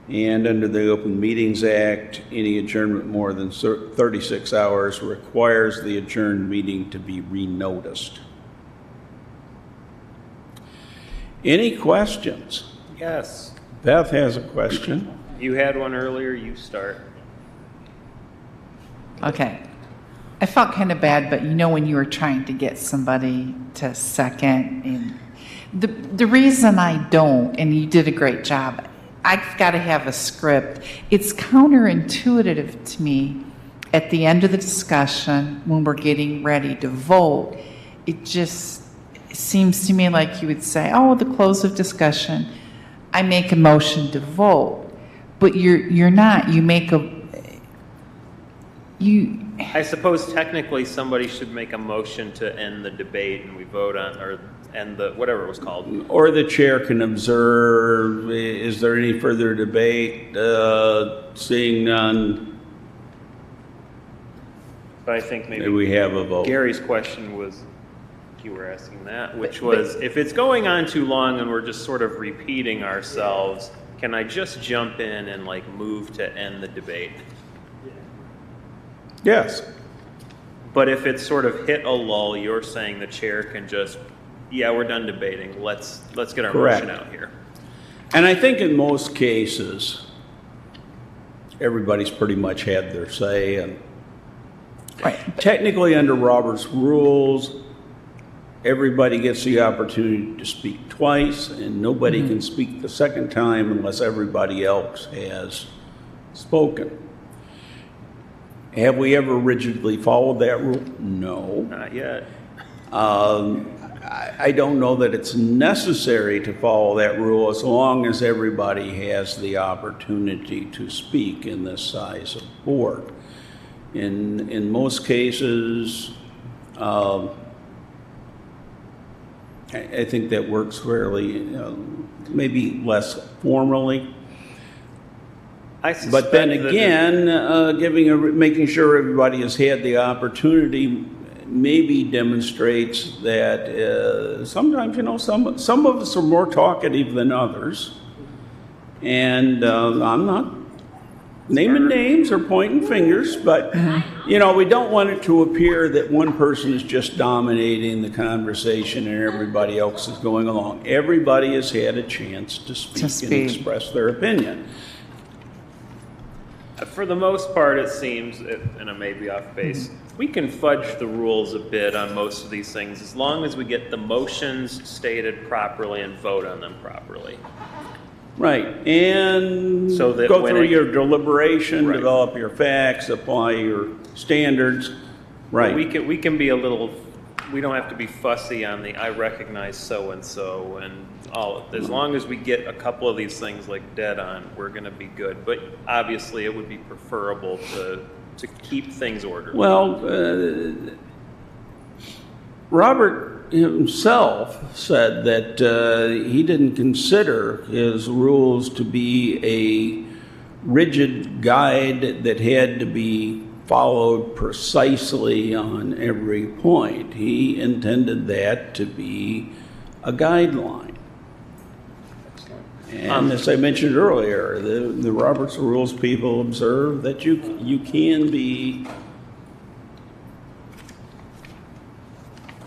And under the Open Meetings Act, any adjournment more than 36 hours requires the adjourned meeting to be renoticed. Any questions? Yes. Beth has a question. You had one earlier, you start. Okay. I felt kind of bad, but you know when you were trying to get somebody to second, and the reason I don't, and you did a great job, I've got to have a script. It's counterintuitive to me at the end of the discussion when we're getting ready to vote. It just seems to me like you would say, oh, at the close of discussion, I make a motion to vote. But you're not. I suppose technically somebody should make a motion to end the debate and we vote on, or end the, whatever it was called. Or the chair can observe, is there any further debate? Seeing none. But I think maybe we have a vote. Gary's question was, you were asking that, which was, if it's going on too long and we're just sort of repeating ourselves, can I just jump in and like move to end the debate? Yes. But if it's sort of hit a lull, you're saying the chair can just, yeah, we're done debating. Let's get our Correct. motion out here. And I think in most cases, everybody's pretty much had their say. And technically, under Robert's rules, everybody gets the opportunity to speak twice, and nobody can speak the second time unless everybody else has spoken. Have we ever rigidly followed that rule? No. Not yet. I don't know that it's necessary to follow that rule as long as everybody has the opportunity to speak in this size of board. In most cases, I think that works fairly, maybe less formally. But then again, making sure everybody has had the opportunity maybe demonstrates that sometimes, some of us are more talkative than others. And I'm not naming names or pointing fingers, but, we don't want it to appear that one person is just dominating the conversation and everybody else is going along. Everybody has had a chance to speak and express their opinion. For the most part, it seems, and I may be off base, we can fudge the rules a bit on most of these things as long as we get the motions stated properly and vote on them properly. Right, and so that go through your deliberation, develop your facts, apply your standards. Right. We can be a little. We don't have to be fussy on the I recognize so and so and all. As long as we get a couple of these things like dead on, we're going to be good. But obviously, it would be preferable to keep things orderly. Well, Robert himself said that he didn't consider his rules to be a rigid guide that had to be followed precisely on every point. He intended that to be a guideline. And as I mentioned earlier, the Robert's Rules people observe that you can be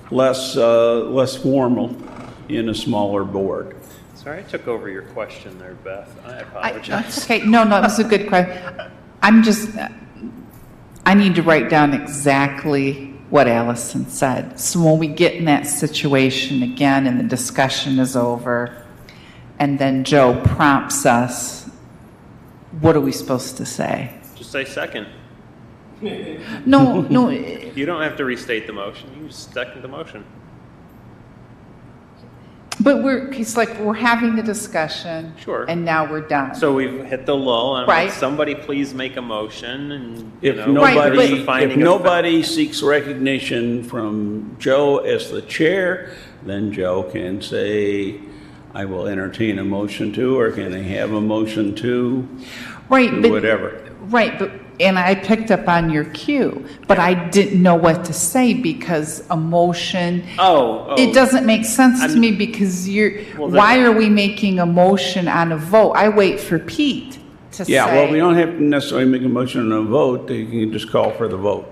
less formal in a smaller board. Sorry, I took over your question there, Beth. I apologize. Okay, no, it was a good question. I need to write down exactly what Allison said. So when we get in that situation again and the discussion is over, and then Joe prompts us, what are we supposed to say? Just say second. No. You don't have to restate the motion. You just second the motion. But it's like we're having the discussion. Sure. And now we're done. So we've hit the lull, and right. Somebody please make a motion, and if nobody seeks recognition from Joe as the chair, then Joe can say, I will entertain a motion to, or can I have a motion to, whatever. Right, and I picked up on your cue, but I didn't know what to say because a motion, it doesn't make sense to me because why are we making a motion on a vote? I wait for Pete to say. Yeah, well, we don't have to necessarily make a motion on a vote. You can just call for the vote.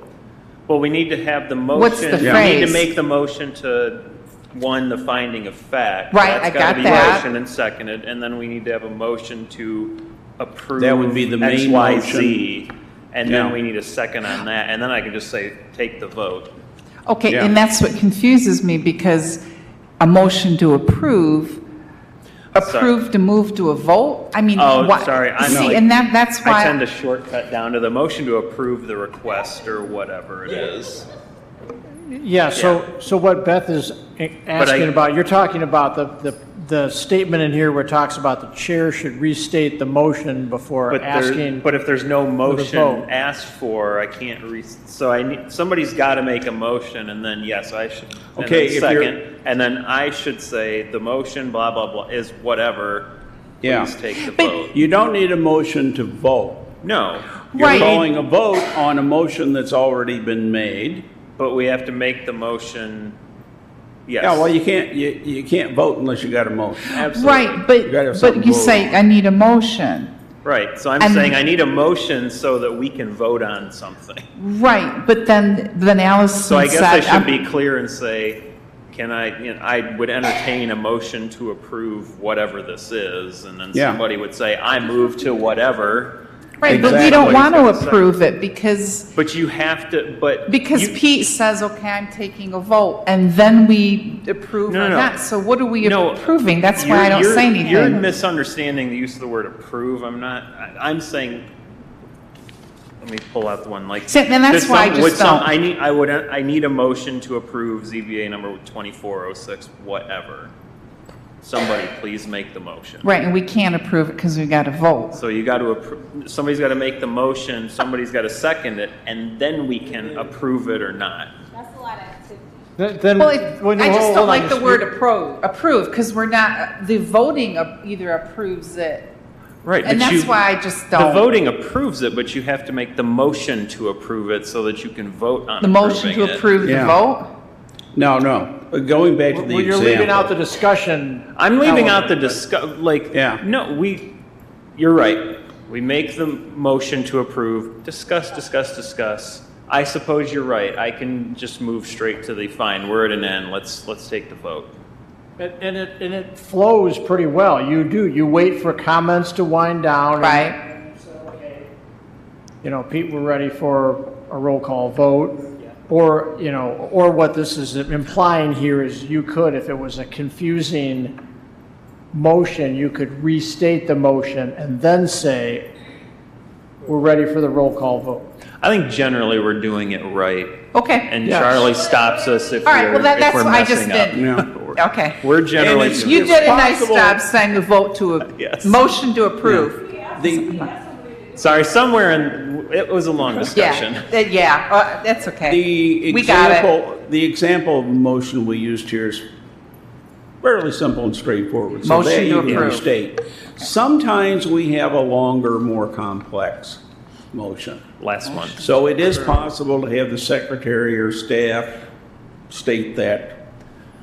Well, we need to have the motion. What's the We phrase? need to make the motion to, the finding of fact. Right, That's I got gotta be that. motion and seconded, and then we need to have a motion to approve That would be the main XYZ, motion. and then we need a second on that, and then I can just say, take the vote. Okay, and that's what confuses me because a motion to approve to move to a vote? I mean, sorry. and that's why. I tend to shortcut down to the motion to approve the request or whatever it is. Yeah, so what Beth is asking about, you're talking about the statement in here where it talks about the chair should restate the motion before asking. But if there's no motion vote. asked for, I can't somebody's got to make a motion, and then yes, I should. Okay, and then second, and then I should say the motion, blah blah blah, is whatever. Please take the vote. You don't need a motion to vote. No, you're calling a vote on a motion that's already been made. But we have to make the motion Yes. Yeah, well, you can't vote unless you got a motion. Absolutely. Right, You gotta have something but you to vote say, on. I need a motion. Right, so I'm And- saying I need a motion so that we can vote on something. Right, but then Allison So I guess I said, should be clear and say, I would entertain a motion to approve whatever this is, and then Yeah. somebody would say, I move to whatever. right, but we Exactly. don't want to Somebody's gotta approve it because But you have to, but. Because you- Pete says, okay, I'm taking a vote, and then we approve No, or no. not. So what are we No, approving? That's why I don't say anything. You're misunderstanding the use of the word approve. I'm saying, let me pull out the one like. See, and that's Does why I some- just would some- don't. I need a motion to approve ZBA number 2406, whatever. Somebody please make the motion. Right, and we can't approve it because we got to vote. So you got to, somebody's got to make the motion, somebody's got to second it, and then we can approve it or not. That's a lot of activity. Then, Well, when I you- just hold don't on, like the just- word approve, because we're not, the voting either approves it, Right. and but that's you- why I just The don't. voting approves it, but you have to make the motion to approve it so that you can vote on The motion to approving it. approve the Yeah. vote? No. Going back to the Well, you're example. leaving out the discussion. I'm leaving out the element, Yeah. no, you're right. We make the motion to approve, discuss. I suppose you're right. I can just move straight to the fine, we're at an end, let's take the vote. And it flows pretty well. You wait for comments to wind down. Right. Pete, we're ready for a roll call vote. Or, or what this is implying here is you could, if it was a confusing motion, you could restate the motion and then say, we're ready for the roll call vote. I think generally we're doing it right. Okay. And Yes. Charlie stops us if All right, well, if that's we're what I just messing up. did. Okay. We're generally. And it's- You did a nice possible- job saying the vote to, Yes. motion to approve. Sorry, somewhere it was a long discussion. That's okay. The We got it. example of motion we used here is fairly simple and straightforward. So Motion that to you can approve. restate. Sometimes we have a longer, more complex motion. Last one. So it is possible to have the secretary or staff state that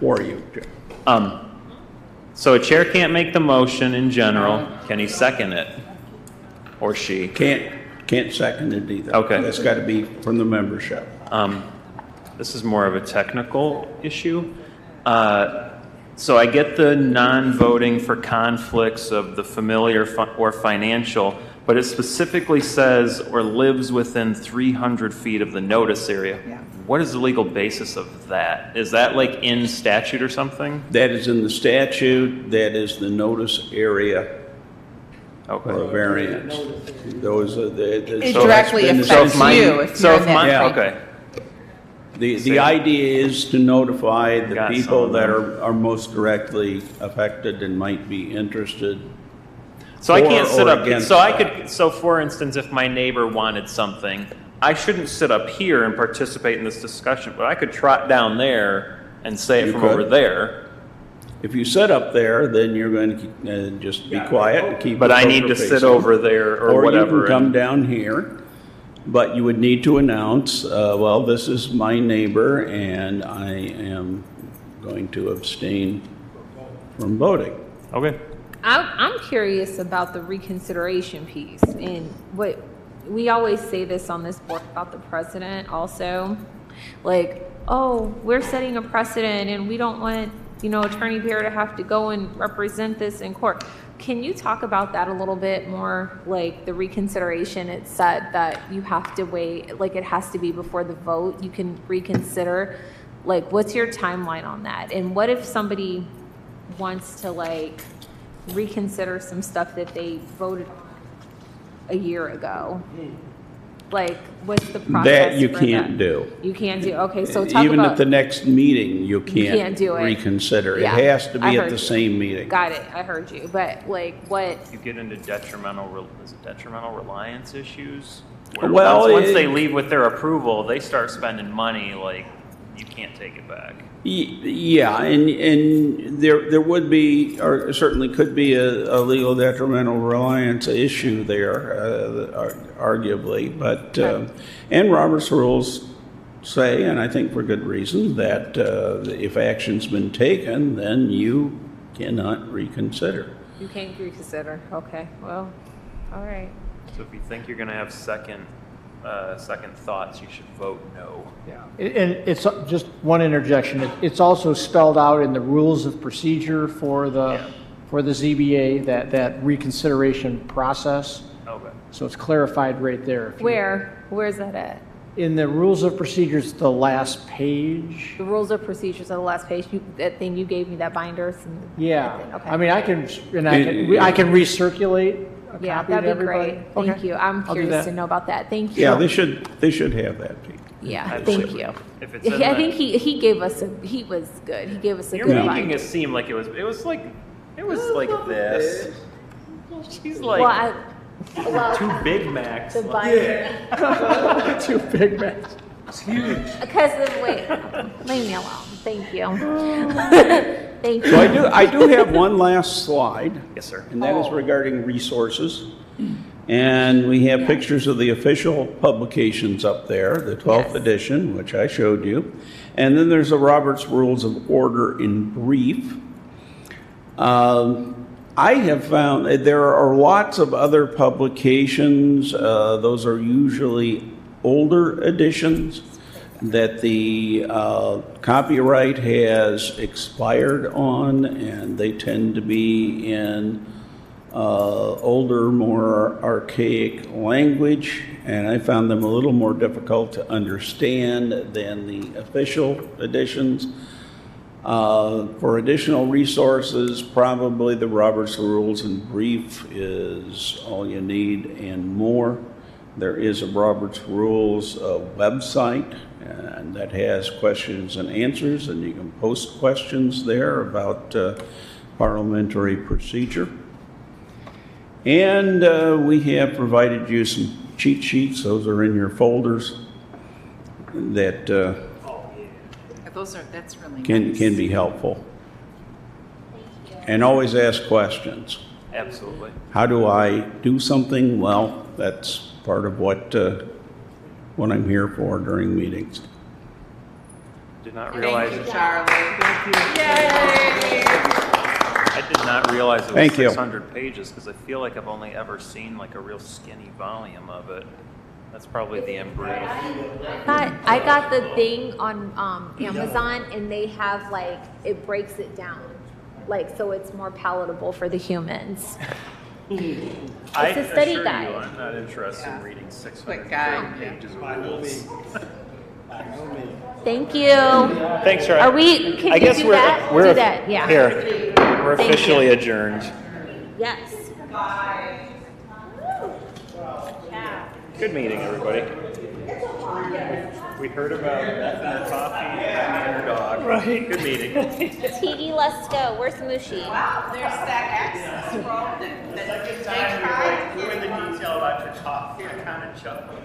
for you. So a chair can't make the motion in general. Can he second it? Or she? Can't second it either. Okay. That's got to be from the membership. This is more of a technical issue. So I get the non-voting for conflicts of the familiar or financial, but it specifically says or lives within 300 feet of the notice area. Yeah. What is the legal basis of that? Is that like in statute or something? That is in the statute. That is the notice area Okay. or variance. Those are It so directly that's been the- affects you if So you're if in that. my, Yeah. okay. The idea is to notify the Got people some of that them. are most directly affected and might be interested. So I For can't sit or up, against so I that. could, so for instance, if my neighbor wanted something, I shouldn't sit up here and participate in this discussion, but I could trot down there and say it You from could. over there. If you sit up there, then you're going to just be quiet and keep. But the I need to poker sit face on. over there or Or you whatever. can come and- down here, but you would need to announce, well, this is my neighbor and I am going to abstain from voting. Okay. I'm curious about the reconsideration piece and what, we always say this on this board about the president also. Like, oh, we're setting a precedent and we don't want, Attorney Bear to have to go and represent this in court. Can you talk about that a little bit more? Like the reconsideration, it said that you have to wait, like it has to be before the vote, you can reconsider. Like, what's your timeline on that? And what if somebody wants to reconsider some stuff that they voted on a year ago? Like, what's the process That you for can't that? do. You can't do, okay, so talk Even about. at the next meeting, you can't can't do it. reconsider. It Yeah, has to I be at heard the you. same meeting. Got it, I heard you, but what, You get into detrimental reliance issues? Where Well, once it- they leave with their approval, they start spending money, you can't take it back. Yeah, and there would be, or certainly could be a legal detrimental reliance issue there, arguably, but, and Robert's rules say, and I think for good reason, that if action's been taken, then you cannot reconsider. You can't reconsider. Okay, well, all right. So if you think you're going to have second thoughts, you should vote no. Yeah, and it's just one interjection. It's also spelled out in the rules of procedure for the ZBA, that reconsideration process. Okay. So it's clarified right there. If you- Where's that at? In the rules of procedures, the last page. The rules of procedures on the last page, that thing you gave me, that binder. Yeah, Okay. I mean, I can recirculate a Yeah, copy to that'd be everybody. great. Thank Okay. you. I'm I'll do curious that. to know about that. Thank you. Yeah, they should have that, Pete. Yeah, Absolutely. thank you. If it's in Yeah, I the- think he gave us he was good. He gave us a You're good making binder. it seem like it was like this. She's like Well, two Big Macs. the binder. 2 Big Macs. Because wait, leave me alone. Thank you. Thank So you. I do have one last slide. Yes, sir. And that is regarding resources. And we have pictures of the official publications up there, the 12th edition, which I showed you. And then there's the Robert's Rules of Order in brief. I have found that there are lots of other publications. Those are usually older editions that the copyright has expired on, and they tend to be in older, more archaic language, and I found them a little more difficult to understand than the official editions. For additional resources, probably the Robert's Rules in brief is all you need and more. There is a Robert's Rules website, and that has questions and answers, and you can post questions there about parliamentary procedure. And we have provided you some cheat sheets. Those are in your folders that That's really can be helpful. And always ask questions. Absolutely. How do I do something? Well, that's part of what I'm here for during meetings. Did not realize. Thank you, Charlie. I did not realize it was Thank you. 600 pages because I feel like I've only ever seen like a real skinny volume of it. That's probably the in brief. I got the thing on Amazon, and they have it breaks it down, so it's more palatable for the humans. It's a study guide. I'm not interested in reading 600 Quick guide. pages of rules. Thank you. Thanks, Charlie. Are we? Can I you guess do we're that? we're do that. Yeah. here. We're Thank officially you. adjourned. Yes. Good meeting, everybody. We heard about Beth and her coffee and her dog. Right. Good meeting. TD, let's go. Where's Mushi? There's that access road that they tried. Go into detail about your coffee. I kind of chuckled.